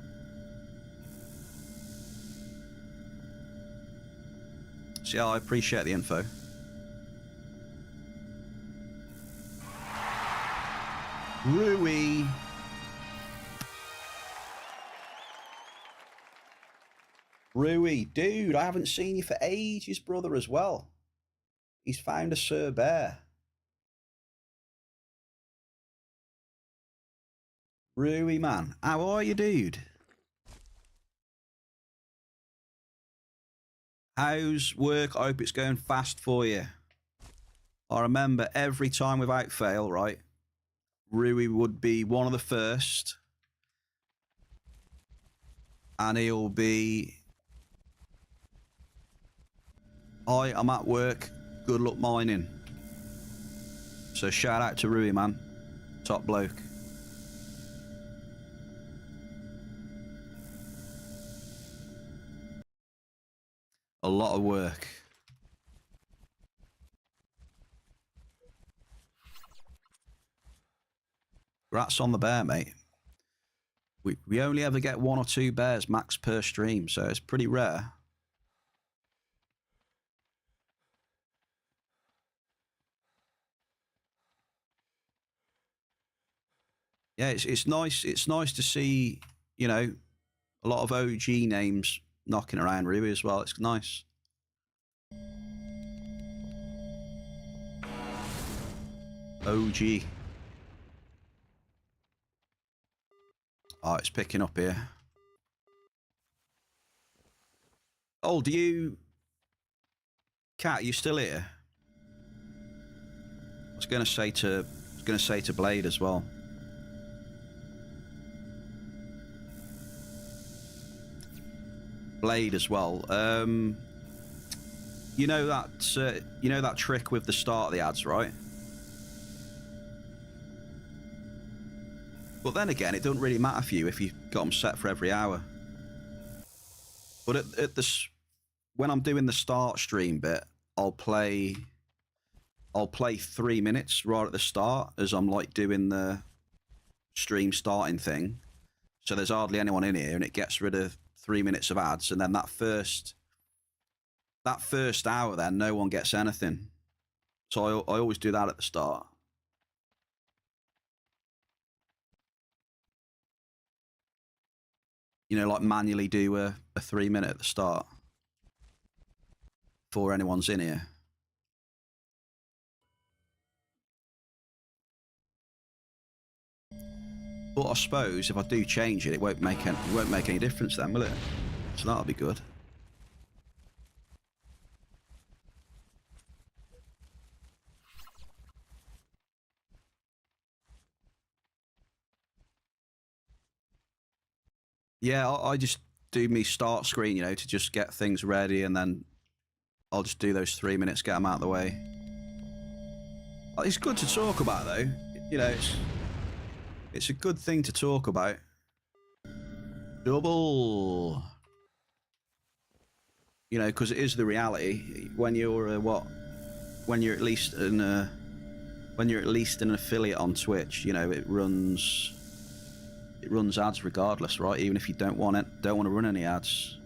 See, I appreciate the info. Rui. Rui, dude, I haven't seen you for ages, brother, as well. He's found a SirBear. Rui, man, how are you, dude? How's work? I hope it's going fast for you. I remember every time without fail, right? Rui would be one of the first. And he'll be... Hi, I'm at work. Good luck mining. So shout out to Rui, man. Top bloke. A lot of work. Congrats on the bear, mate. We only ever get 1 or 2 bears max per stream, so it's pretty rare. Yeah, it's nice. It's nice to see, you know, a lot of OG names knocking around Ruby as well. It's nice. OG. Oh, it's picking up here. Oh, do you... Cat, you still here? I was going to say to Blade as well. Blade as well. You know that trick with the start of the ads, right? But then again, it doesn't really matter for you if you got them set for every hour. But at this, when I'm doing the start stream bit, I'll play 3 minutes right at the start as I'm like doing the stream starting thing. So there's hardly anyone in here, and it gets rid of 3 minutes of ads, and then that first hour, then no one gets anything. So I always do that at the start. You know, like manually do a 3 minute at the start before anyone's in here. But I suppose if I do change it, it won't make any difference then, will it? So that'll be good. Yeah, I just do me start screen, you know, to just get things ready, and then I'll just do those 3 minutes, get them out of the way. It's good to talk about, though. You know, it's a good thing to talk about. Double. You know, because it is the reality. When you're when you're at least an affiliate on Twitch, you know, it runs ads regardless, right? Even if you don't want to run any ads.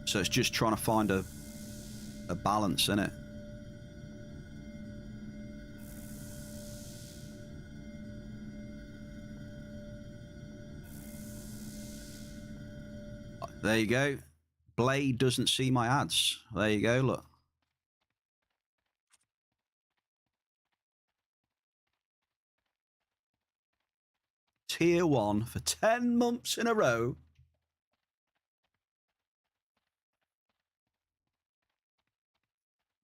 So it's just trying to find a balance in it. There you go. Blade doesn't see my ads. There you go, look. Tier 1 for 10 months in a row.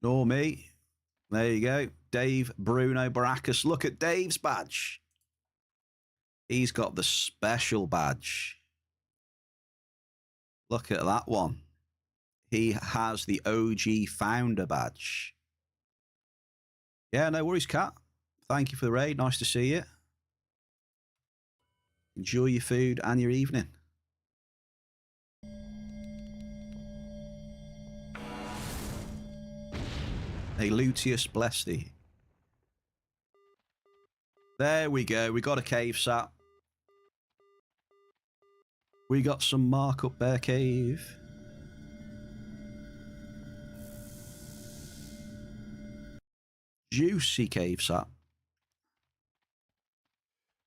Nor me. There you go. Dave Bruno Baracus. Look at Dave's badge. He's got the special badge. Look at that one. He has the OG founder badge. Yeah, no worries, Cat. Thank you for the raid. Nice to see you. Enjoy your food and your evening. Hey, Luteus, bless thee. There we go. We got a cave sat. We got some markup bear cave. Juicy cave sat.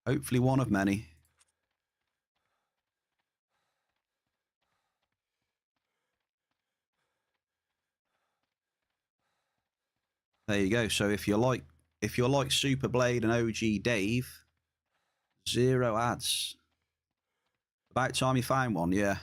Hopefully one of many. There you go. So if you're like Super Blade and OG Dave, 0 ads. About time you found one, yeah.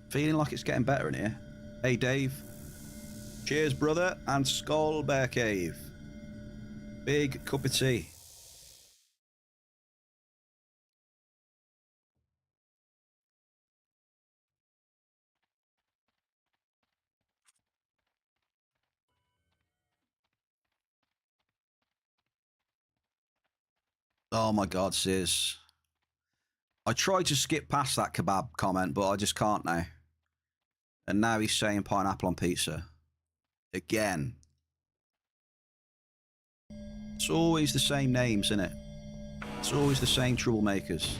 Feeling like it's getting better in here. Hey, Dave. Cheers, brother, and Skull Bear Cave. Big cup of tea. Oh my God, sis. I tried to skip past that kebab comment, but I just can't now. And now he's saying pineapple on pizza. Again. It's always the same names, isn't it? It's always the same troublemakers.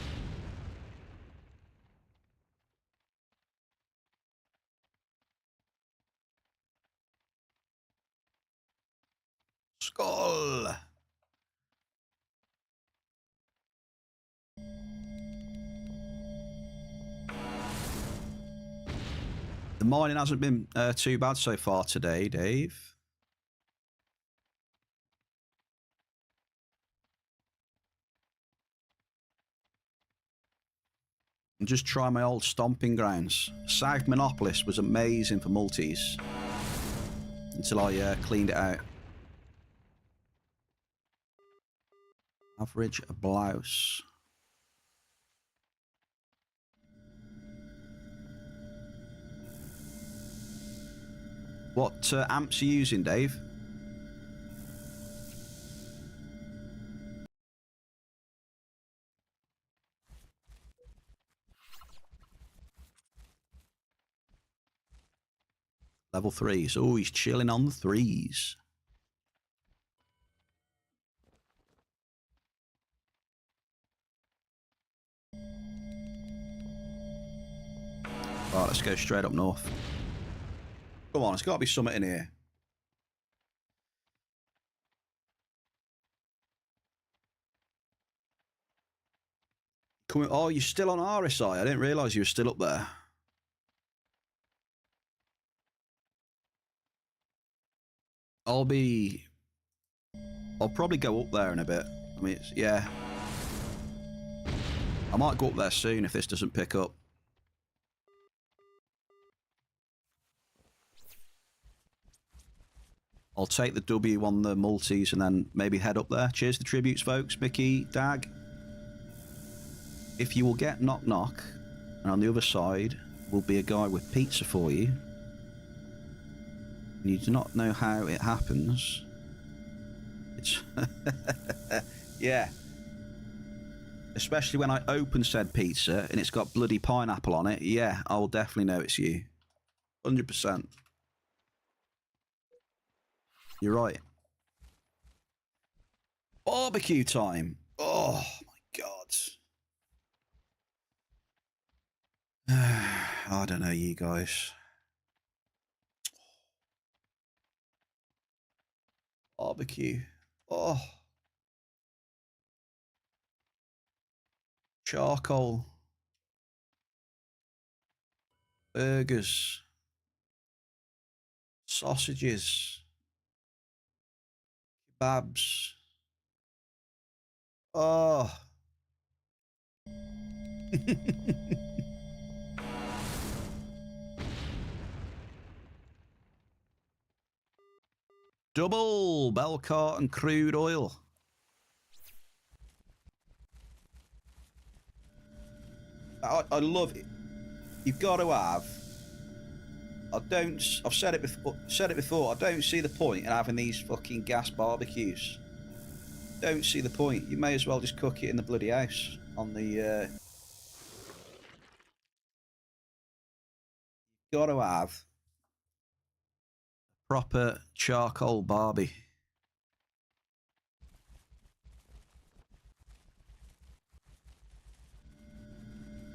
Skull! The mining hasn't been too bad so far today, Dave. I'm just trying my old stomping grounds. South Monopolis was amazing for multis. Until I cleaned it out. Average blouse. What amps are you using, Dave? Level 3s. Oh, he's chilling on the 3s. Right, let's go straight up north. Come on, there's got to be something in here. Oh, you're still on RSI. I didn't realise you were still up there. I'll probably go up there in a bit. I mean, yeah. I might go up there soon if this doesn't pick up. I'll take the W on the multis and then maybe head up there. Cheers to the tributes, folks. Mickey, Dag. If you will get knock knock, and on the other side will be a guy with pizza for you, and you do not know how it happens, it's... yeah. Especially when I open said pizza and it's got bloody pineapple on it, yeah, I will definitely know it's you. 100%. You're right. Barbecue time. Oh, my God. I don't know, you guys. Barbecue. Oh. Charcoal. Burgers. Sausages. Kebabs. Oh. Double Belcart and crude oil. I love it. You've got to have. I've said it before. I don't see the point in having these fucking gas barbecues. Don't see the point. You may as well just cook it in the bloody house on the. Got to have proper charcoal barbie.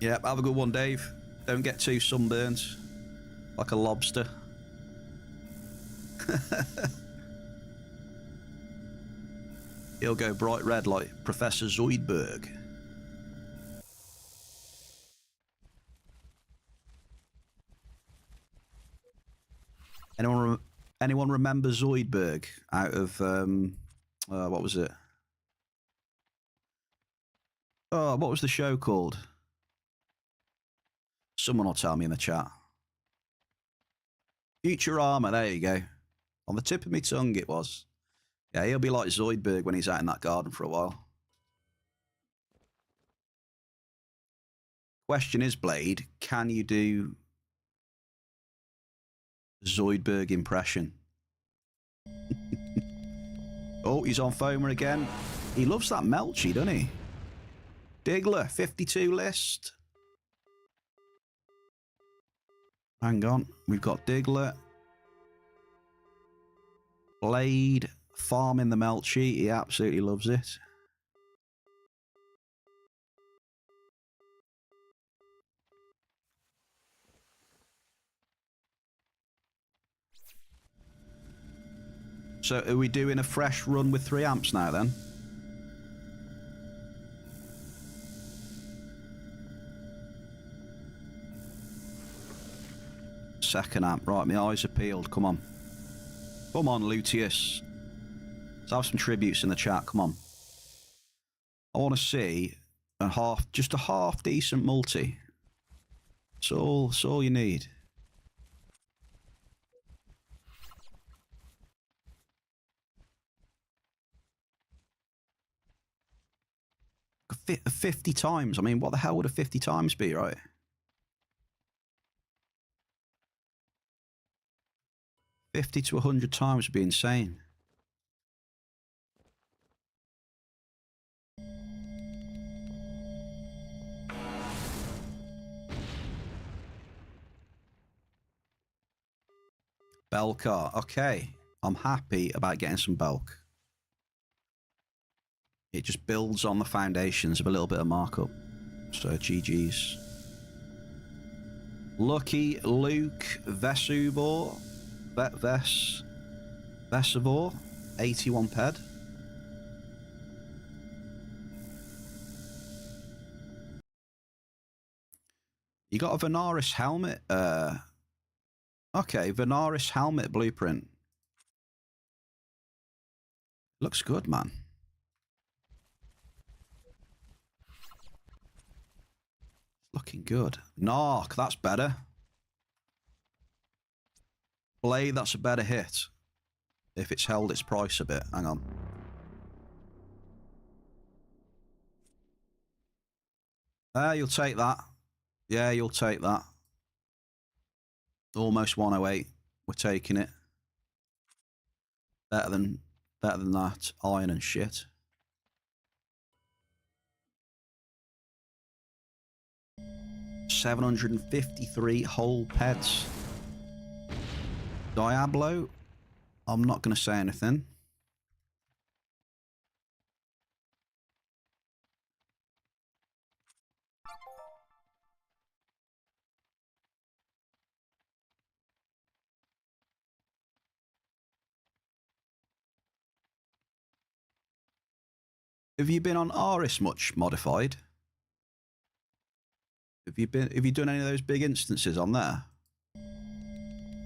Yeah, have a good one, Dave. Don't get too sunburned. Like a lobster. He'll go bright red like Professor Zoidberg. Anyone remember Zoidberg out of what was it? Oh, what was the show called? Someone will tell me in the chat. Futurama, there you go. On the tip of my tongue it was. Yeah, he'll be like Zoidberg when he's out in that garden for a while. Question is, Blade, can you do Zoidberg impression? Oh, he's on Foamer again. He loves that Melchi, doesn't he? Diggler, 52 list. Hang on. We've got Diggler. Blade, farming the Melchi. He absolutely loves it. So are we doing a fresh run with 3 amps now then? Second amp. Right, my eyes are peeled. Come on. Come on, Luteus. Let's have some tributes in the chat. Come on. I want to see just a half decent multi. That's all you need. A 50 times. I mean, what the hell would a 50 times be, right? 50 to 100 times would be insane. Belcar. Okay. I'm happy about getting some bulk. It just builds on the foundations of a little bit of markup. So GG's. Lucky Luke Vesubor. Vesivor. 81 ped. You got a A.R.I.S helmet. Okay, A.R.I.S helmet blueprint. Looks good, man. Looking good. Narc, that's better. Blade, that's a better hit. If it's held its price a bit. Hang on. You'll take that. Yeah, you'll take that. Almost 108. We're taking it. Better than that. Iron and shit. $753 whole pets. Diablo. I'm not going to say anything. Have you been on A.R.I.S much modified? Have you done any of those big instances on there?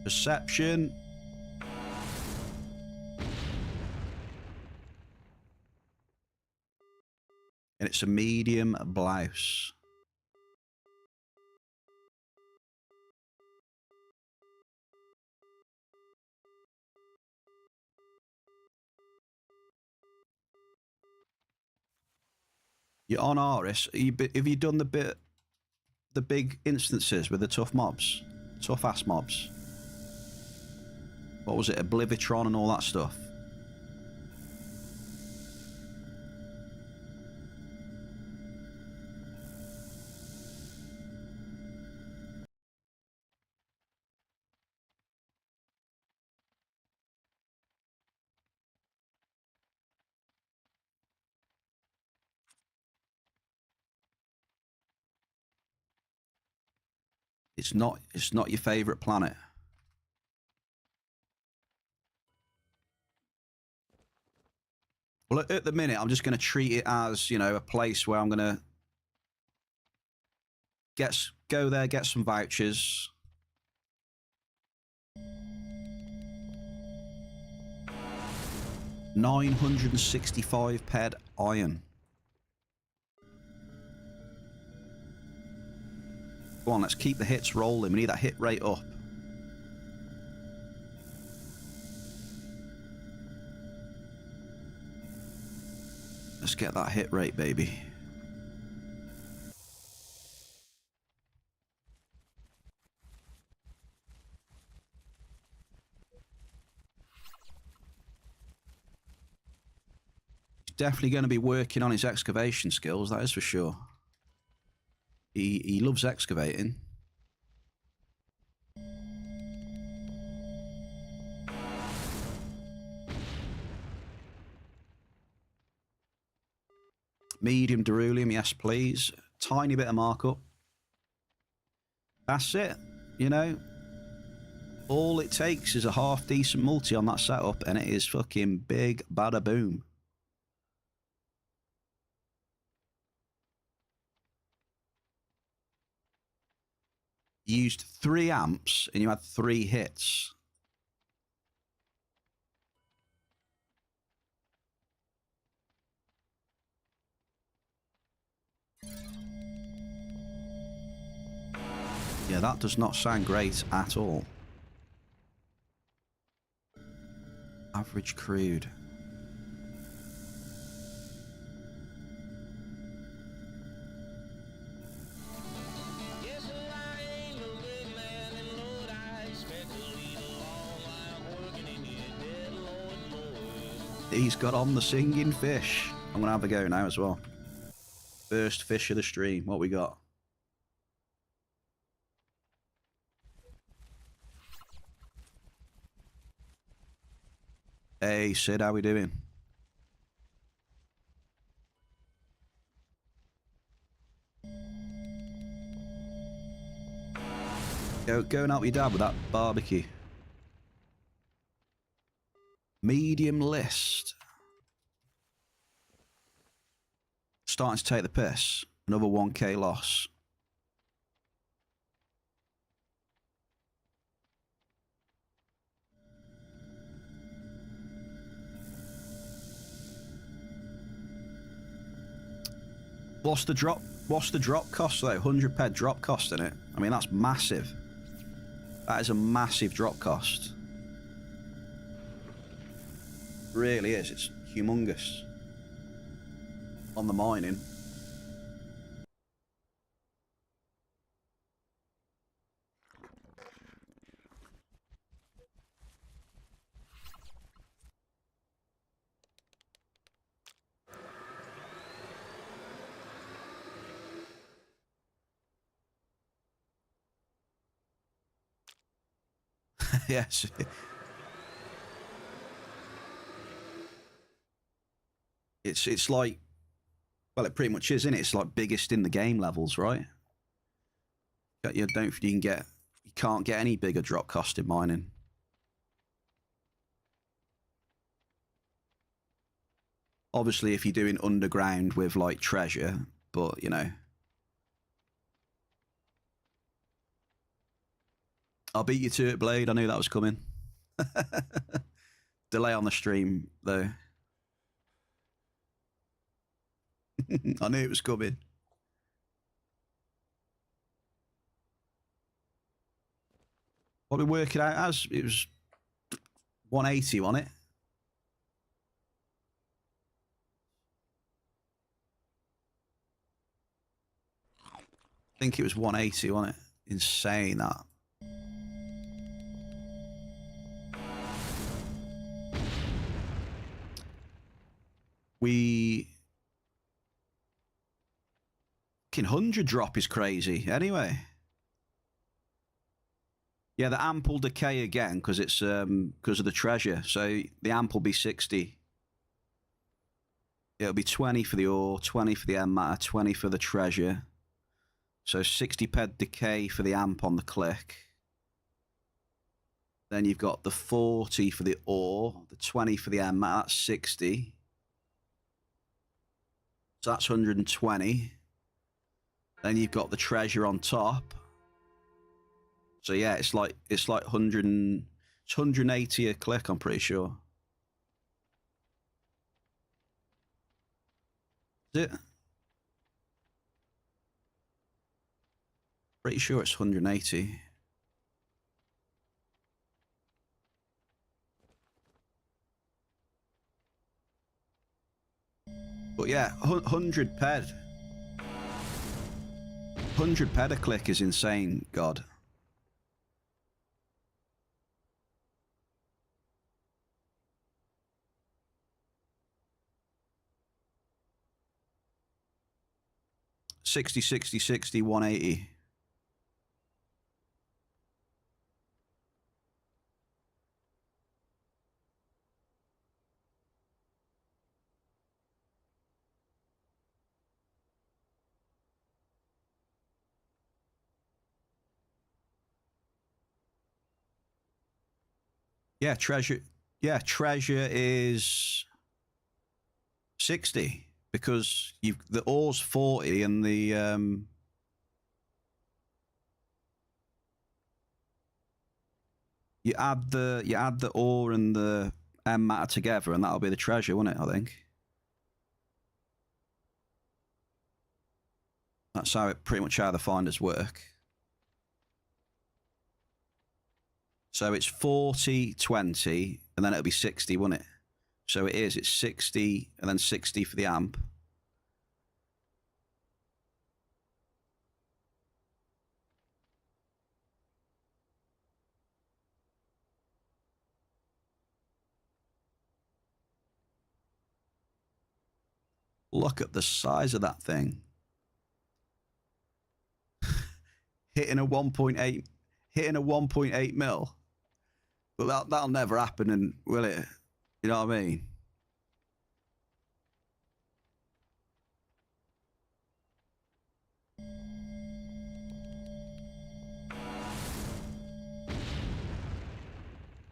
Perception. And it's a medium blouse. You're on A.R.I.S. Have you done the big instances with the tough mobs? Tough ass mobs? What was it? Oblivitron and all that stuff? It's not your favourite planet. Well, at the minute, I'm just going to treat it as, you know, a place where I'm going to go there, get some vouchers. $965 ped iron. Go on, let's keep the hits rolling. We need that hit rate up. Let's get that hit rate, baby. He's definitely going to be working on his excavation skills, that is for sure. He loves excavating. Medium beryllium, yes please. Tiny bit of markup. That's it, you know. All it takes is a half decent multi on that setup and it is fucking big bada boom. You used 3 amps and you had 3 hits. Yeah, that does not sound great at all. Average crude. He's got on the singing fish. I'm gonna have a go now as well. First fish of the stream. What we got? Hey Sid, how we doing? Go and help your dad with that barbecue. Medium list. Starting to take the piss. Another 1k loss. What's the drop cost though? 100 ped drop cost in it. I mean, that's massive. That is a massive drop cost. It really is. It's humongous. On the mining. Yes. It's like, well, it pretty much is, isn't it? It's like biggest in the game levels, right? You can't get any bigger drop cost in mining. Obviously, if you're doing underground with like treasure, but you know. I'll beat you to it, Blade. I knew that was coming. Delay on the stream, though. I knew it was coming. What we work it out as? It was 180 on it. I think it was 180 on it. Insane that. Fucking 100 drop is crazy. Anyway. Yeah, the amp will decay again because it's because of the treasure. So the amp will be 60. It'll be 20 for the ore, 20 for the end matter, 20 for the treasure. So 60 ped decay for the amp on the click. Then you've got the 40 for the ore, the 20 for the M, that's 60. So that's 120. Then you've got the treasure on top. So yeah, it's like 180 a click, I'm pretty sure. Is it? Pretty sure it's 180. But yeah, 100 ped. 100 ped a click is insane, God. $60, $60, $60, $180. Yeah, treasure. Yeah, treasure is 60 because the ore's 40 and the you add the ore and the M matter together and that'll be the treasure, won't it? I think that's pretty much how the finders work. So it's 40, 20, and then it'll be 60, won't it? So it's 60 and then 60 for the amp. Look at the size of that thing. hitting a 1.8 mil. But that'll never happen, and will it? You know what I mean?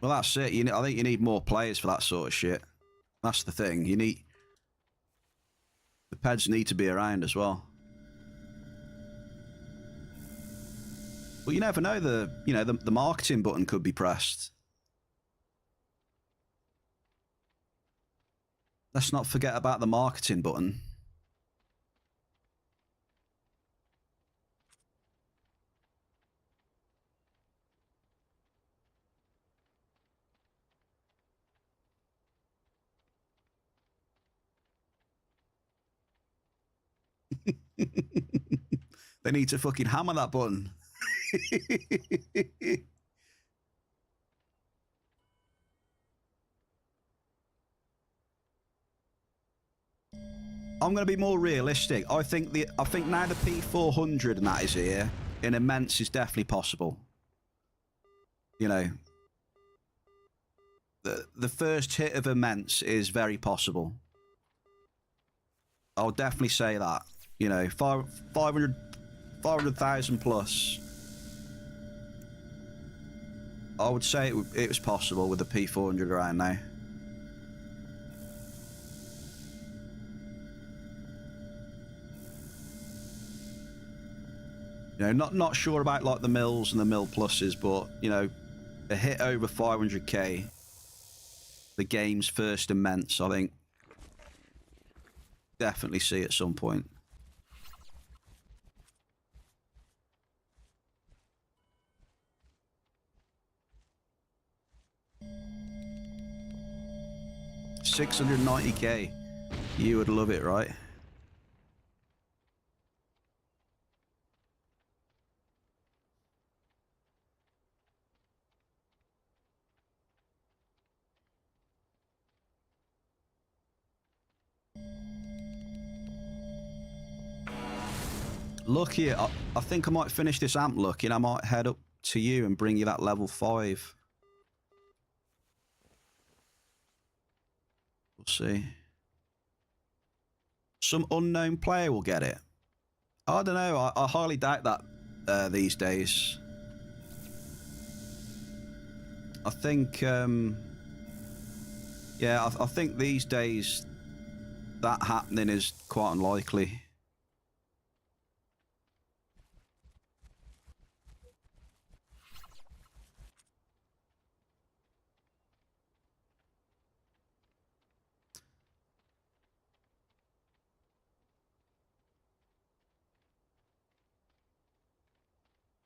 Well, that's it. I think you need more players for that sort of shit. That's the thing. The peds need to be around as well. But you never know. The marketing button could be pressed. Let's not forget about the marketing button. They need to fucking hammer that button. I'm going to be more realistic. I think now the P400 and that is here, in immense is definitely possible. You know, the first hit of immense is very possible. I'll definitely say that. You know, 500,000 plus. I would say it was possible with the P400 around now. You know, not sure about like the mills and the mill pluses, but you know, a hit over 500k, the game's first immense, I think. Definitely see at some point. $690k. You would love it, right? Lucky, I think I might finish this amp look, and I might head up to you and bring you that level 5. We'll see. Some unknown player will get it. I don't know. I highly doubt that these days. I think, yeah, I think these days that happening is quite unlikely.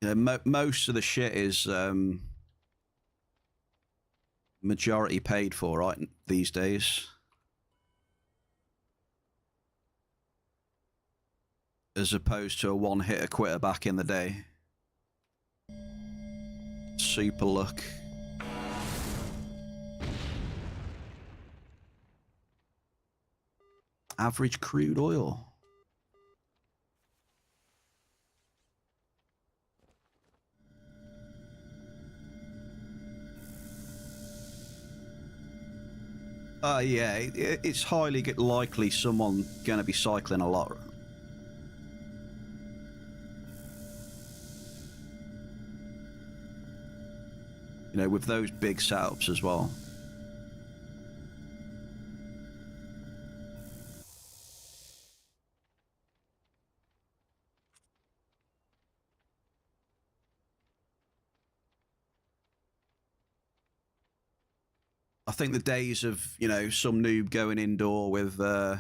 Yeah, most of the shit is majority paid for, right, these days. As opposed to a one-hitter quitter back in the day. Super luck. Average crude oil. Yeah, it's highly likely someone going to be cycling a lot. You know, with those big setups as well. I think the days of, you know, some noob going indoor with a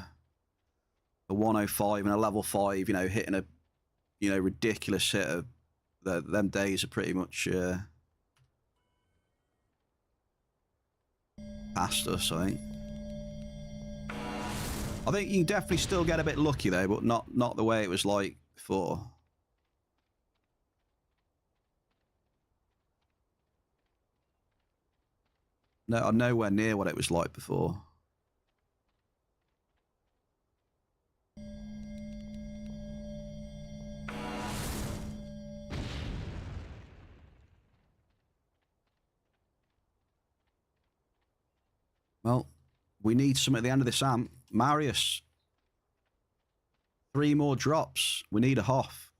105 and a level 5, you know, hitting a, you know, ridiculous hit of them days are pretty much past us, I think. I think you can definitely still get a bit lucky though, but not the way it was like before. No, I'm nowhere near what it was like before. Well, we need some at the end of this amp. Marius. 3 more drops. We need a Hoff.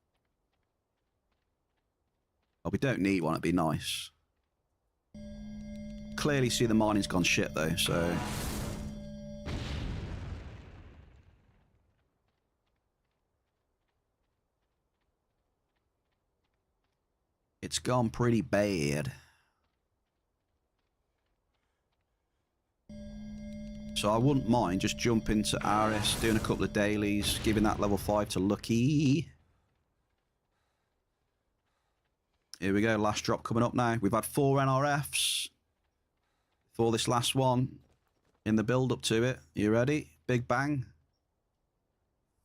Oh, we don't need one. It'd be nice. Clearly see the mining's gone shit, though, so... It's gone pretty bad. So I wouldn't mind just jumping to A.R.I.S, doing a couple of dailies, giving that level 5 to Lucky. Here we go, last drop coming up now. We've had 4 NRFs for this last one in the build up to it. You ready? Big bang.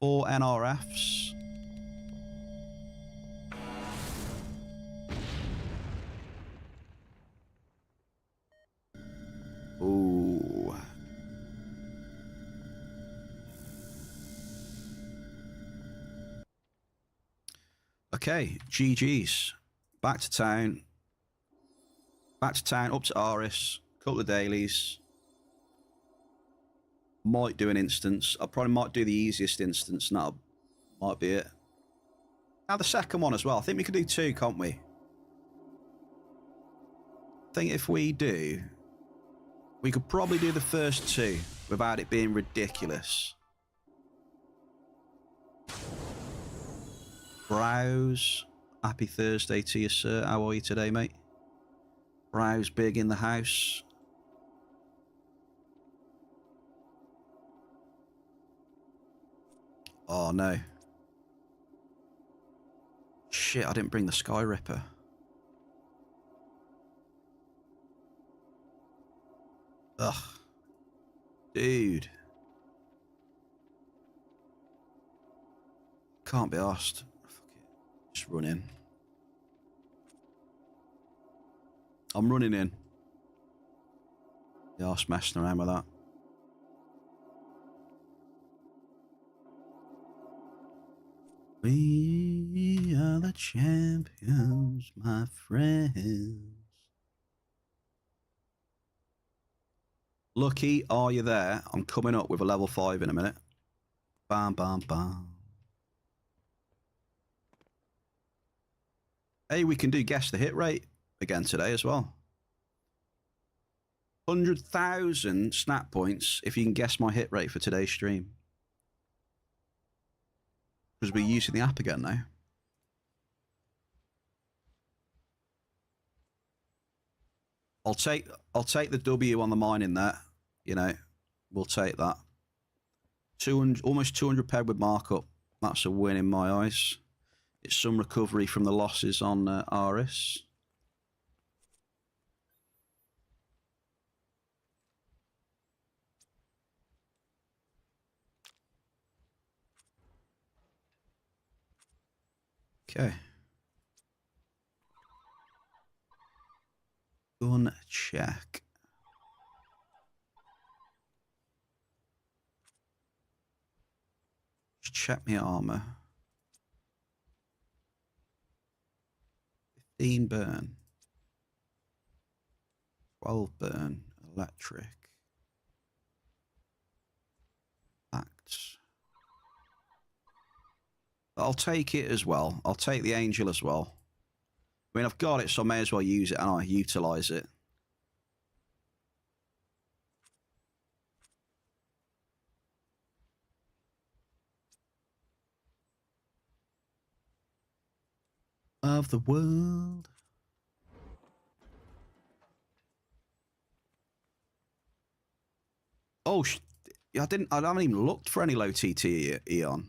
4 NRFs. Ooh. Okay, GG's. Back to town. Back to town, up to A.R.I.S. Couple of dailies. Might do an instance. I probably might do the easiest instance, and that might be it. Now the second one as well. I think we could do 2, can't we? I think if we do, we could probably do the first 2 without it being ridiculous. Browse. Happy Thursday to you, sir. How are you today, mate? Browse big in the house. Oh, no. Shit, I didn't bring the Sky Ripper. Ugh. Dude. Can't be arsed. Fuck it. Just run in. I'm running in. The arse messing around with that. We are the champions, my friends. Lucky, are you there? I'm coming up with a level 5 in a minute. Bam, bam, bam. Hey, we can do guess the hit rate again today as well. 100,000 snap points if you can guess my hit rate for today's stream. Because we're using the app again now. I'll take the W on the mining there. You know, we'll take that. 200, almost 200 peg with markup. That's a win in my eyes. It's some recovery from the losses on A.R.I.S. Okay. Gun check. Just check my armor. 15 burn. 12 burn. Electric. Acts. I'll take it as well. I'll take the angel as well. I mean, I've got it, so I may as well use it and I utilize it. Of the world. Oh, I haven't even looked for any low TT Eon.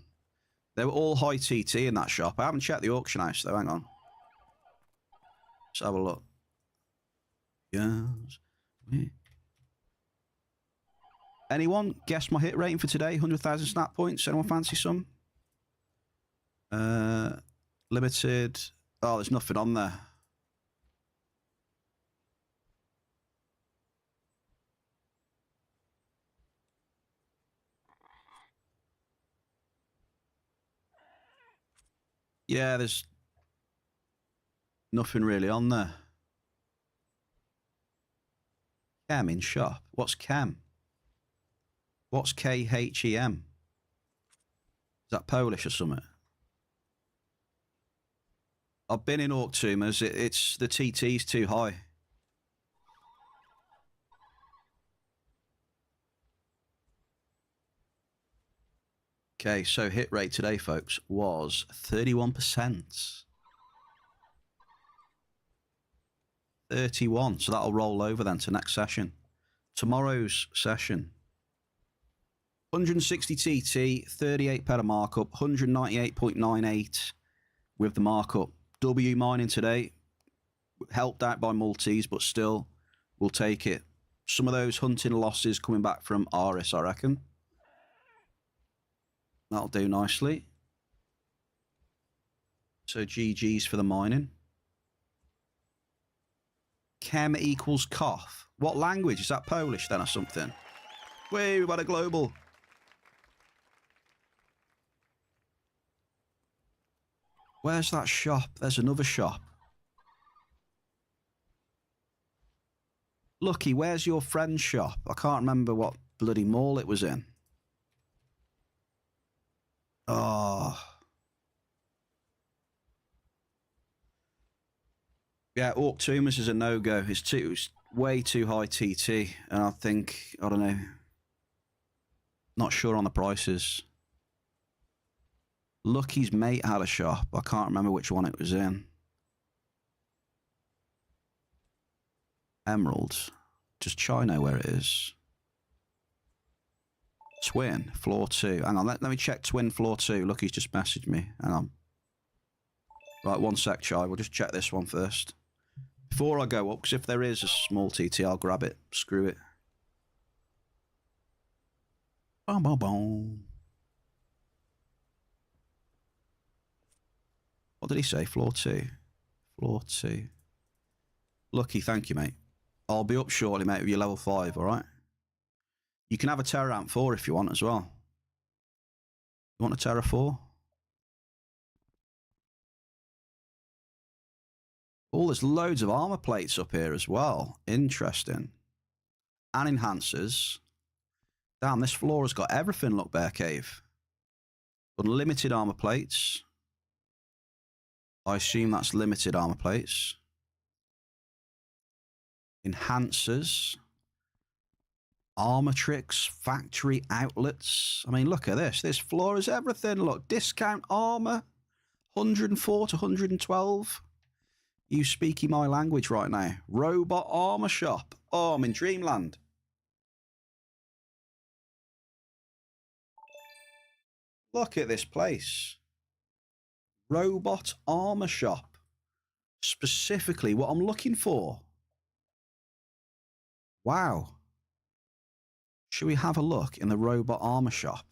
They were all high TT in that shop. I haven't checked the auction house though. Hang on. Let's have a look. Yes. Anyone guess my hit rating for today? 100,000 snap points. Anyone fancy some? Limited. Oh, there's nothing on there. Yeah, there's nothing really on there. Chem in shop. What's chem? What's KHEM? Is that Polish or something? I've been in Auctumers. It's the TT's too high. Okay, so hit rate today, folks, was 31%. 31. So that'll roll over then to next session. Tomorrow's session. 160 TT, 38 peta markup, 198.98 with the markup. W mining today, helped out by multis, but still, we'll take it. Some of those hunting losses coming back from A.R.I.S, I reckon. That'll do nicely. So GG's for the mining. Chem equals cough. What language? Is that Polish then or something? Wait, we've had a global. Where's that shop? There's another shop. Lucky, where's your friend's shop? I can't remember what bloody mall it was in. Oh. Yeah, Auctumers is a no-go. It's way too high TT. And I think, I don't know. Not sure on the prices. Lucky's mate had a shop. I can't remember which one it was in. Emeralds. Does Chai know where it is? Twin, floor 2. Hang on, let me check Twin, floor 2. Lucky's just messaged me. Hang on. Right, one sec, Chai. We'll just check this one first. Before I go up, because if there is a small TT, I'll grab it. Screw it. Boom, boom, boom. What did he say? Floor 2. Floor 2. Lucky, thank you, mate. I'll be up shortly, mate, with your level 5, alright? You can have a Terra Amp 4 if you want as well. You want a Terra 4? Oh, there's loads of armor plates up here as well. Interesting. And enhancers. Damn, this floor has got everything, look, Bear Cave. Unlimited armor plates. I assume that's limited armor plates. Enhancers. Armor tricks. Factory outlets. I mean, look at this. This floor is everything. Look, discount armor. 104 to 112. You speaking my language right now. Robot armor shop. Oh, I'm in dreamland. Look at this place. Robot armor shop. Specifically what I'm looking for. Wow. Should we have a look in the robot armor shop?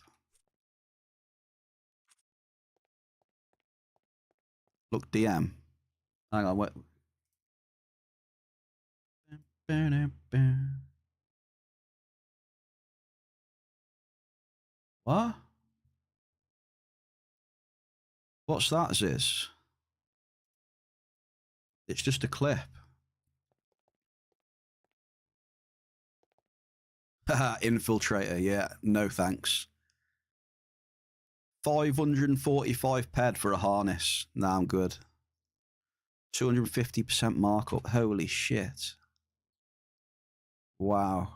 Look, DM. Hang on, wait. What? What's that, Ziz? It's just a clip. Haha, infiltrator, yeah. No thanks. 545 ped for a harness. Nah, I'm good. 250% markup. Holy shit. Wow.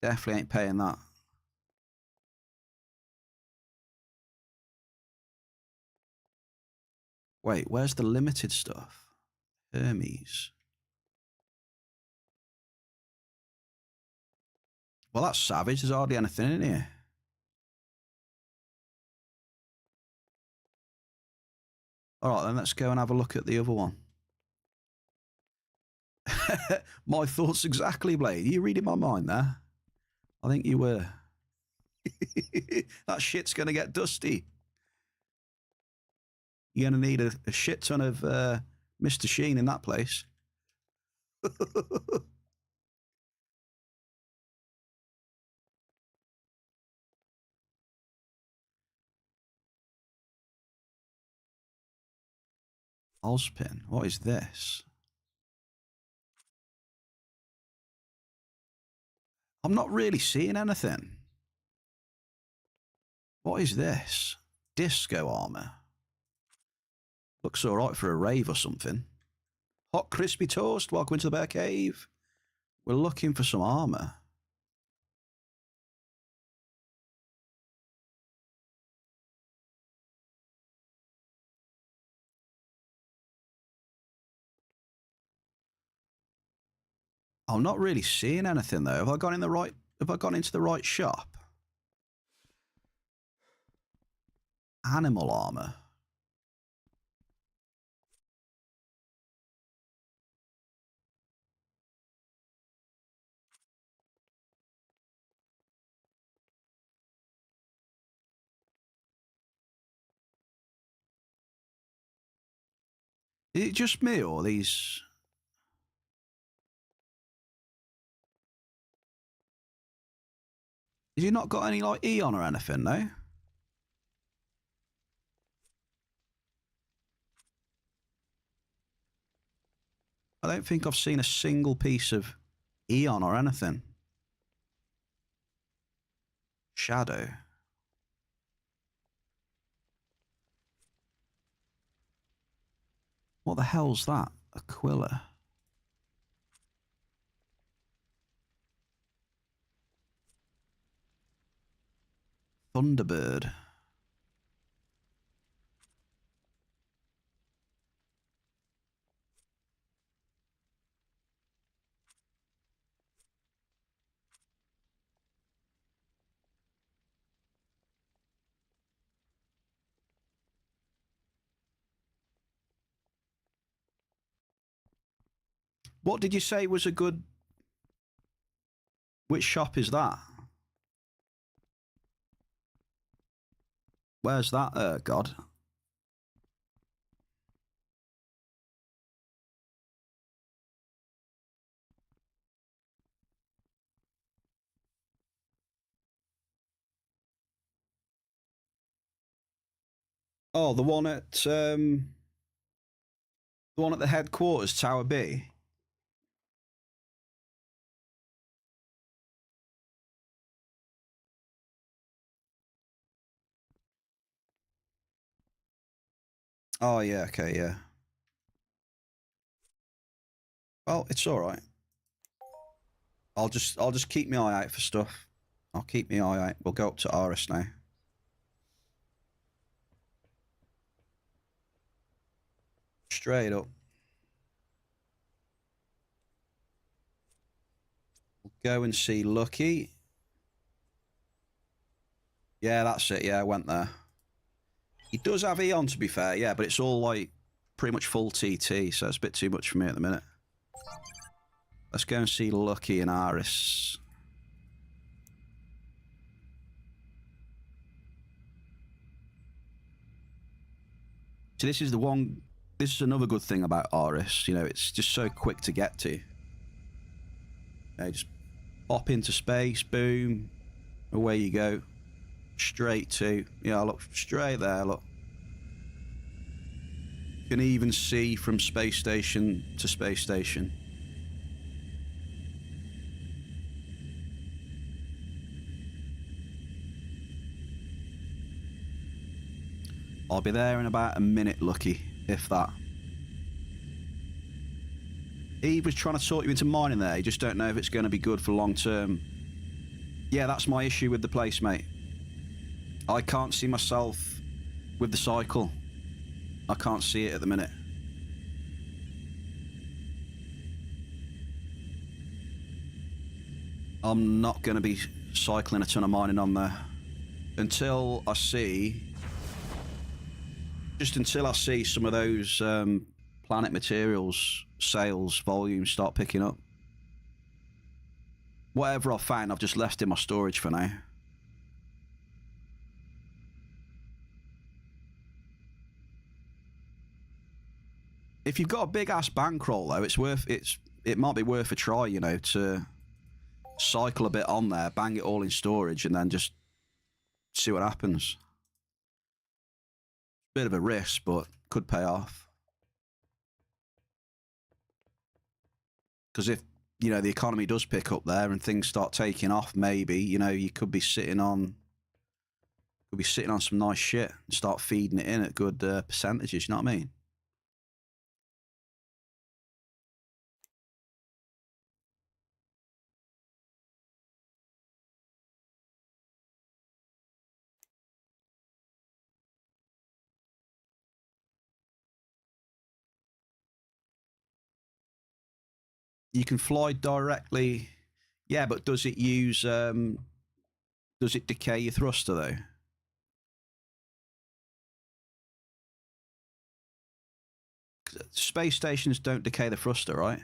Definitely ain't paying that. Wait, where's the limited stuff? Hermes. Well, that's savage. There's hardly anything in here. All right, then let's go and have a look at the other one. My thoughts exactly, Blade. Are you reading my mind there? I think you were. That shit's going to get dusty. You're going to need a shit ton of Mr. Sheen in that place. Ozpin, what is this? I'm not really seeing anything. What is this? Disco armor. Looks all right for a rave or something. Hot crispy toast, welcome into the bear cave. We're looking for some armor. I'm not really seeing anything though. Have I gone into the right shop? Animal armor. Is it just me or these? Has he not got any like Eon or anything, no? I don't think I've seen a single piece of Eon or anything. Shadow. What the hell's that? Aquila. Thunderbird. What did you say was a good... Which shop is that? Where's that, God? Oh, the one at the headquarters, Tower B. Oh, yeah, okay, yeah. Well, it's all right. I'll just keep my eye out for stuff. I'll keep my eye out. We'll go up to A.R.I.S now. Straight up. We'll go and see Lucky. Yeah, that's it. Yeah, I went there. He does have Eon, to be fair, yeah, but it's all like pretty much full TT, so it's a bit too much for me at the minute. Let's go and see Lucky and A.R.I.S. So this is the one. This is another good thing about A.R.I.S. You know, it's just so quick to get to. Just pop into space, boom, away you go. Straight to, yeah, look, straight there, look. You can even see from space station to space station. I'll be there in about a minute, Lucky, if that. He was trying to talk you into mining there. You just don't know if it's going to be good for long term. Yeah, that's my issue with the place, mate. I can't see myself with the cycle. I can't see it at the minute. I'm not going to be cycling a ton of mining on there until I see... Just until I see some of those planet materials sales volumes start picking up. Whatever I've found, I've just left in my storage for now. If you've got a big ass bankroll though, it might be worth a try, you know, to cycle a bit on there, bang it all in storage, and then just see what happens. Bit of a risk, but could pay off. Because if, you know, the economy does pick up there and things start taking off, maybe, you know, you could be sitting on some nice shit and start feeding it in at good percentages, you know what I mean? You can fly directly. Yeah, but does it use does it decay your thruster though? Space stations don't decay the thruster, right?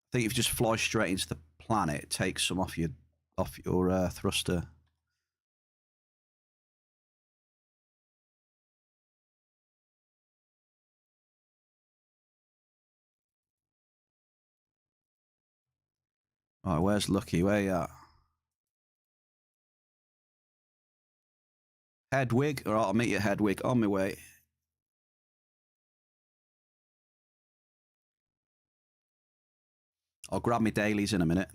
I think if you just fly straight into the planet, it takes some off your thruster. All right, where's Lucky? Where you at? Hedwig? All right, I'll meet you at Hedwig. On my way. I'll grab my dailies in a minute.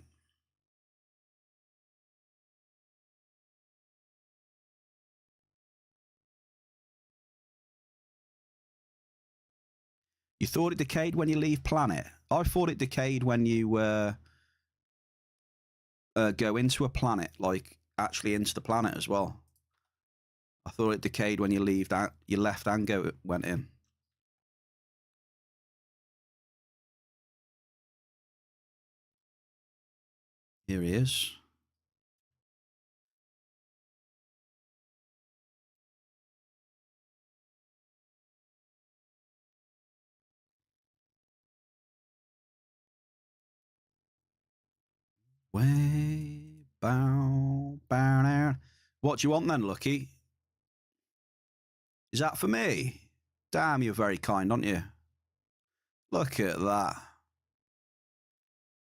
You thought it decayed when you leave planet? I thought it decayed when you go into a planet, like actually into the planet as well. I thought it decayed when you left and went in. Here he is. Way bow bow down. What do you want then, Lucky? Is that for me? Damn, you're very kind, aren't you? Look at that.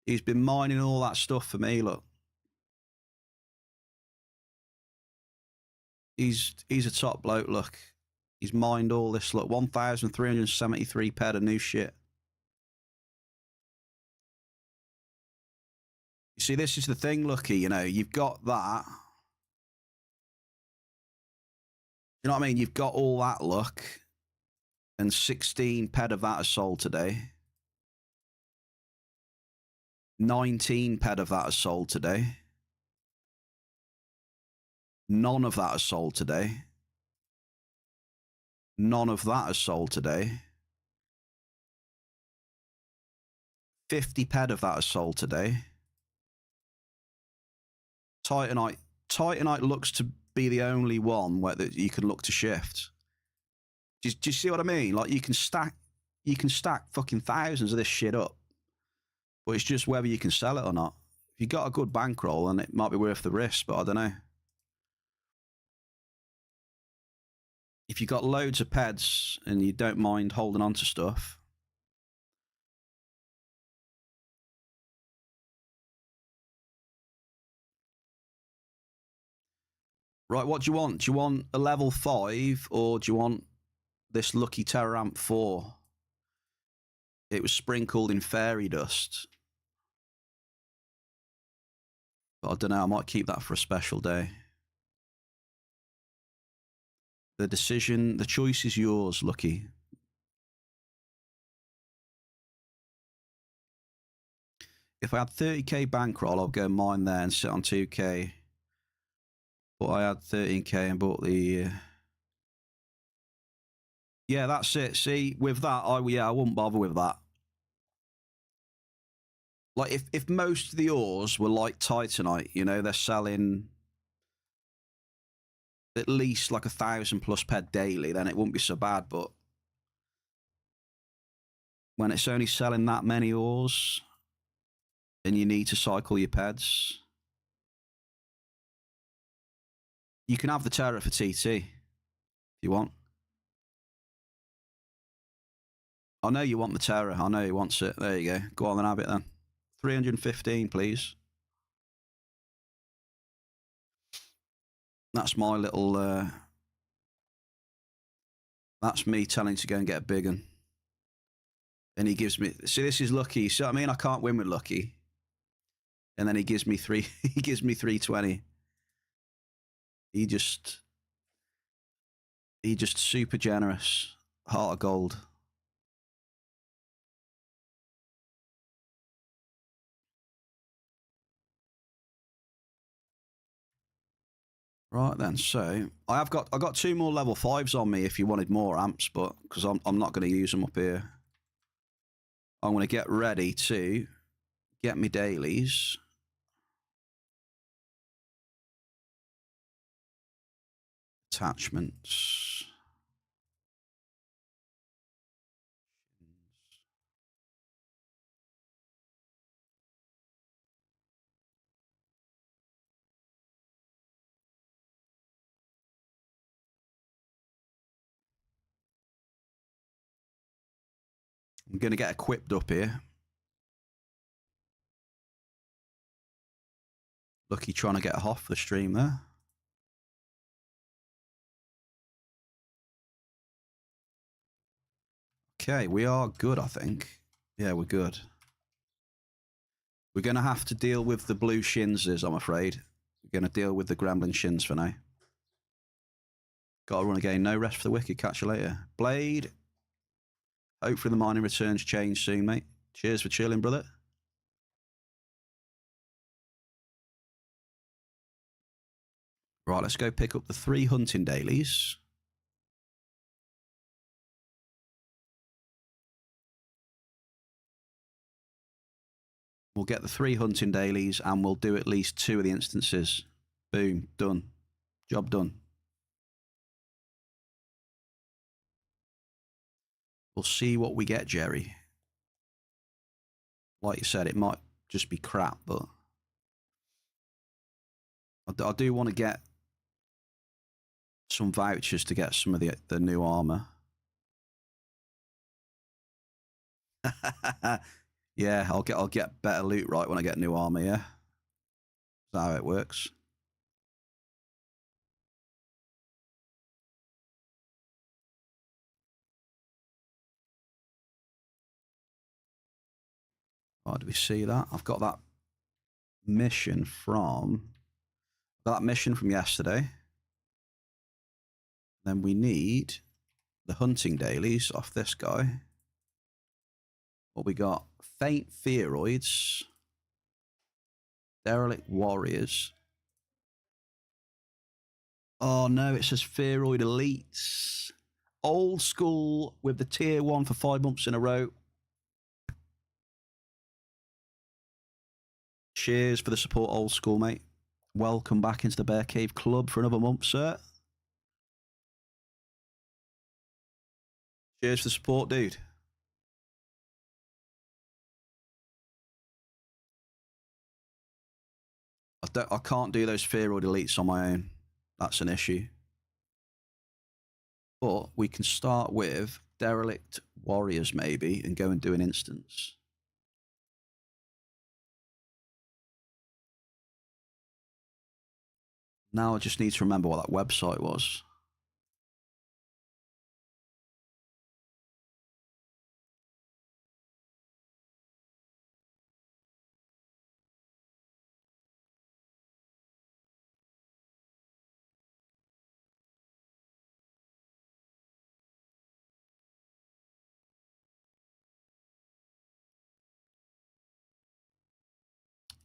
He's been mining all that stuff for me, look. He's a top bloke, look. He's mined all this, look. 1,373 ped of new shit. see, this is the thing, Lucky. You know, you've got that. You know what I mean? You've got all that luck, and 16 ped of that are sold today. 19 ped of that are sold today. None of that is sold today. None of that is sold today. 50 ped of that is sold today. Titanite looks to be the only one where you can look to shift. Do you see what I mean? Like you can stack fucking thousands of this shit up, but it's just whether you can sell it or not. If you got a good bankroll, then it might be worth the risk, but I don't know. If you got loads of peds and you don't mind holding on to stuff. Right, what do you want? Do you want a level 5 or do you want this Lucky Terror Amp 4? It was sprinkled in fairy dust. But I don't know, I might keep that for a special day. The choice is yours, Lucky. If I had 30k bankroll, I'll go mine there and sit on 2k. But I had 13k and bought the... Yeah, that's it. See, with that, I wouldn't bother with that. Like, if most of the ores were like Titanite, you know, they're selling at least like 1,000 plus ped daily, then it wouldn't be so bad. But when it's only selling that many ores and you need to cycle your peds, you can have the Terror for TT if you want. I know you want the Terror. I know he wants it. There you go. Go on and have it then. 315, please. That's my little... that's me telling to go and get a big one. And he gives me... See, this is Lucky. See what I mean? I can't win with Lucky. And then he gives me he gives me 320. He just super generous. Heart of gold. Right then, so I got 2 more level 5s on me if you wanted more amps, but because I'm not going to use them up here. I'm going to get ready to get me dailies. Attachments. I'm going to get equipped up here. Lucky trying to get off the stream there. Okay, we are good, I think. Yeah, we're good. We're going to have to deal with the blue shinses, I'm afraid. We're going to deal with the gremlin shins for now. Got to run again. No rest for the wicked. Catch you later. Blade. Hopefully the mining returns change soon, mate. Cheers for chilling, brother. Right, let's go pick up the 3 hunting dailies. We'll get the 3 hunting dailies and we'll do at least 2 of the instances. Boom, done. Job done. We'll see what we get, Jerry. Like you said, it might just be crap, but I do want to get some vouchers to get some of the new armor. Yeah, I'll get better loot right when I get new armor, yeah? That's how it works. Oh, do we see that? I've got that mission from... That mission from yesterday. Then we need the hunting dailies off this guy. What we got? Faint Fearoids. Derelict Warriors. Oh no, it says Fearoid Elites. Old school with the tier 1 for 5 months in a row. Cheers for the support, old school, mate. Welcome back into the Bear Cave Club for another month, sir. Cheers for the support, dude. I can't do those Fearoid Elites on my own. That's an issue. But we can start with Derelict Warriors, maybe, and go and do an instance. Now I just need to remember what that website was.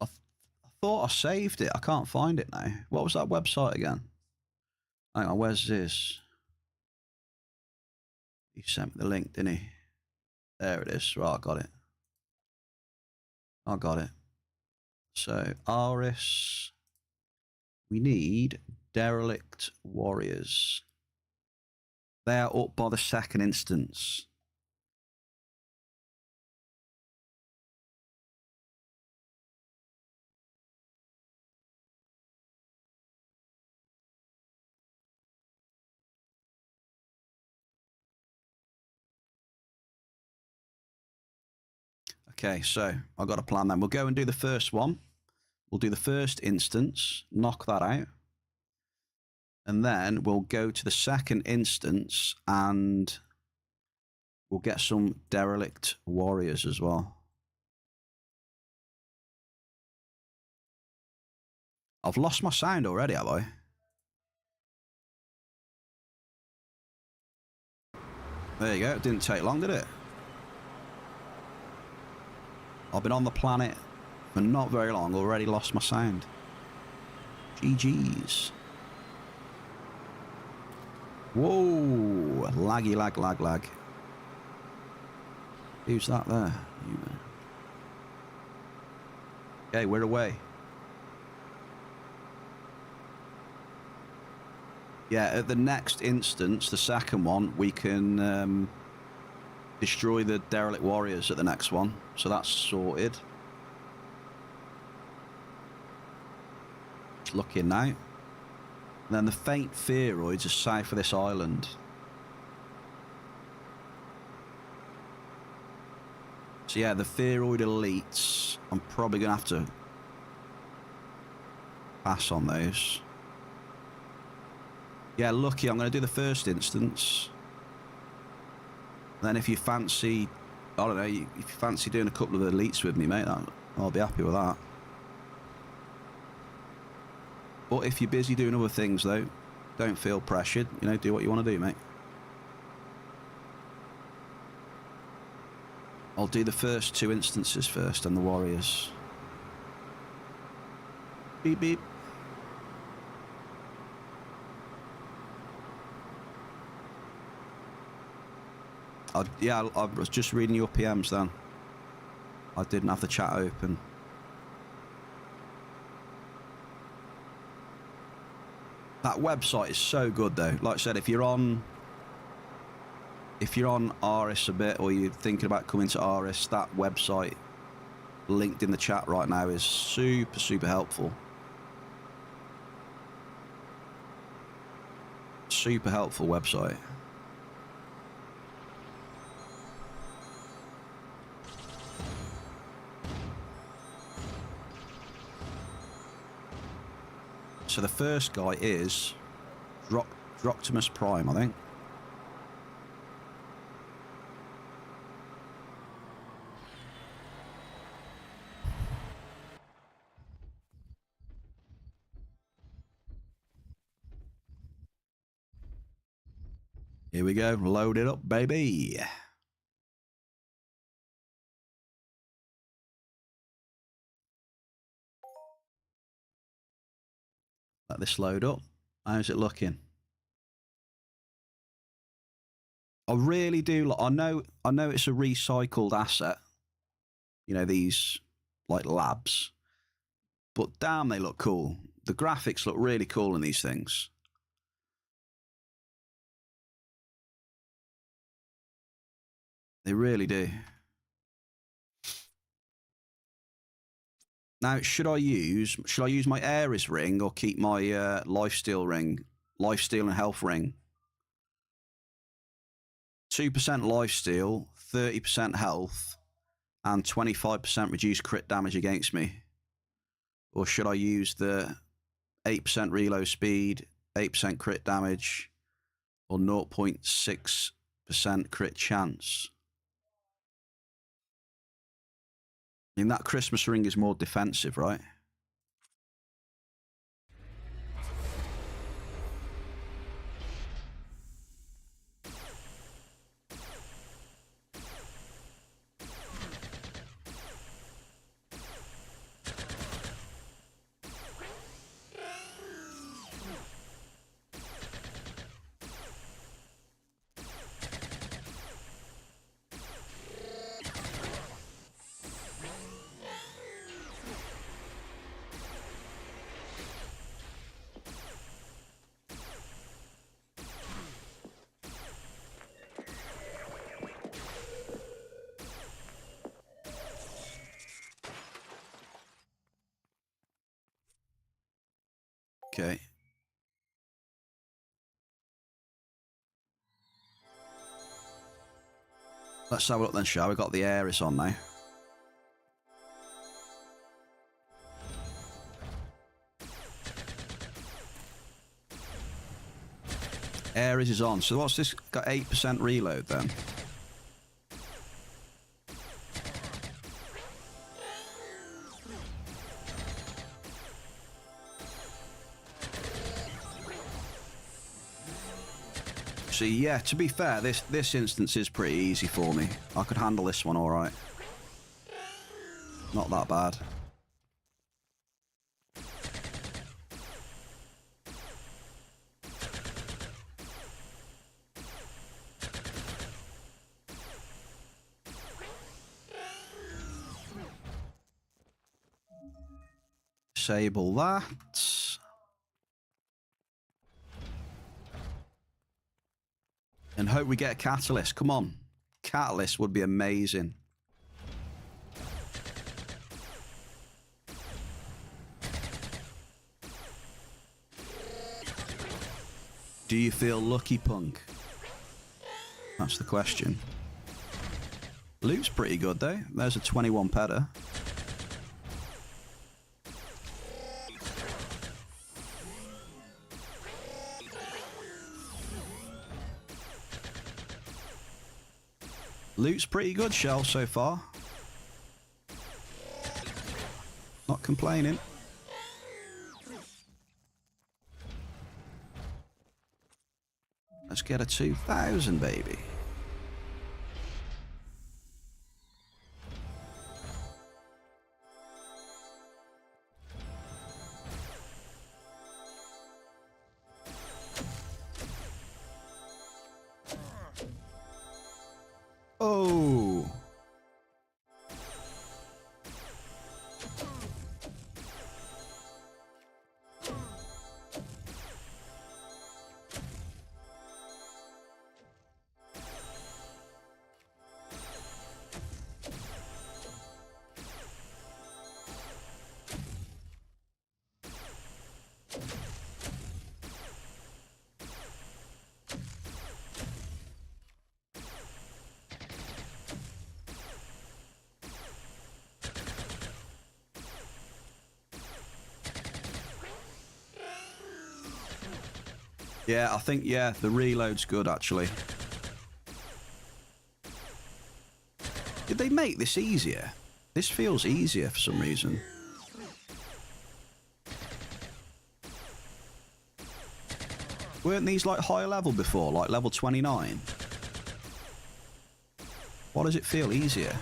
I thought I saved it. I can't find it now. What was that website again? Hang on, where's this? He sent me the link, didn't he? There it is. Right, I got it. I got it. So, A.R.I.S. We need Derelict Warriors. They are up by the second instance. Okay, so I've got a plan then. We'll go and do the first one. We'll do the first instance, knock that out. And then we'll go to the second instance and we'll get some Derelict Warriors as well. I've lost my sound already, have I? There you go. It didn't take long, did it? I've been on the planet for not very long, already lost my sound. GG's. Whoa! Laggy, lag, lag, lag. Who's that there? You there. Okay, we're away. Yeah, at the next instance, the second one, we can destroy the Derelict Warriors at the next one. So that's sorted. It's looking now. And then the Faint Fearoids are south of this island. So yeah, the Fearoid Elites, I'm probably going to have to pass on those. Yeah, lucky, I'm going to do the first instance. And then if you fancy, I don't know, if you fancy doing a couple of elites with me, mate, I'll be happy with that. But if you're busy doing other things, though, don't feel pressured. You know, do what you want to do, mate. I'll do the first two instances first and the Warriors. Beep, beep. Yeah, I was just reading your PMs then. I didn't have the chat open. That website is so good though. Like I said, if you're on A.R.I.S a bit, or you're thinking about coming to A.R.I.S, that website linked in the chat right now is super, super helpful. Super helpful website. So the first guy is Droctimus Prime, I think. Here we go. Load it up, baby. Let this load up. How's it looking? I really do. I know it's a recycled asset. You know, these like labs. But damn, they look cool. The graphics look really cool in these things. They really do. Now, should I use my A.R.I.S ring or keep my lifesteal and health ring? 2% lifesteal, 30% health, and 25% reduced crit damage against me. Or should I use the 8% reload speed, 8% crit damage, or 0.6% crit chance? I mean, that Christmas ring is more defensive, right? Okay. Let's have a look then, shall we? Got the A.R.I.S on now. A.R.I.S is on. So what's this? Got 8% reload then. See, yeah, to be fair, this instance is pretty easy for me. I could handle this one all right. Not that bad. Disable that. And hope we get a catalyst. Come on. Catalyst would be amazing. Do you feel lucky, punk? That's the question. Loot's pretty good, though. There's a 21 pedder. Loot's pretty good, Shell, so far. Not complaining. Let's get a 2,000, baby. Oh. Yeah, I think, yeah, the reload's good, actually. Did they make this easier? This feels easier for some reason. Weren't these like higher level before, like level 29? Why does it feel easier?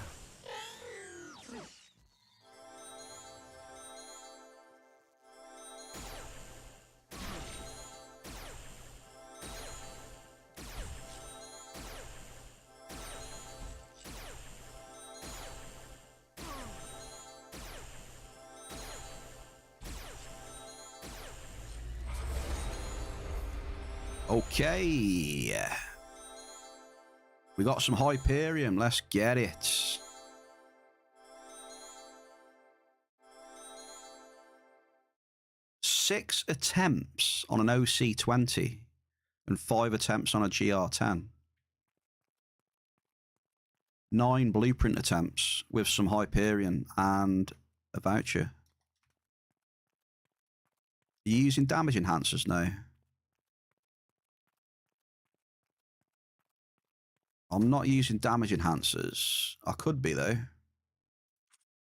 Okay. We got some Hyperium. Let's get it. Six attempts on an OC20 and 5 attempts on a GR10. 9 blueprint attempts with some Hyperion and a voucher. Are you using damage enhancers now? I'm not using damage enhancers. I could be, though.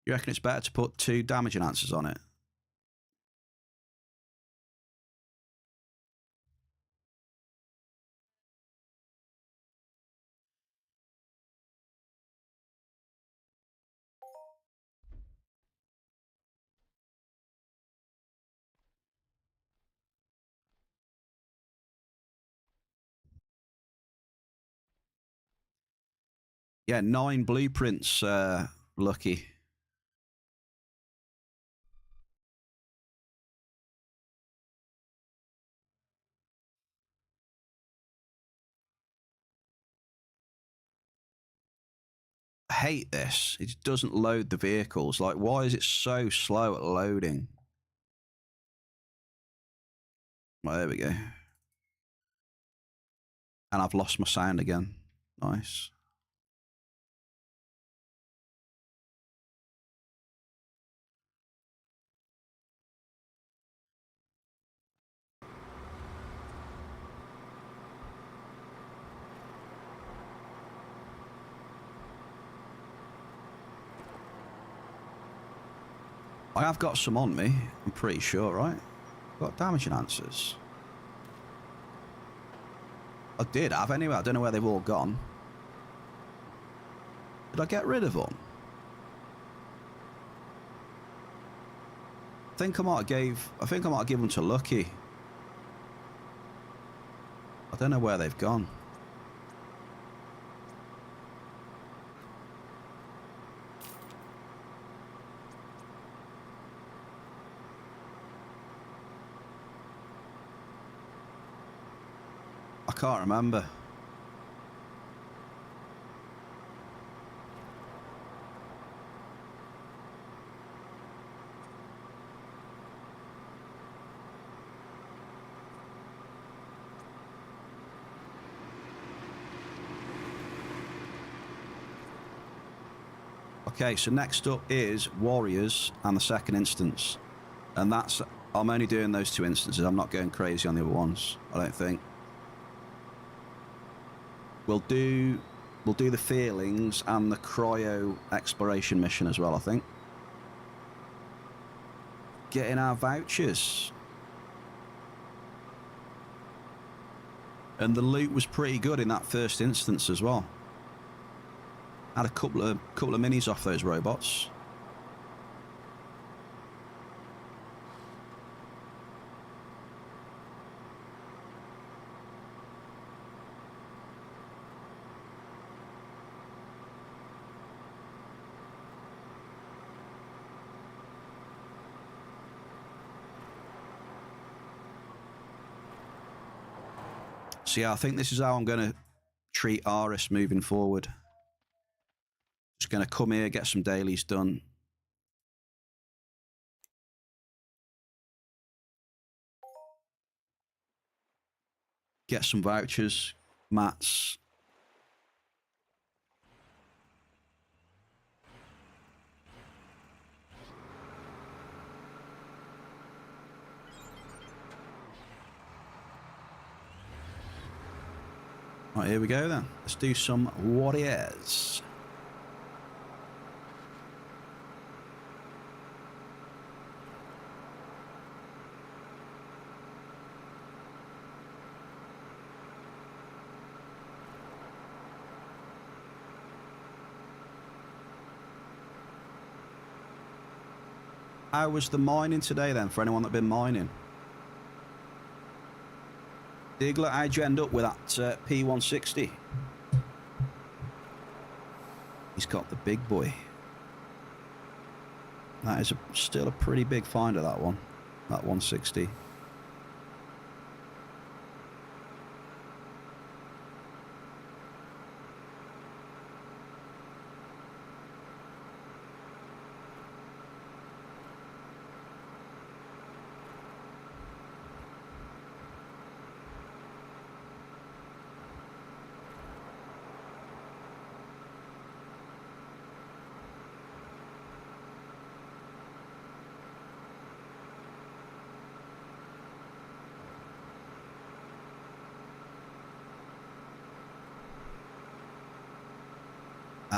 You reckon it's better to put 2 damage enhancers on it? Yeah, 9 blueprints, lucky. I hate this. It doesn't load the vehicles. Like, why is it so slow at loading? Well, there we go. And I've lost my sound again. Nice. I have got some on me, I'm pretty sure, right? Got damage enhancers. I did have anyway. I don't know where they've all gone. Did I get rid of them? I think I might have given them to Lucky. I don't know where they've gone. I can't remember. Okay, so next up is Warriors and the second instance. And that's, I'm only doing those 2 instances. I'm not going crazy on the other ones, I don't think. We'll do the feelings and the cryo exploration mission as well, I think. Getting our vouchers. And the loot was pretty good in that first instance as well. Had a couple of minis off those robots. So yeah, I think this is how I'm going to treat A.R.I.S moving forward. Just going to come here, get some dailies done. Get some vouchers, mats. Right, here we go then. Let's do some Warriors. How was the mining today then, for anyone that's been mining? Diggler, how'd you end up with that P160? He's got the big boy. That is still a pretty big finder, that one. That 160.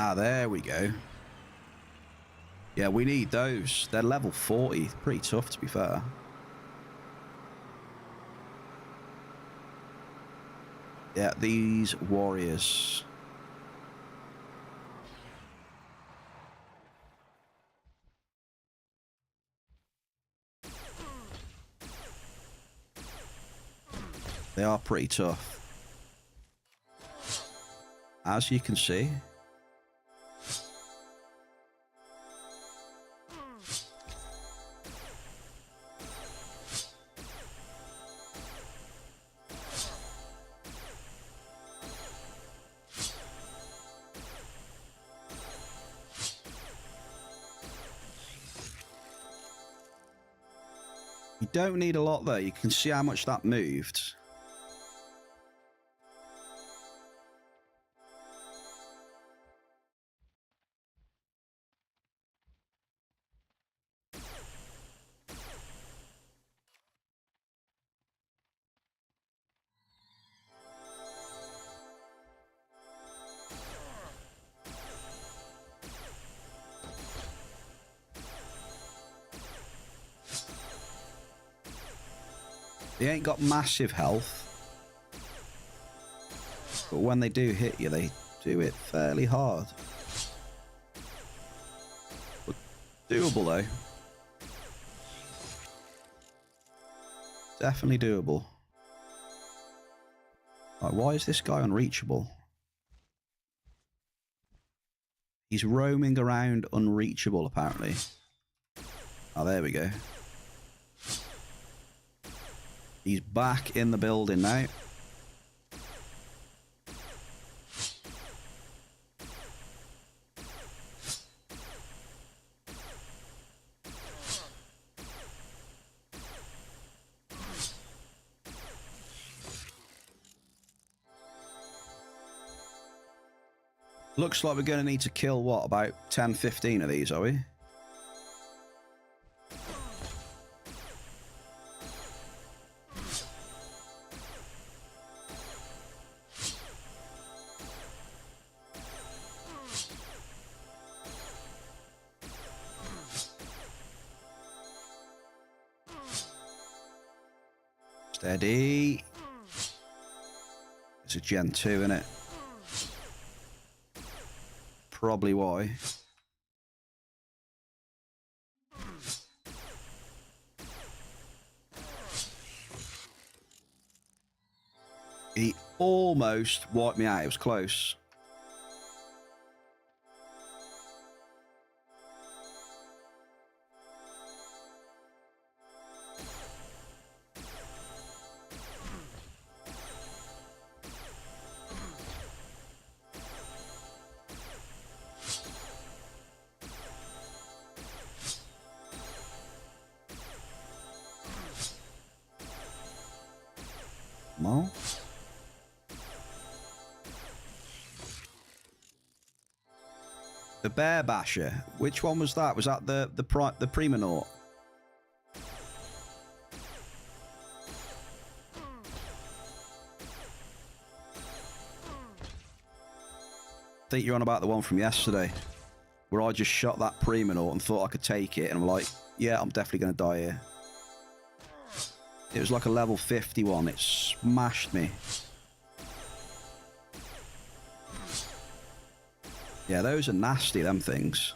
Ah, there we go. Yeah, we need those. They're level 40. Pretty tough, to be fair. Yeah, these warriors. They are pretty tough. As you can see. You don't need a lot though. You can see how much that moved. They ain't got massive health. But when they do hit you, they do it fairly hard. But doable though. Definitely doable. Right, why is this guy unreachable? He's roaming around unreachable, apparently. Oh, there we go. He's back in the building now. Looks like we're going to need to kill, what, about 10, 15 of these, are we? Steady. It's a Gen 2, isn't it? Probably why. He almost wiped me out. It was close. More. The Bear Basher. Which one was that? Was that the Primonaut? I think you're on about the one from yesterday, where I just shot that Primonaut and thought I could take it, and I'm like, yeah, I'm definitely going to die here. It was like a level 51. It smashed me. Yeah, those are nasty, them things.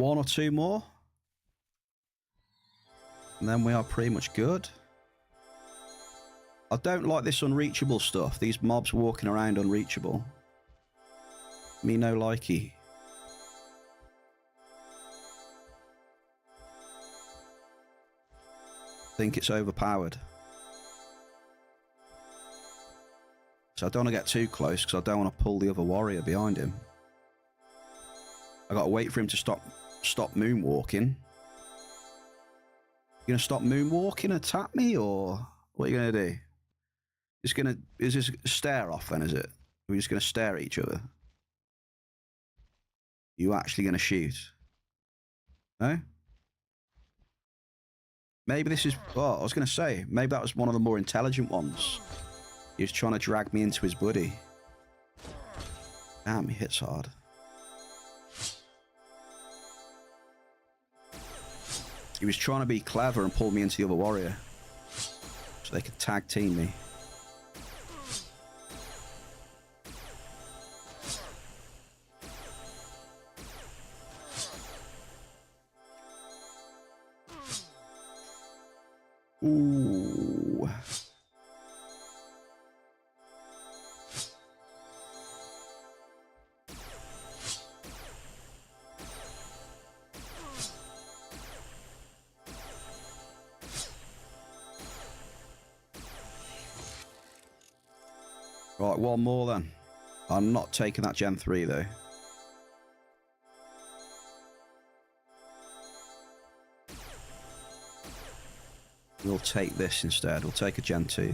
1 or 2 more. And then we are pretty much good. I don't like this unreachable stuff. These mobs walking around unreachable. Me no likey. Think it's overpowered. So I don't want to get too close because I don't want to pull the other warrior behind him. I got to wait for him to stop moonwalking. You gonna stop moonwalking and attack me, or what are you gonna do? Is this a stare off then, is it? We're just gonna stare at each other. You actually gonna shoot? No? Maybe this is, oh, I was gonna say, maybe that was one of the more intelligent ones. He was trying to drag me into his buddy. Damn, he hits hard. He was trying to be clever and pull me into the other warrior. So they could tag team me. Ooh. Right, one more then. I'm not taking that Gen 3 though. We'll take this instead. We'll take a Gen 2.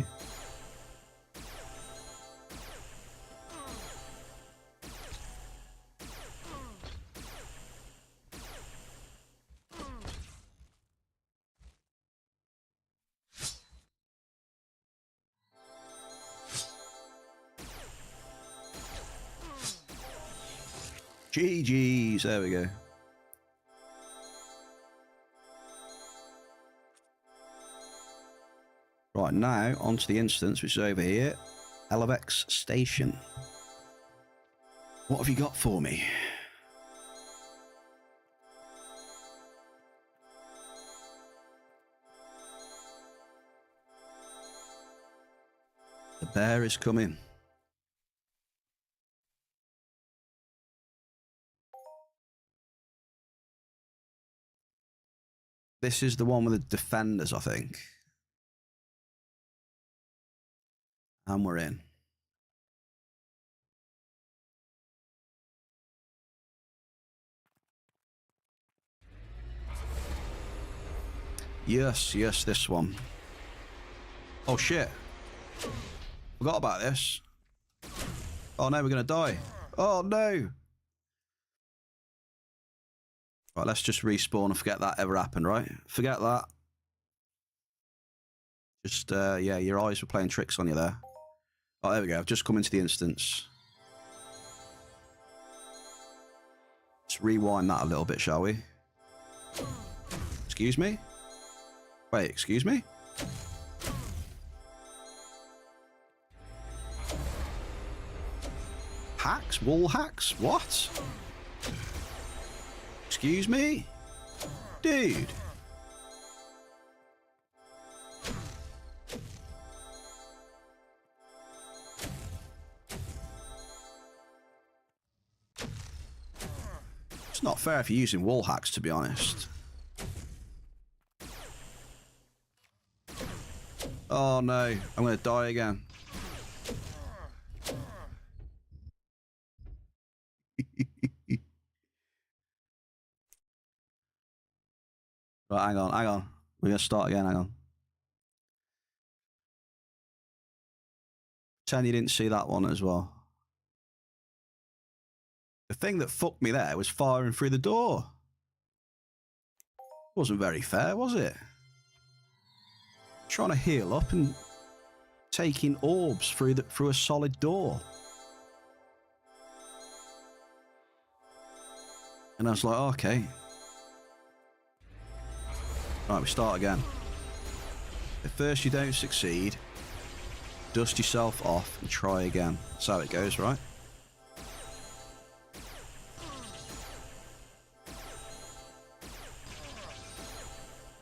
GG's, there we go. Right, now onto the instance, which is over here. Elevex Station. What have you got for me? The bear is coming. This is the one with the defenders, I think. And we're in. Yes, yes, this one. Oh shit. Forgot about this. Oh no, we're gonna die. Oh no. Right, let's just respawn and forget that ever happened, right? Forget that. Just, yeah, your eyes were playing tricks on you there. Oh, there we go. I've just come into the instance. Let's rewind that a little bit, shall we? Excuse me? Wait, excuse me? Hacks? Wall hacks? What? Excuse me? Dude. It's not fair if you're using wall hacks, to be honest. Oh no, I'm gonna die again. Right, hang on. We're gonna start again, hang on. Pretend you didn't see that one as well. The thing that fucked me there was firing through the door. Wasn't very fair, was it? Trying to heal up and taking orbs through a solid door. And I was like, oh, okay. Right, we start again. At first you don't succeed, dust yourself off and try again. That's how it goes, right?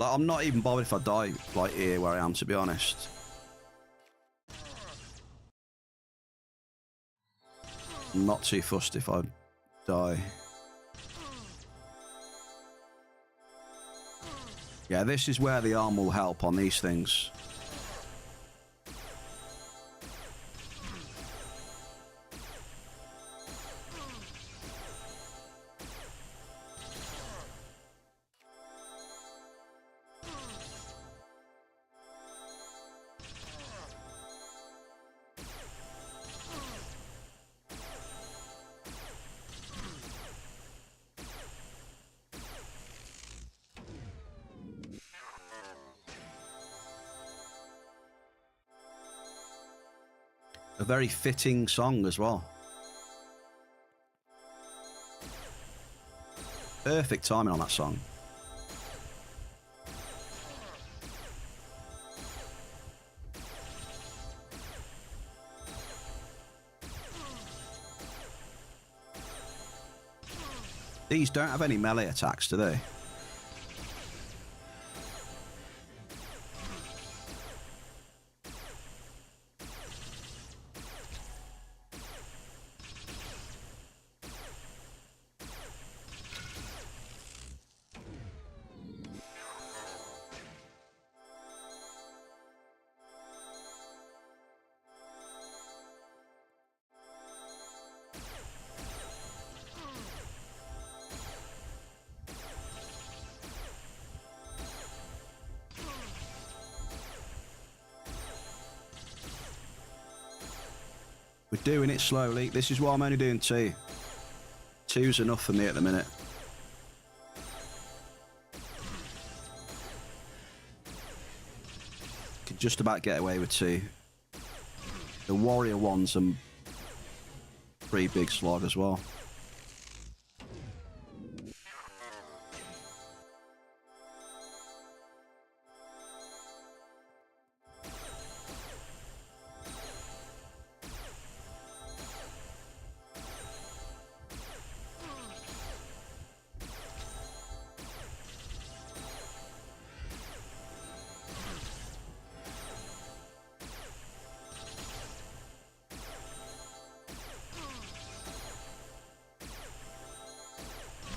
I'm not even bothered if I die, like, here where I am, to be honest. I'm not too fussed if I die. Yeah, this is where the arm will help on these things. A very fitting song as well. Perfect timing on that song. These don't have any melee attacks, do they? We're doing it slowly. This is why I'm only doing 2. 2's enough for me at the minute. Could just about get away with 2. The warrior one's a pretty big slog as well.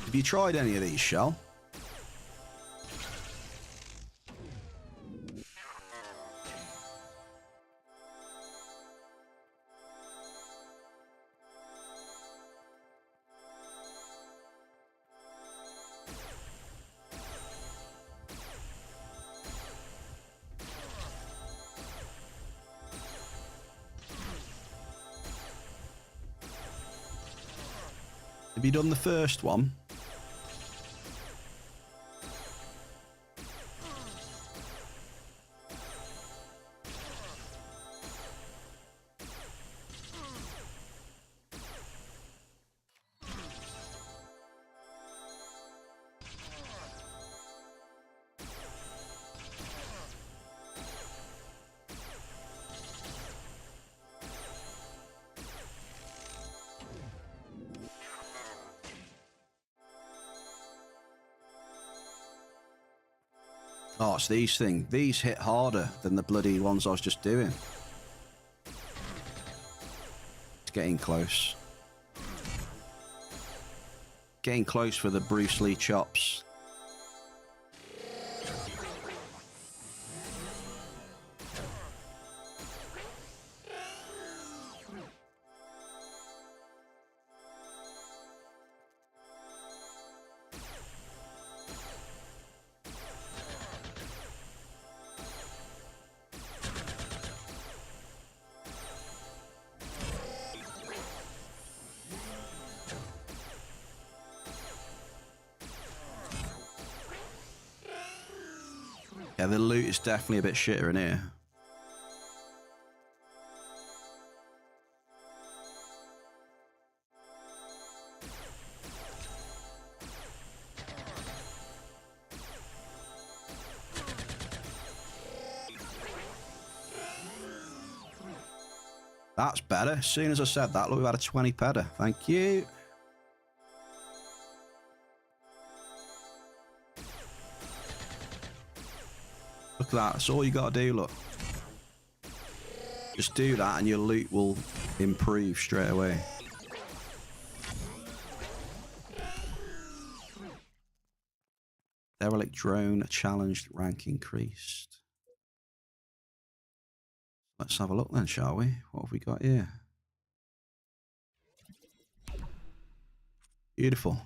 Have you tried any of these, Shell? Have you done the first one? Oh, it's these things. These hit harder than the bloody ones I was just doing. It's getting close. Getting close for the Bruce Lee chops. Yeah, the loot is definitely a bit shitter in here. That's better. As soon as I said that, look, we've had a 20 pedder. Thank you. Look at that. That's all you got to do, look. Just do that and your loot will improve straight away. Derelict drone challenged, rank increased. Let's have a look then, shall we? What have we got here? Beautiful.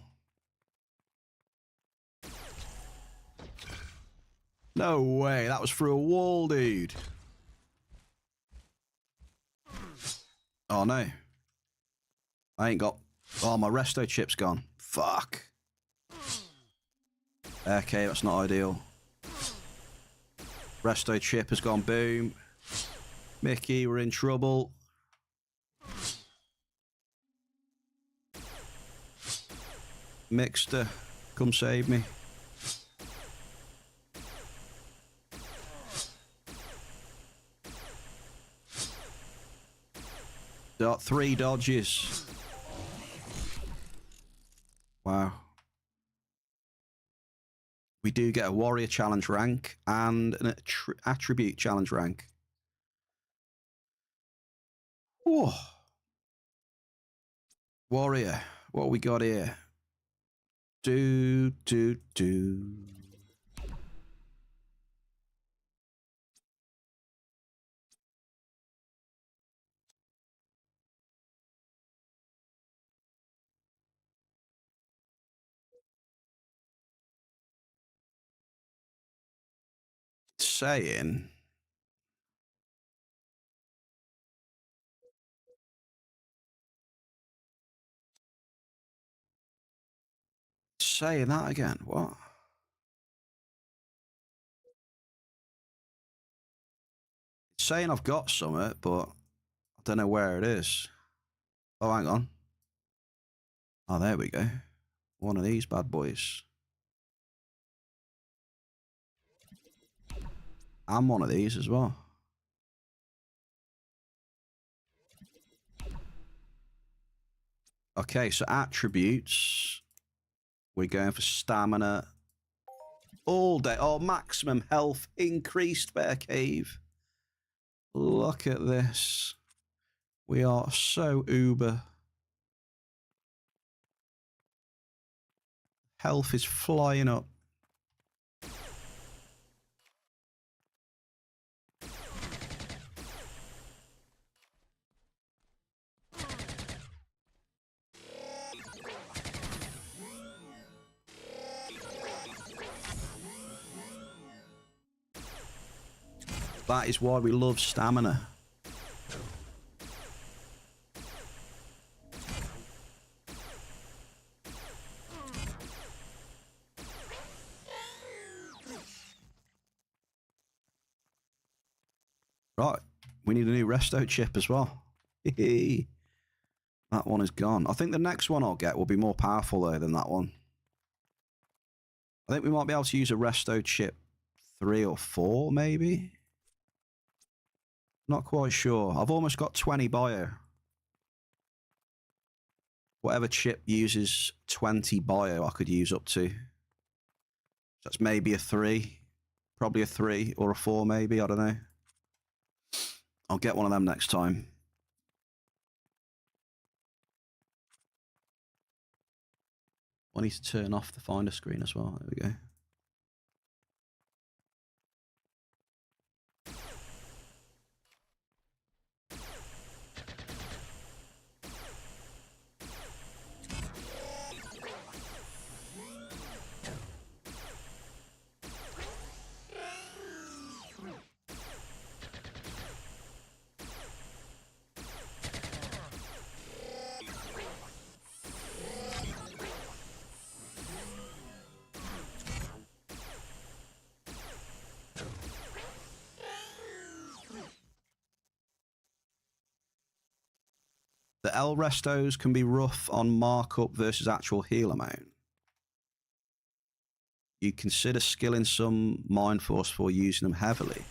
No way, that was through a wall, dude. Oh no. I ain't got... Oh, my resto chip's gone. Fuck. Okay, that's not ideal. Resto chip has gone boom. Mickey, we're in trouble. Mixter, come save me. Got 3 dodges. Wow. We do get a warrior challenge rank and an attribute challenge rank. Whoa. Warrior, what we got here? Do. Saying that again. What? It's saying I've got something, but I don't know where it is. Oh, hang on. Oh, there we go. One of these bad boys. And one of these as well. Okay, so attributes. We're going for stamina. All day. Oh, maximum health increased, Bear Cave. Look at this. We are so uber. Health is flying up. That is why we love stamina. Right, we need a new resto chip as well. That one is gone. I think the next one I'll get will be more powerful though than that one. I think we might be able to use a resto chip 3 or 4 maybe. Not quite sure. I've almost got 20 bio. Whatever chip uses 20 bio I could use up to. That's maybe a 3. Probably a 3 or a 4 maybe, I don't know. I'll get one of them next time. I need to turn off the Finder screen as well. There we go. The L restos can be rough on markup versus actual heal amount. You consider skilling some Mind Force for using them heavily.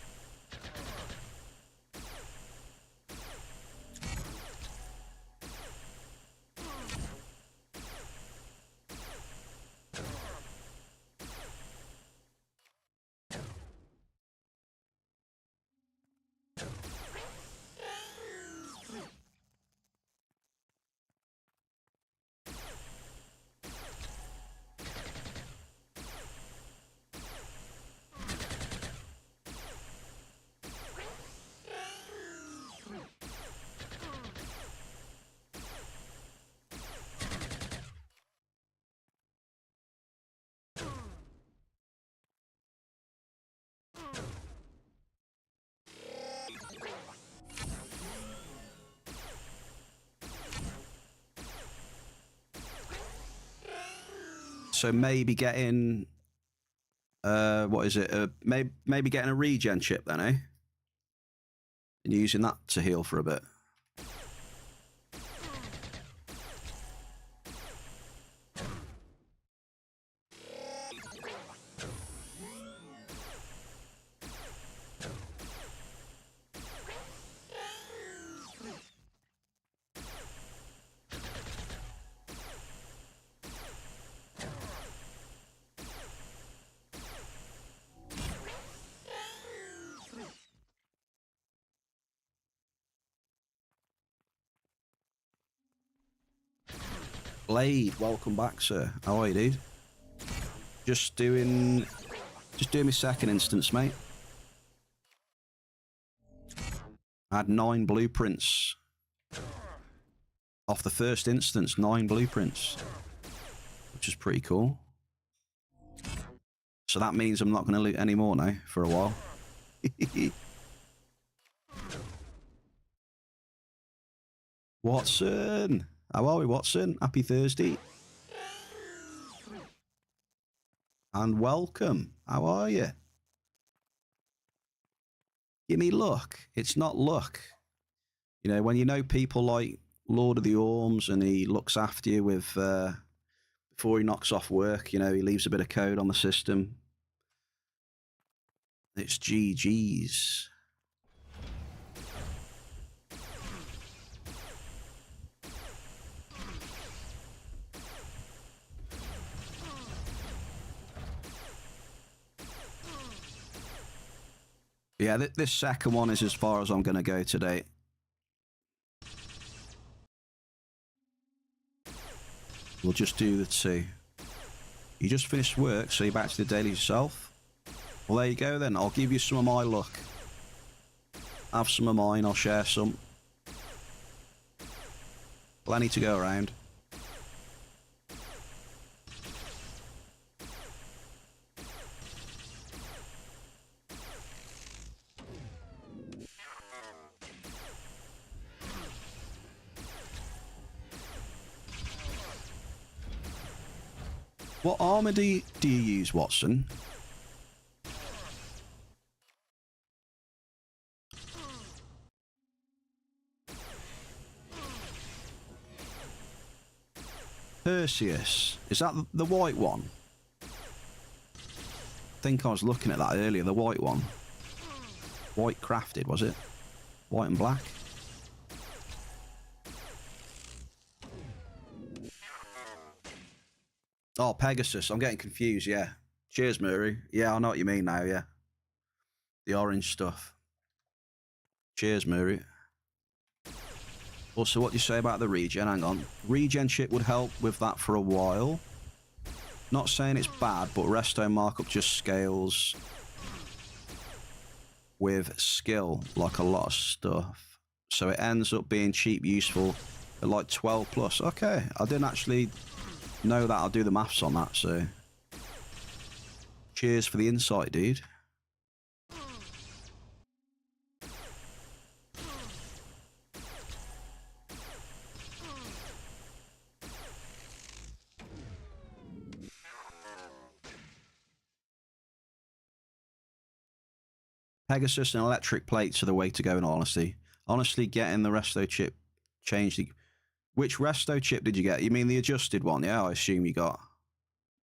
So maybe getting, what is it? Maybe getting a regen chip then, eh? And using that to heal for a bit. Blade, welcome back, sir. How are you, dude? Just doing my second instance, mate. I had 9 blueprints. Off the first instance, 9 blueprints. Which is pretty cool. So that means I'm not going to loot any more now for a while. Watson! How are we, Watson? Happy Thursday. And welcome. How are you? Give me luck. It's not luck. You know, when you know people like Lord of the Orms and he looks after you with, before he knocks off work, you know, he leaves a bit of code on the system. It's GG's. Yeah, this second one is as far as I'm going to go today. We'll just do the 2. You just finished work, so you're back to the daily yourself? Well, there you go then. I'll give you some of my luck. Have some of mine, I'll share some. Plenty to go around. What armor do you use, Watson? Perseus. Is that the white one? I think I was looking at that earlier, the white one. White crafted, was it? White and black? Oh, Pegasus. I'm getting confused, yeah. Cheers, Murray. Yeah, I know what you mean now, yeah. The orange stuff. Cheers, Murray. Also, what do you say about the regen? Hang on. Regen chip would help with that for a while. Not saying it's bad, but resto markup just scales with skill, like a lot of stuff. So it ends up being cheap, useful at like 12 plus. Okay, I didn't actually know that. I'll do the maths on that, so. Cheers for the insight, dude. Pegasus and electric plates are the way to go, in honesty. Honestly, getting the resto chip changed. Which resto chip did you get? You mean the adjusted one? Yeah, I assume you got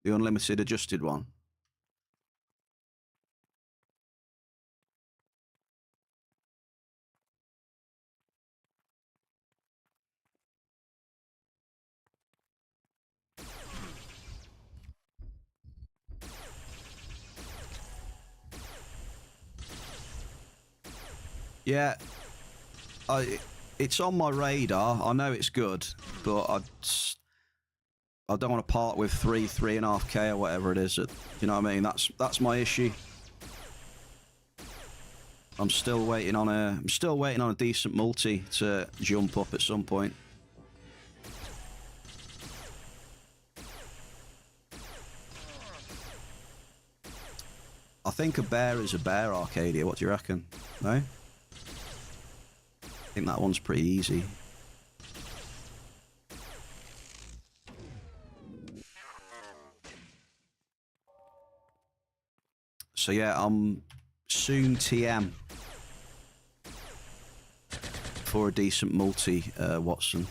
the unlimited adjusted one. Yeah, it's on my radar. I know it's good, but I don't want to part with 3.5K or whatever it is. You know what I mean? That's my issue. I'm still waiting on a decent multi to jump up at some point. I think a bear is a bear, Arcadia. What do you reckon? No? I think that one's pretty easy. So yeah, I'm soon TM for a decent multi, Watson.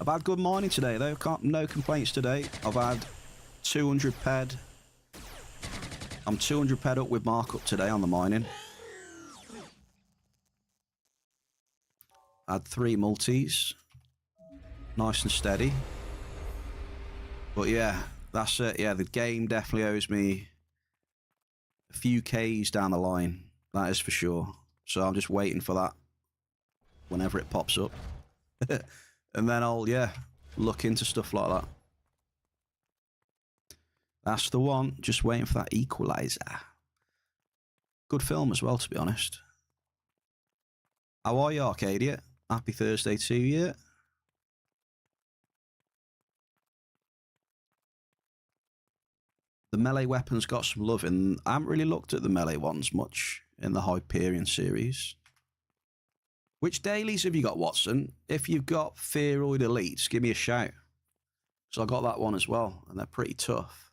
I've had good mining today though. No complaints today. I've had 200 ped. I'm 200 ped up with markup today on the mining. I had 3 multis. Nice and steady. But yeah, that's it. Yeah, the game definitely owes me a few Ks down the line. That is for sure. So I'm just waiting for that whenever it pops up. And then I'll, yeah, look into stuff like that. That's the one. Just waiting for that equalizer. Good film as well, to be honest. How are you, Arcadia? Happy Thursday to you. The melee weapons got some love, and I haven't really looked at the melee ones much in the Hyperion series. Which dailies have you got, Watson? If you've got Fearoid Elites, give me a shout. So I got that one as well, and they're pretty tough.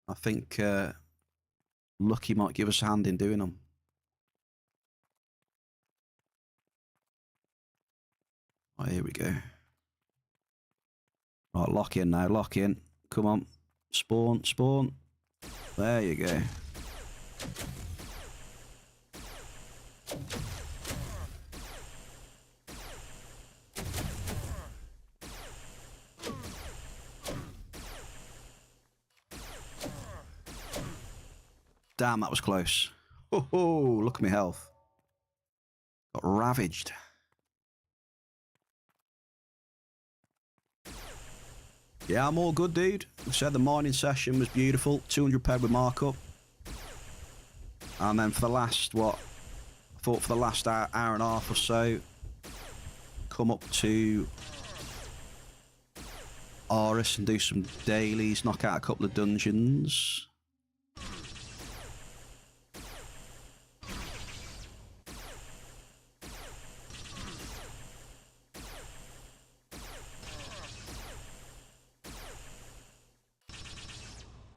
I think Lucky might give us a hand in doing them. Oh, here we go. Right, lock in now, lock in. Come on. Spawn, spawn. There you go. Damn, that was close. Oh, look at my health. Got ravaged. Yeah, I'm all good, dude. I said the morning session was beautiful. 200 ped with markup. And then for the last, what? I thought for the last hour and a half or so, come up to A.R.I.S and do some dailies, knock out a couple of dungeons.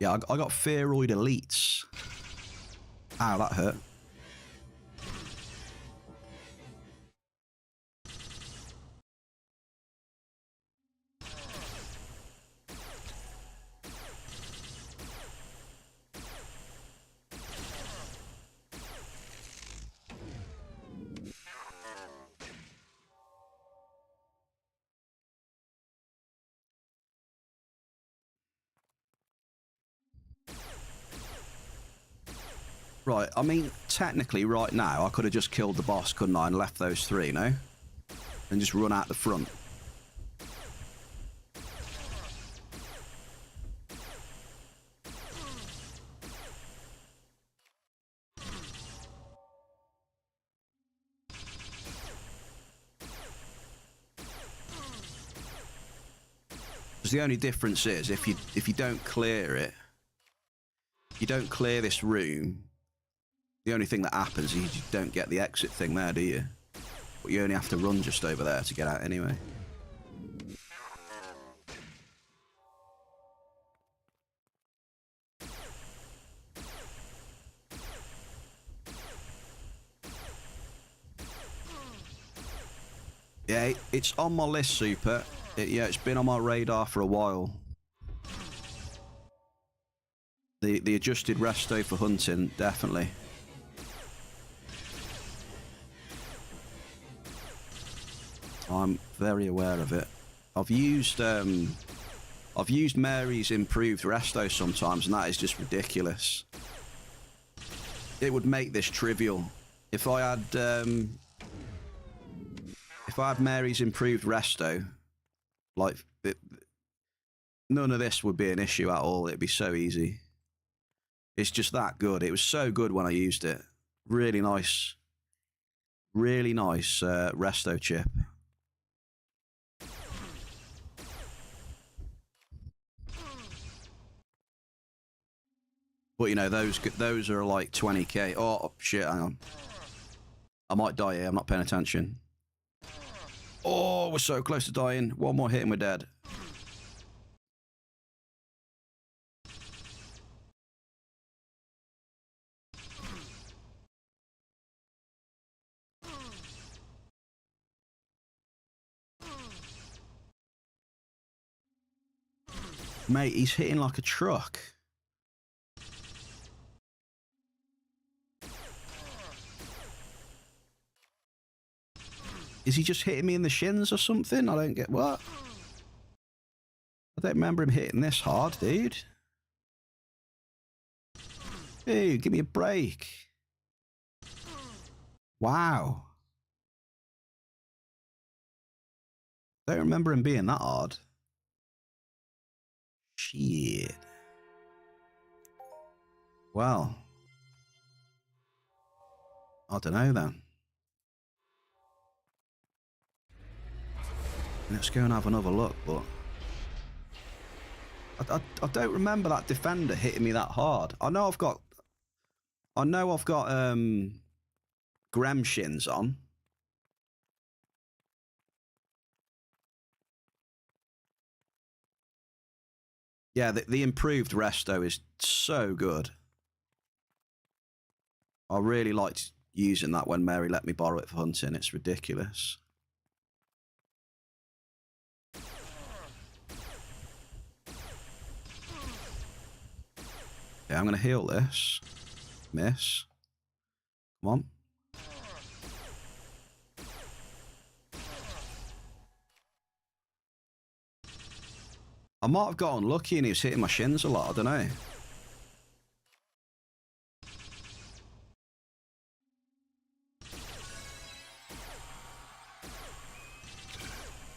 Yeah, I got Fearoid Elites. Ow, that hurt. Right, I mean, technically right now, I could have just killed the boss, couldn't I, and left those 3, no? And just run out the front. Because the only difference is, if you don't clear it, you don't clear this room, the only thing that happens is you don't get the exit thing there, do you? But you only have to run just over there to get out anyway. Yeah, it's on my list, Super. Yeah, it's been on my radar for a while. The adjusted resto for hunting, definitely. I'm very aware of it. I've used Mary's improved resto sometimes, and that is just ridiculous. It would make this trivial if I had Mary's improved resto. Like none of this would be an issue at all. It'd be so easy. It's just that good. It was so good when I used it. Really nice resto chip. But you know, those are like 20k. Oh shit, hang on. I might die here, I'm not paying attention. Oh, we're so close to dying. One more hit and we're dead. Mate, he's hitting like a truck. Is he just hitting me in the shins or something? I don't get what. I don't remember him hitting this hard, dude. Dude, give me a break. Wow. Don't remember him being that hard. Shit. Well. I don't know then. Let's go and have another look, but... I don't remember that defender hitting me that hard. I know I've got Grem shins on. Yeah, the improved resto is so good. I really liked using that when Mary let me borrow it for hunting. It's ridiculous. Okay, I'm going to heal this. Miss. Come on. I might have got unlucky and he was hitting my shins a lot. I don't know.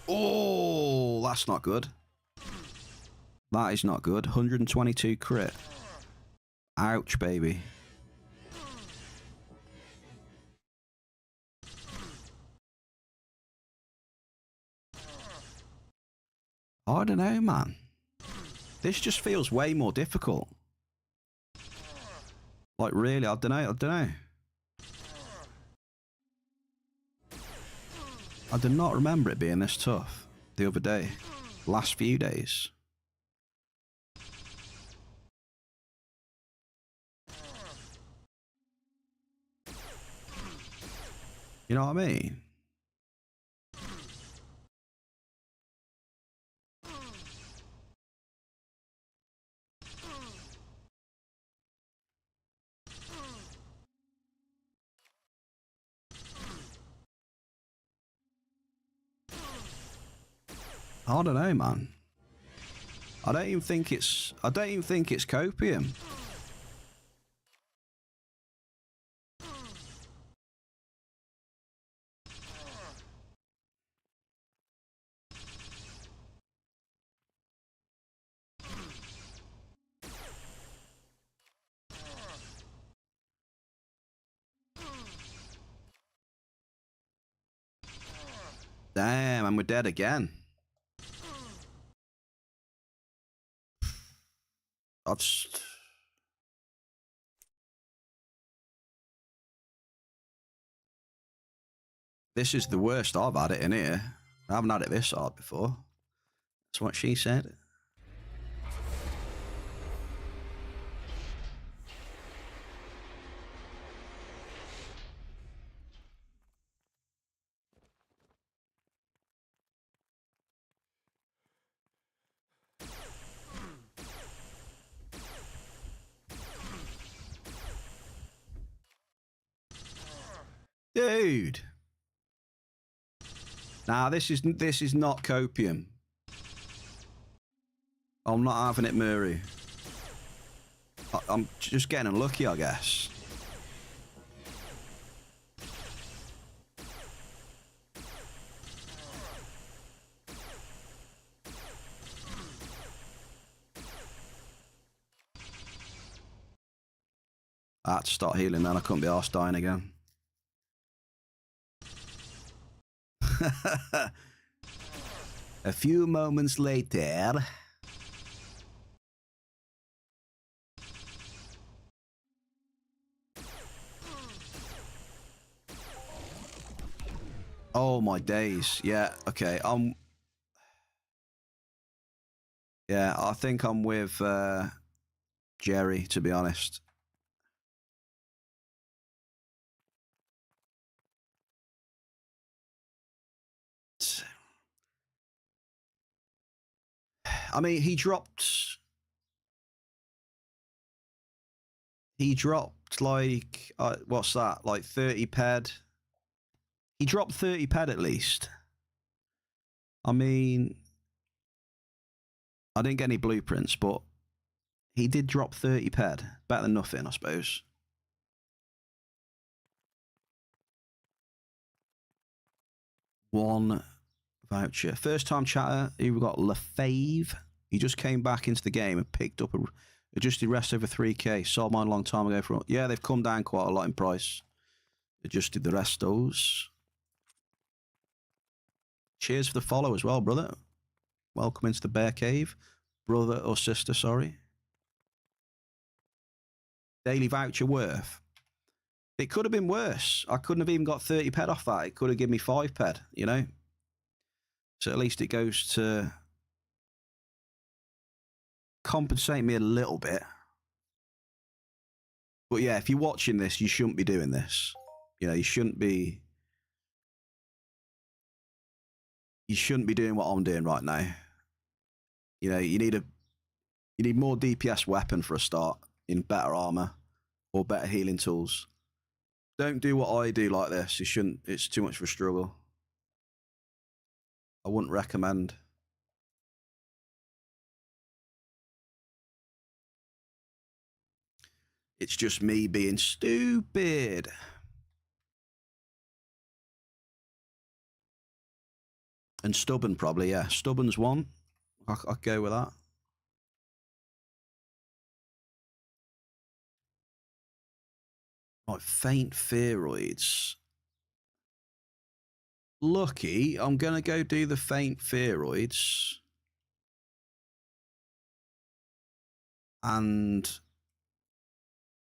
Oh, that's not good. That is not good. 122 crit. Ouch, baby. I don't know, man. This just feels way more difficult. Like, really, I don't know. I do not remember it being this tough the other day. Last few days. You know what I mean? I don't know, man. I don't even think it's copium. Damn, and we're dead again. I've just... This is the worst I've had it in here. I haven't had it this hard before. That's what she said. Dude. Nah, this is not copium. I'm not having it, Murray. I'm just getting unlucky, I guess. I had to start healing then. I couldn't be arsed dying again. A few moments later. Oh my days. Yeah, okay. Yeah, I think I'm with Jerry, to be honest. I mean, he dropped like, what's that? Like 30 ped. He dropped 30 ped at least. I mean, I didn't get any blueprints, but he did drop 30 ped. Better than nothing, I suppose. One voucher. First time chatter, we've got Lefave. He just came back into the game and picked up a adjusted rest over 3k. Sold mine a long time ago. Yeah, they've come down quite a lot in price. Adjusted the restos. Cheers for the follow as well, brother. Welcome into the bear cave. Brother or sister, sorry. Daily voucher worth. It could have been worse. I couldn't have even got 30 ped off that. It could have given me 5 ped, you know? So at least it goes to compensate me a little bit. But yeah, if you're watching this, you shouldn't be doing this. You know, you shouldn't be doing what I'm doing right now. You know, you need more DPS weapon for a start, in better armor or better healing tools. Don't do what I do like this. You shouldn't. It's too much of a struggle. I wouldn't recommend. It's just me being stupid. And stubborn, probably, yeah. Stubborn's one. I'll go with that. Right, faint pheroids. Lucky, I'm going to go do the faint pheroids. And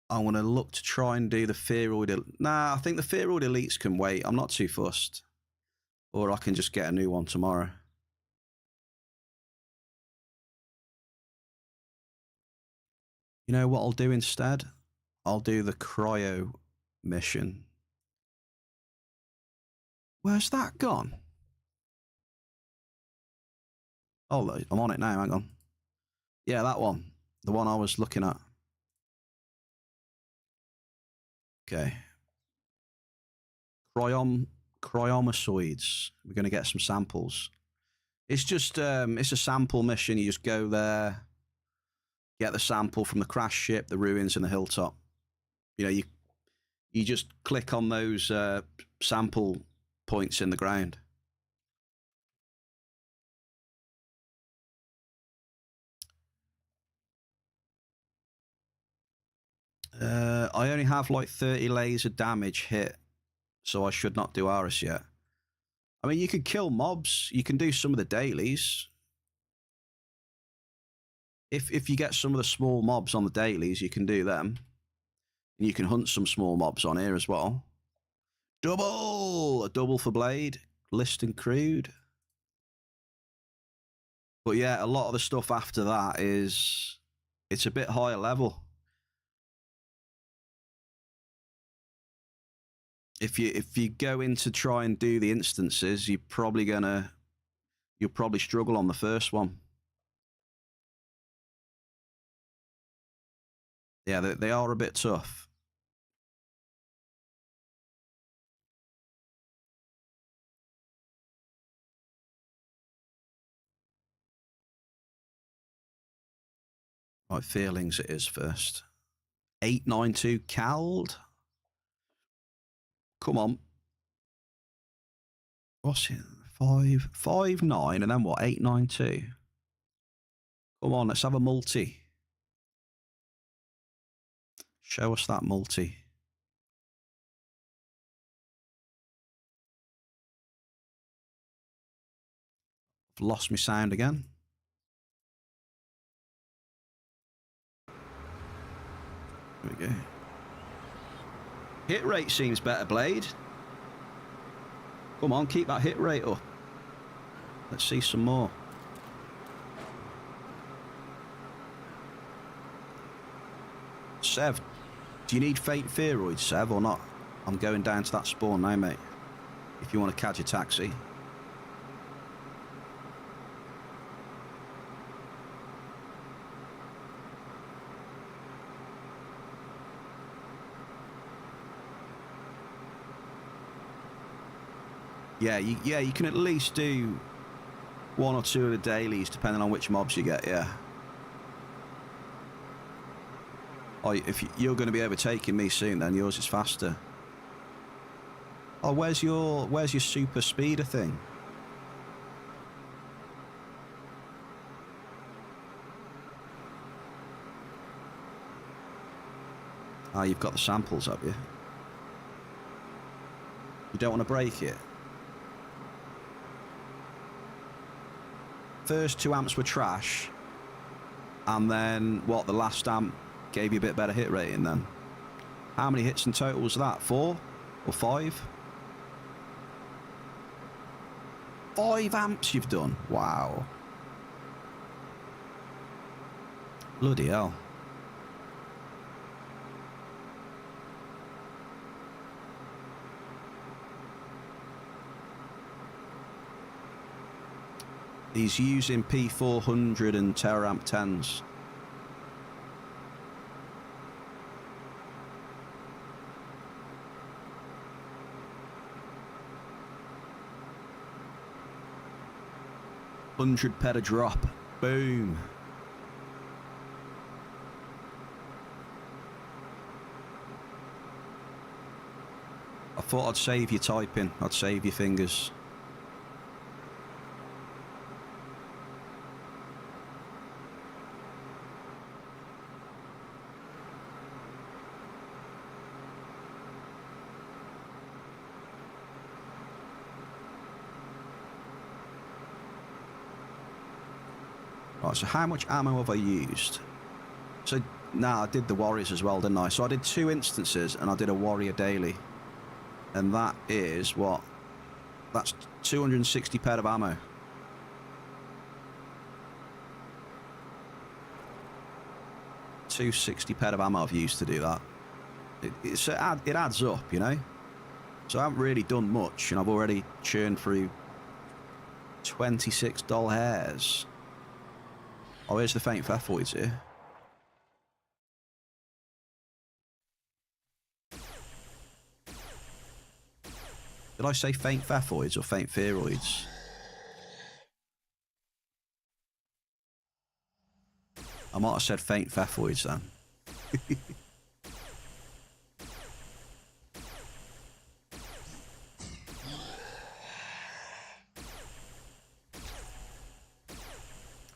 I want to look to try and do the pheroid. Nah, I think the pheroid elites can wait. I'm not too fussed. Or I can just get a new one tomorrow. You know what I'll do instead? I'll do the cryo mission. Where's that gone? Oh, I'm on it now. Hang on. Yeah, that one. The one I was looking at. Okay. Cryomosoids. We're going to get some samples. It's just, it's a sample mission. You just go there, get the sample from the crash ship, the ruins, and the hilltop. You know, you just click on those sample points in the ground. I only have like 30 laser damage hit, so I should not do A.R.I.S yet. I mean, you can kill mobs. You can do some of the dailies. If you get some of the small mobs on the dailies, you can do them. And you can hunt some small mobs on here as well. Double! A double for Blade. List and Crude. But yeah, a lot of the stuff after that is... It's a bit higher level. If you go in to try and do the instances, you'll probably struggle on the first one. Yeah, they are a bit tough. Right, feelings it is first. 892 Cald. Come on. What's it? 559 and then what? 892. Come on, let's have a multi. Show us that multi. I've lost my sound again. There we go. Hit rate seems better, Blade. Come on, keep that hit rate up. Let's see some more. Sev, do you need faint pheroids, Sev, or not? I'm going down to that spawn now, mate. If you want to catch a taxi. Yeah, you can at least do 1 or 2 of the dailies, depending on which mobs you get, yeah. Oh, if you're going to be overtaking me soon, then yours is faster. Oh, where's your super speeder thing? Ah, you've got the samples, have you? You don't want to break it? First 2 amps were trash, and then, what, the last amp gave you a bit better hit rating then? How many hits in total was that? 4 or 5? 5 amps you've done? Wow. Bloody hell. He's using P400 and Teraamp 10s. $100 a drop. Boom. I thought I'd save you typing. I'd save your fingers. Right, so how much ammo have I used? So, now I did the warriors as well, didn't I? So I did 2 instances and I did a warrior daily. And that is what? That's 260 pair of ammo. $260 pair of ammo I've used to do that. It adds up, you know? So I haven't really done much, and I've already churned through $26 hairs. Oh, here's the faint Pfeffoids here. Did I say faint Pfeffoids or faint Fearoids? I might have said faint Pfeffoids then.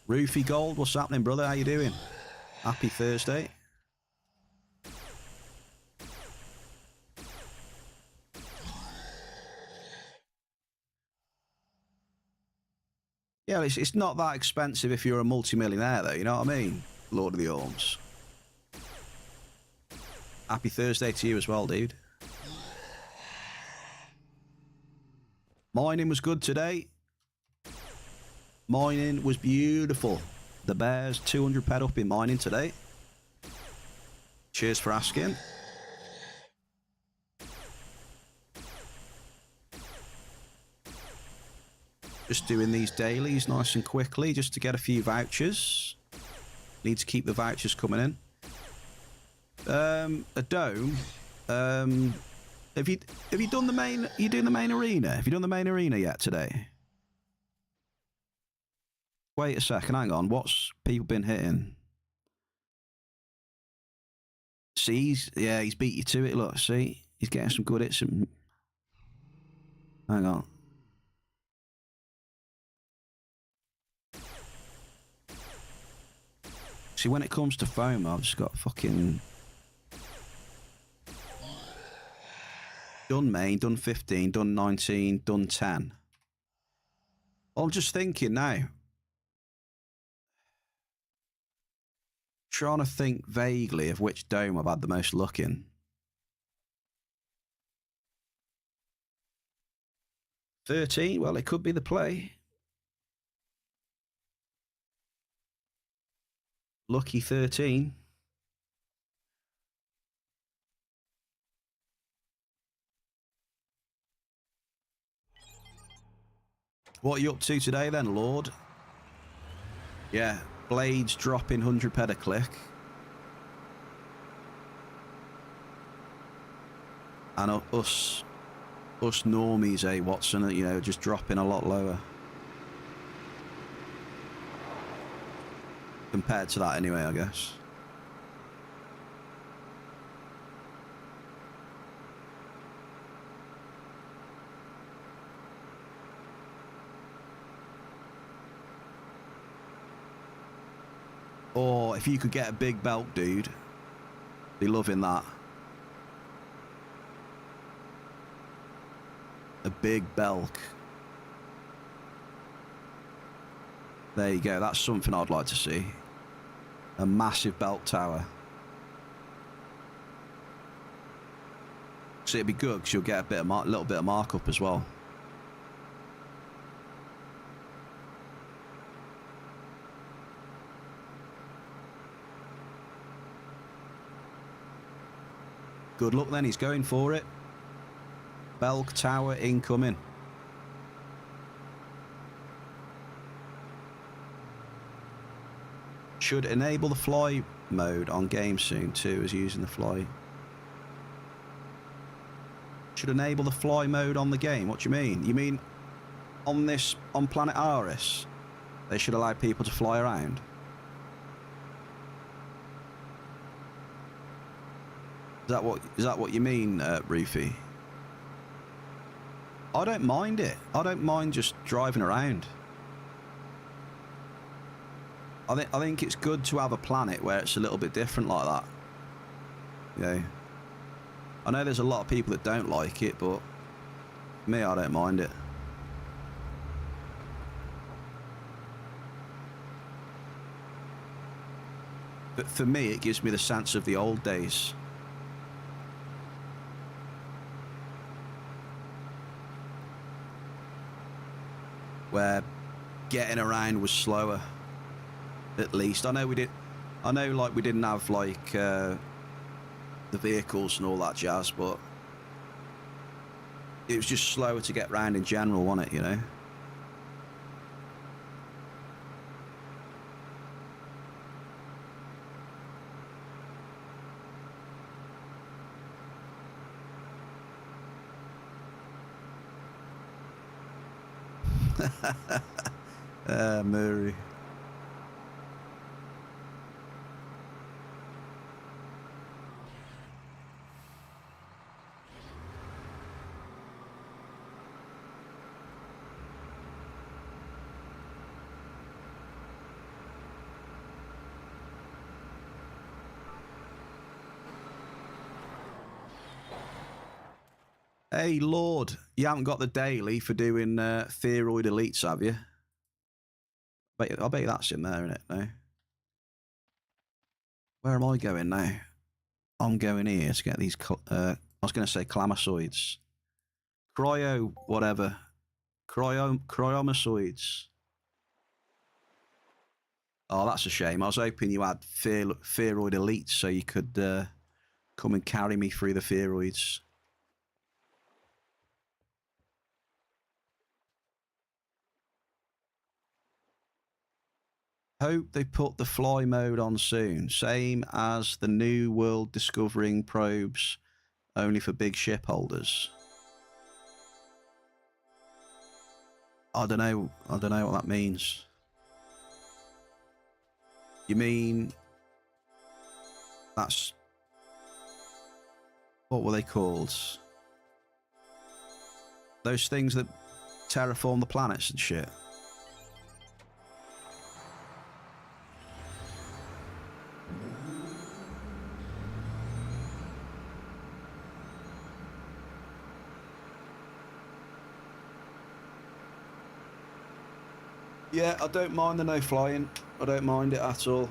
Roofy Gold, what's happening, brother? How you doing? Happy Thursday. Yeah, it's not that expensive if you're a multi-millionaire, though, you know what I mean? Lord of the Orms. Happy Thursday to you as well, dude. Mining was good today. Mining was beautiful. The Bears, 200 ped up in mining today. Cheers for asking. Just doing these dailies nice and quickly just to get a few vouchers. Need to keep the vouchers coming in. A dome. Have you done the main? Are you doing the main arena? Have you done the main arena yet today? Wait a second, hang on. What's people been hitting? See, he's beat you to it. Look, see, he's getting some good hits. Hang on. See, when it comes to foam, I've just got fucking done main, done 15, done 19, done 10. I'm just thinking now. Trying to think vaguely of which dome I've had the most luck in. 13, well, it could be the play. Lucky 13. What are you up to today then, Lord? Yeah, blades dropping 100 ped a click. And us Us normies, eh, Watson, you know, just dropping a lot lower. Compared to that anyway, I guess. Or if you could get a big belt, dude, be loving that. A big Belk. There you go. That's something I'd like to see. A massive belt tower. So it'd be good because you'll get a little bit of markup as well. Good luck then. He's going for it. Belk tower incoming. Should enable the fly mode on game soon too, as using the fly. Should enable the fly mode on the game. What do you mean? You mean on planet A.R.I.S? They should allow people to fly around? Is that what you mean, Roofy? I don't mind it. I don't mind just driving around. I think it's good to have a planet where it's a little bit different like that. You know, I know there's a lot of people that don't like it, but me, I don't mind it. But for me, it gives me the sense of the old days. Where getting around was slower. At least I know we didn't have like the vehicles and all that jazz, but it was just slower to get round in general, wasn't it, you know? Murray. Hey, Lord, you haven't got the daily for doing Theroid Elites, have you? I bet you that's in there, isn't it? No. Where am I going now? I'm going here to get these, I was going to say chlamysoids. Cryo, whatever. Cryomosoids. Oh, that's a shame. I was hoping you had Theroid Elites so you could come and carry me through the Theroids. Hope they put the fly mode on soon. Same as the new world discovering probes, only for big ship holders. I don't know what that means. You mean that's what were they called? Those things that terraform the planets and shit. Yeah, I don't mind the no flying. I don't mind it at all.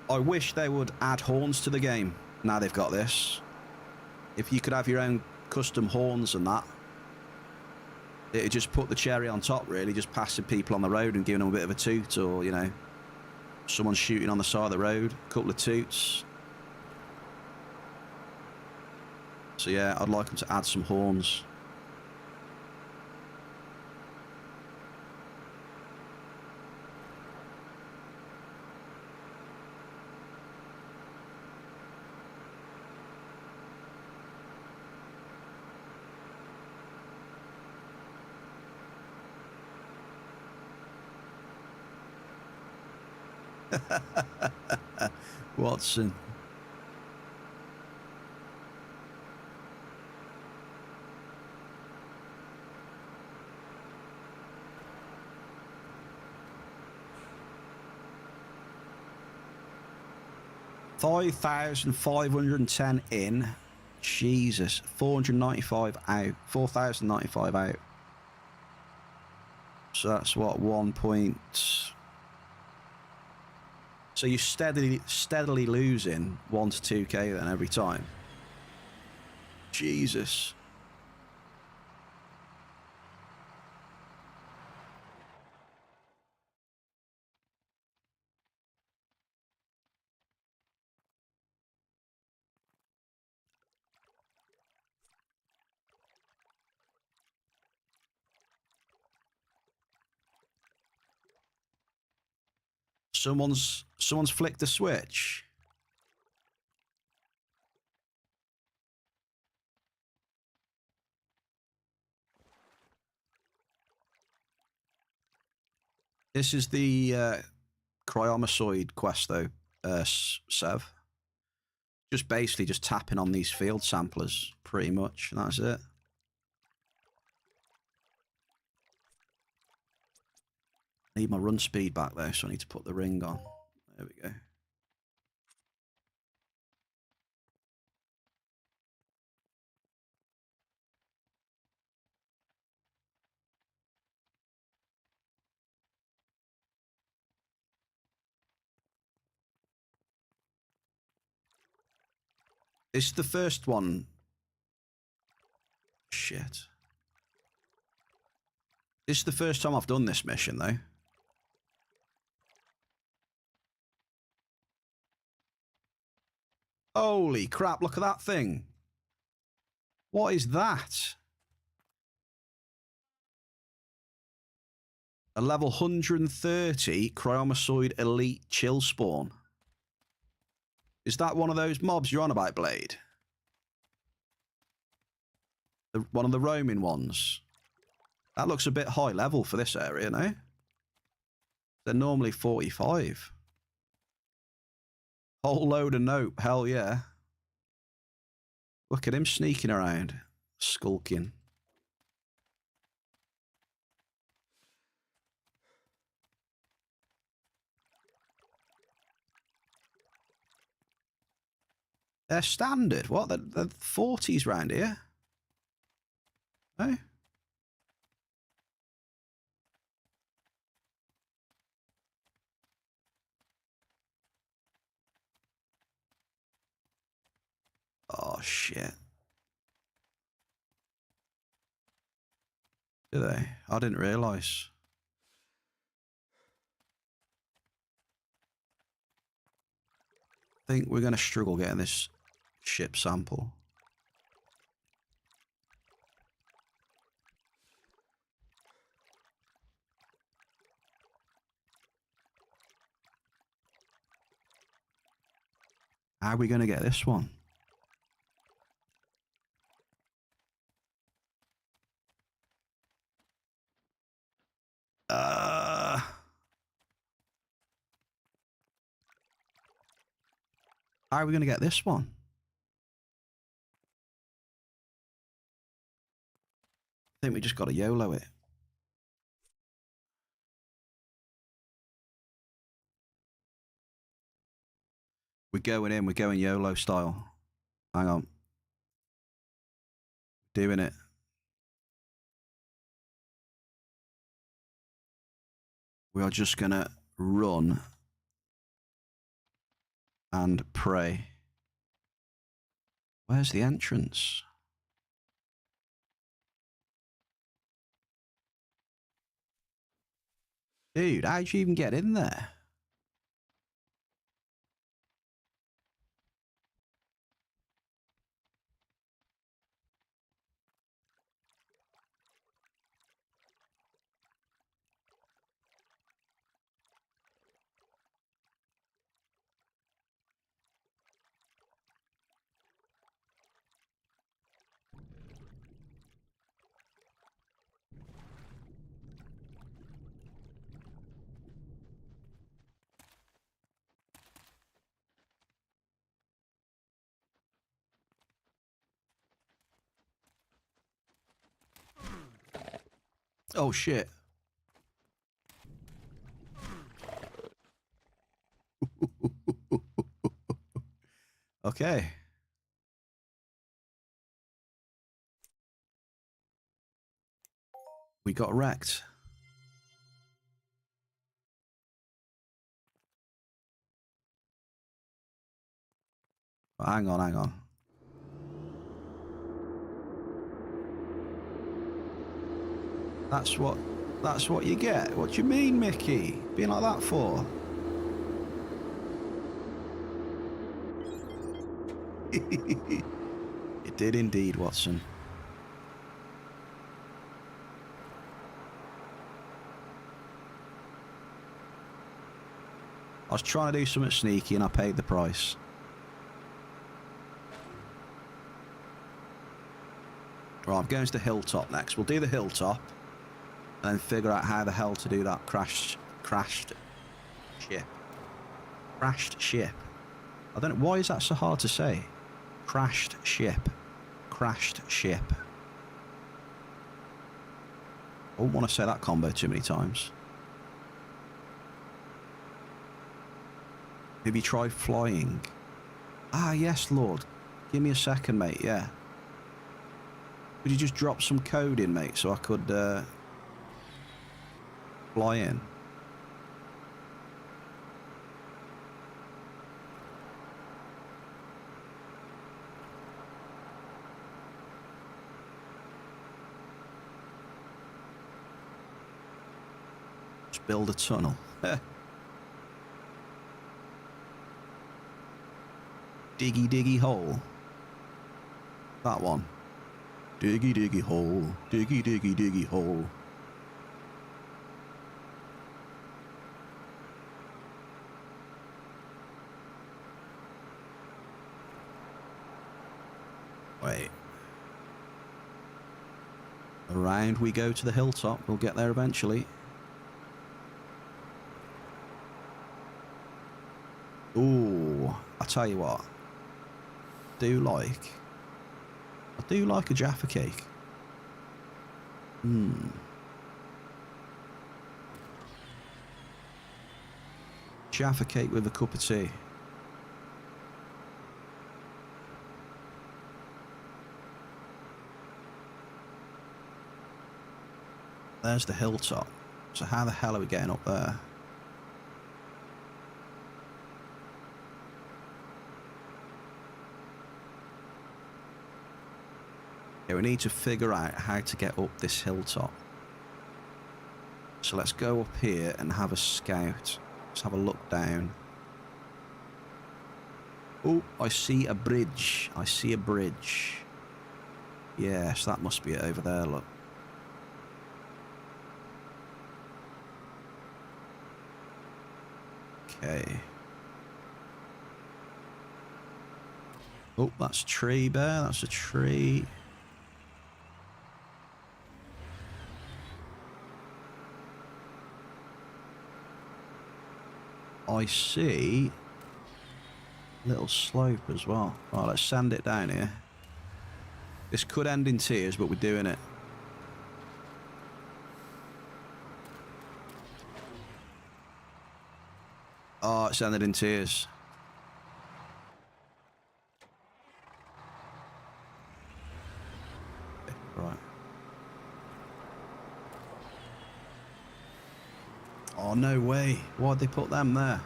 I wish they would add horns to the game. Now they've got this. If you could have your own custom horns and that, it'd just put the cherry on top, really, just passing people on the road and giving them a bit of a toot, or, you know, someone shooting on the side of the road, a couple of toots. So yeah, I'd like them to add some horns. Watson. $5,510 in. Jesus. 495 out. 4,095 out. So that's what, 1 point. So you're steadily losing 1 to 2k then every time. Jesus. Someone's flicked the switch. This is the cryomosoid quest though, Sev. Just basically just tapping on these field samplers, pretty much, and that's it. I need my run speed back though, so I need to put the ring on. There we go. This is the first one. Shit. This is the first time I've done this mission though. Holy crap, look at that thing. What is that? A level 130 Cryomosoid Elite Chill Spawn. Is that one of those mobs you're on about, Blade? One of the roaming ones? That looks a bit high level for this area, no? They're normally 45. Whole load of nope, hell yeah. Look at him sneaking around, skulking. They're standard. What? They're 40s round here. No? Oh, shit. Do they? I didn't realise. I think we're going to struggle getting this ship sample. How are we going to get this one? How are we going to get this one? I think we just got to YOLO it. We're going in. We're going YOLO style. Hang on. Doing it. We are just going to run and pray. Where's the entrance? Dude, how'd you even get in there? Oh, shit. Okay. We got wrecked. Hang on, hang on. That's what you get. What do you mean, Mickey? Being like that for? It did indeed, Watson. I was trying to do something sneaky and I paid the price. Right, I'm going to the hilltop next. We'll do the hilltop and then figure out how the hell to do that crashed ship. Crashed ship. I don't know, why is that so hard to say? Crashed ship. Crashed ship. I wouldn't want to say that combo too many times. Have you tried flying? Ah, yes, Lord. Give me a second, mate, yeah. Could you just drop some code in, mate, so I could fly in? Just build a tunnel. Diggy diggy hole. That one. Diggy diggy hole. Diggy diggy diggy hole. Wait. Around we go to the hilltop. We'll get there eventually. Ooh, I'll tell you what. I do like a Jaffa cake. Jaffa cake with a cup of tea. There's the hilltop. So how the hell are we getting up there? Yeah, we need to figure out how to get up this hilltop. So let's go up here and have a scout. Let's have a look down. Oh, I see a bridge. I see a bridge. Yes, that must be it over there, look. Okay. Oh, that's a tree, Bear. That's a tree. I see a little slope as well. Right, let's sand it down here. This could end in tears, but we're doing it. Oh, it's ended in tears. Okay, right. Oh, no way. Why'd they put them there?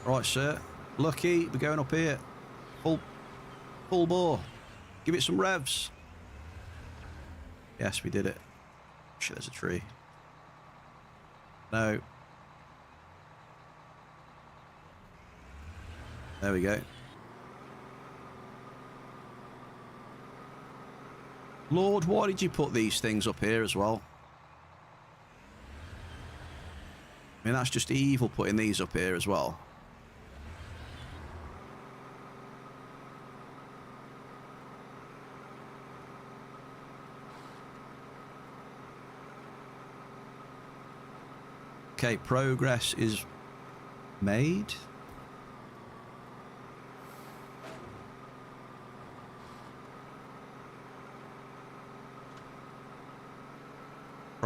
Right, sir. Lucky, we're going up here. Full bore. Give it some revs. Yes, we did it. Shit, there's a tree. No. There we go. Lord, why did you put these things up here as well? I mean, that's just evil putting these up here as well. Okay, progress is made.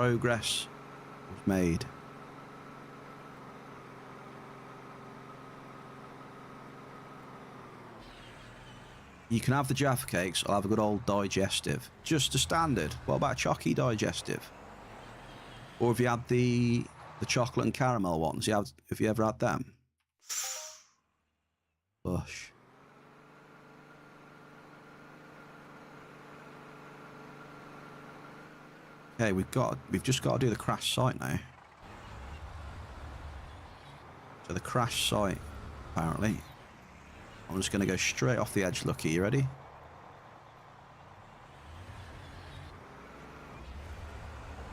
progress was made. You can have the Jaffa cakes. I'll have a good old digestive. Just a standard. What about a chalky digestive? Or have you had the chocolate and caramel ones? Have you ever had them? Bush. Okay, we've just got to do the crash site now. So the crash site, apparently. I'm just going to go straight off the edge, Lucky. You ready?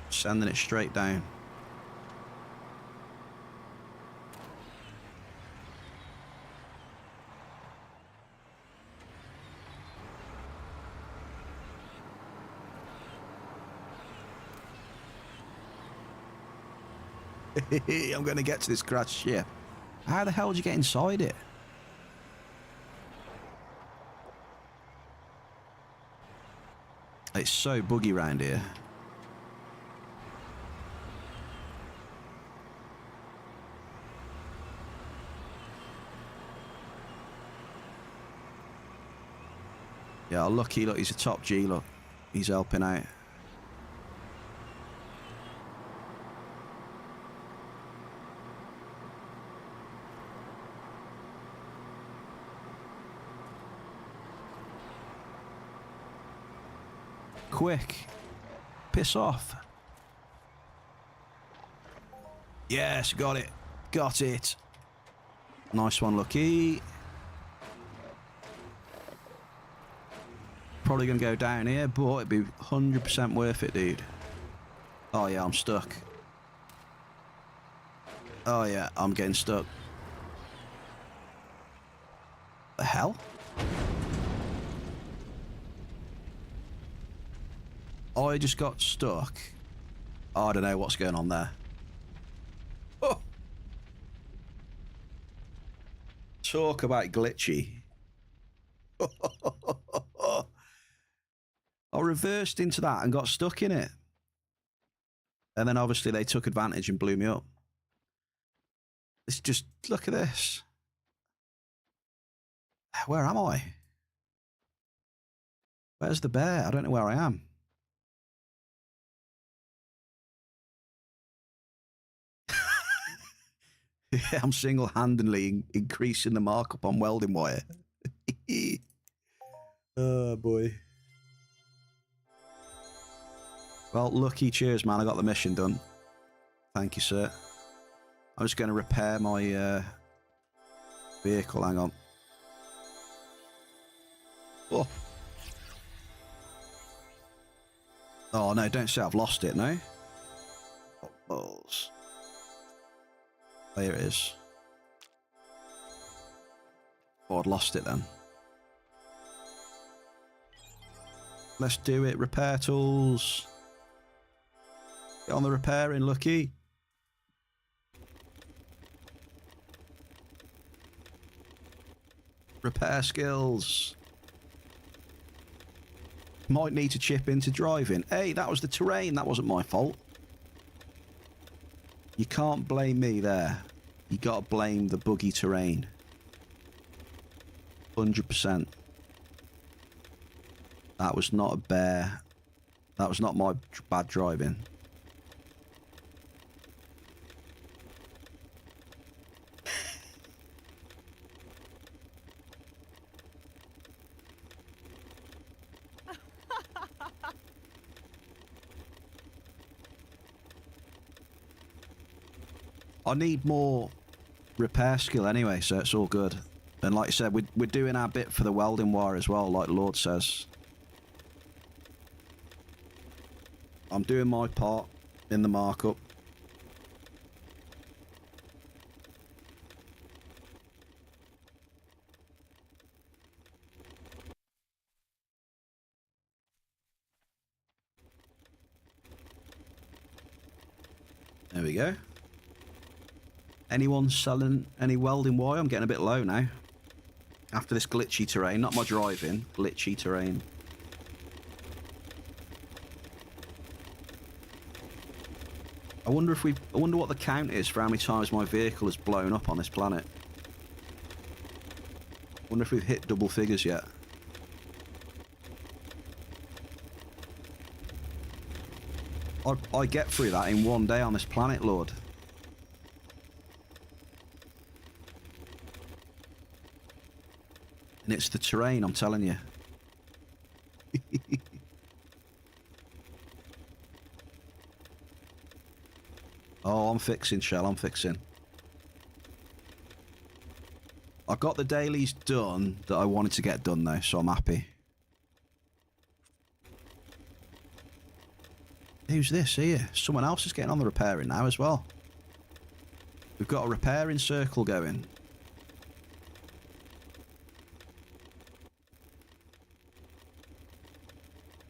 Sending it straight down. I'm going to get to this crash ship. How the hell did you get inside it? It's so buggy round here. Yeah, Lucky, look, he's a top G, look. He's helping out. Quick. Piss off. Yes, got it. Got it. Nice one, Lucky. Probably going to go down here, but it'd be 100% worth it, dude. Oh, yeah, I'm stuck. Oh, yeah, I'm getting stuck. The hell? I just got stuck. Oh, I don't know what's going on there. Oh. Talk about glitchy. I reversed into that and got stuck in it. And then obviously they took advantage and blew me up. It's just, look at this. Where am I? Where's the bear? I don't know where I am. Yeah, I'm single-handedly increasing the markup on welding wire. Oh, boy. Well, Lucky, cheers, man. I got the mission done. Thank you, sir. I'm just going to repair my vehicle. Hang on. Oh. Oh, no, don't say I've lost it, no? Oh, balls. There it is. Oh, I'd lost it then. Let's do it. Repair tools. Get on the repairing, Lucky. Repair skills. Might need to chip into driving. Hey, that was the terrain. That wasn't my fault. You can't blame me there. You gotta blame the buggy terrain. 100%. That was not a bear. That was not my bad driving. I need more repair skill anyway, so it's all good. And like I said, we're doing our bit for the welding wire as well, like Lord says. I'm doing my part in the markup. There we go. Anyone selling any welding wire? I'm getting a bit low now. After this glitchy terrain. Not my driving. Glitchy terrain. I wonder what the count is for how many times my vehicle has blown up on this planet. I wonder if we've hit double figures yet. I get through that in one day on this planet, Lord. And it's the terrain, I'm telling you. Oh, I'm fixing, Shell, I'm fixing. I got the dailies done that I wanted to get done, though, so I'm happy. Who's this here? Someone else is getting on the repairing now as well. We've got a repairing circle going.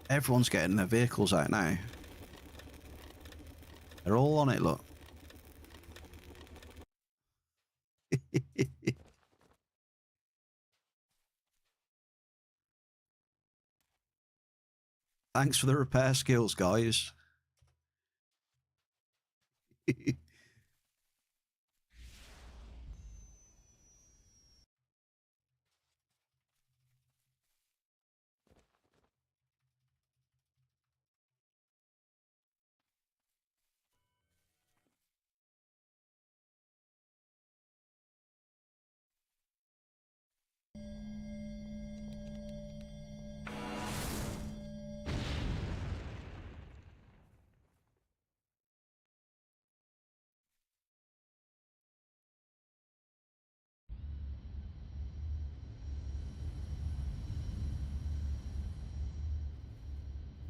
Everyone's getting their vehicles out now. They're all on it, look. Thanks for the repair skills, guys.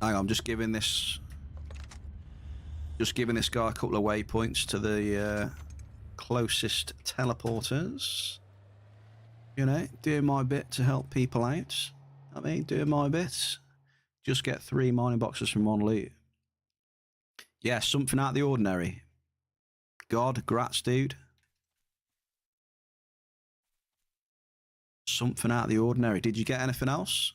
Hang on, I'm just giving this guy a couple of waypoints to the closest teleporters. You know, doing my bit to help people out. I mean, doing my bit. Just get 3 mining boxes from one loot. Yeah, something out of the ordinary. God, grats, dude. Something out of the ordinary. Did you get anything else?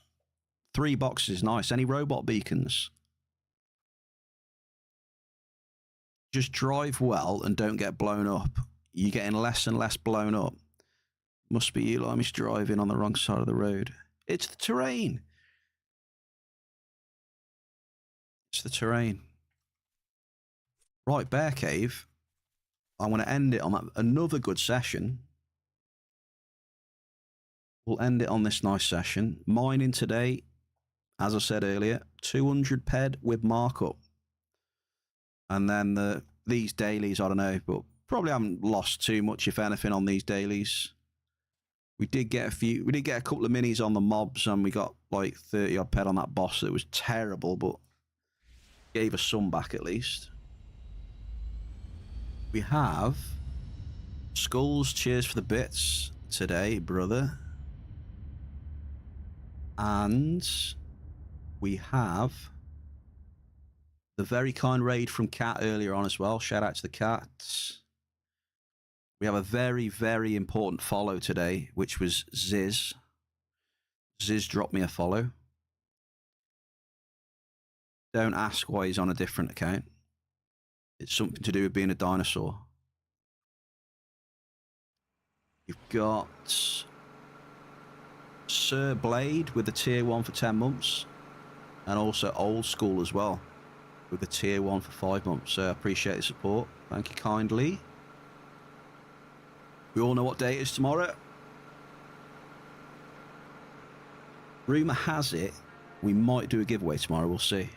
3 boxes, nice. Any robot beacons? Just drive well and don't get blown up. You're getting less and less blown up. Must be you, Limey's driving on the wrong side of the road. It's the terrain. It's the terrain. Right, Bear Cave. I'm going to end it on another good session. We'll end it on this nice session. Mining today, as I said earlier, 200 ped with markup. And then these dailies, I don't know, but probably haven't lost too much, if anything, on these dailies. We did get a couple of minis on the mobs, and we got like 30 odd ped on that boss that was terrible, but gave us some back at least. We have Skulls, cheers for the bits today, brother. And we have the very kind raid from Cat earlier on as well. Shout out to the cats. We have a very, very important follow today, which was Ziz. Ziz dropped me a follow. Don't ask why he's on a different account. It's something to do with being a dinosaur. You've got Sir Blade with the tier 1 for 10 months. And also Old School as well, with the tier 1 for 5 months. So I appreciate the support. Thank you kindly. We all know what day it is tomorrow. Rumour has it we might do a giveaway tomorrow. We'll see.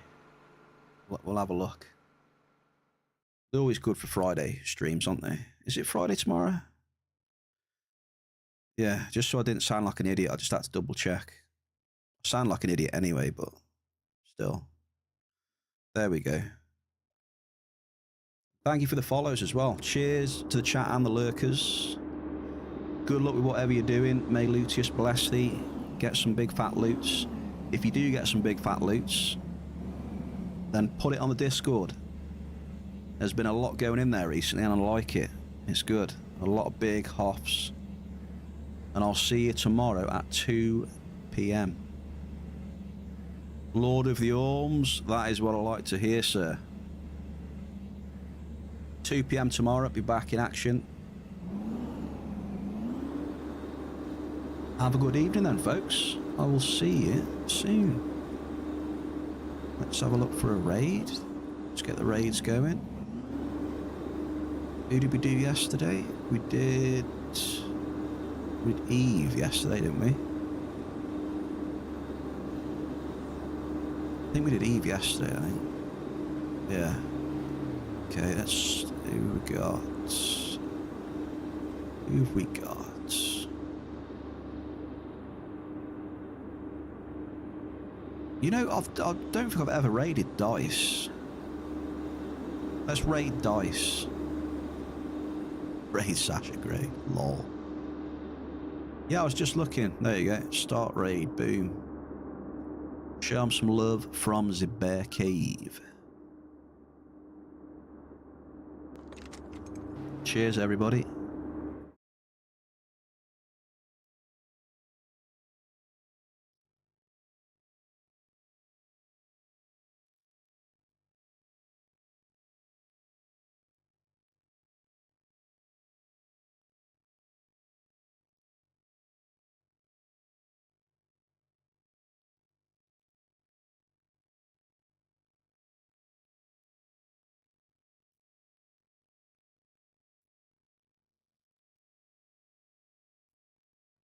We'll have a look. They're always good for Friday streams, aren't they? Is it Friday tomorrow? Yeah, just so I didn't sound like an idiot, I just had to double check. I sound like an idiot anyway, but still. There we go. Thank you for the follows as well. Cheers to the chat and the lurkers. Good luck with whatever you're doing. May Luteus bless thee. Get some big fat loots. If you do get some big fat loots, then put it on the Discord. There's been a lot going in there recently and I like it. It's good. A lot of big hoffs. And I'll see you tomorrow at 2 PM. Lord of the Orms, that is what I like to hear, sir. 2 p.m. tomorrow, be back in action. Have a good evening then, folks. I will see you soon. Let's have a look for a raid. Let's get the raids going. Who did we do yesterday? We did Eve yesterday, didn't we? I think we did Eve yesterday, I think. Yeah. Okay, let's... Who we got? Who have we got? You know, I don't think I've ever raided Dice. Let's raid Dice. Raid Sasha Grey. Lol. Yeah, I was just looking. There you go. Start raid. Boom. Show them some love from the Bear Cave. Cheers, everybody.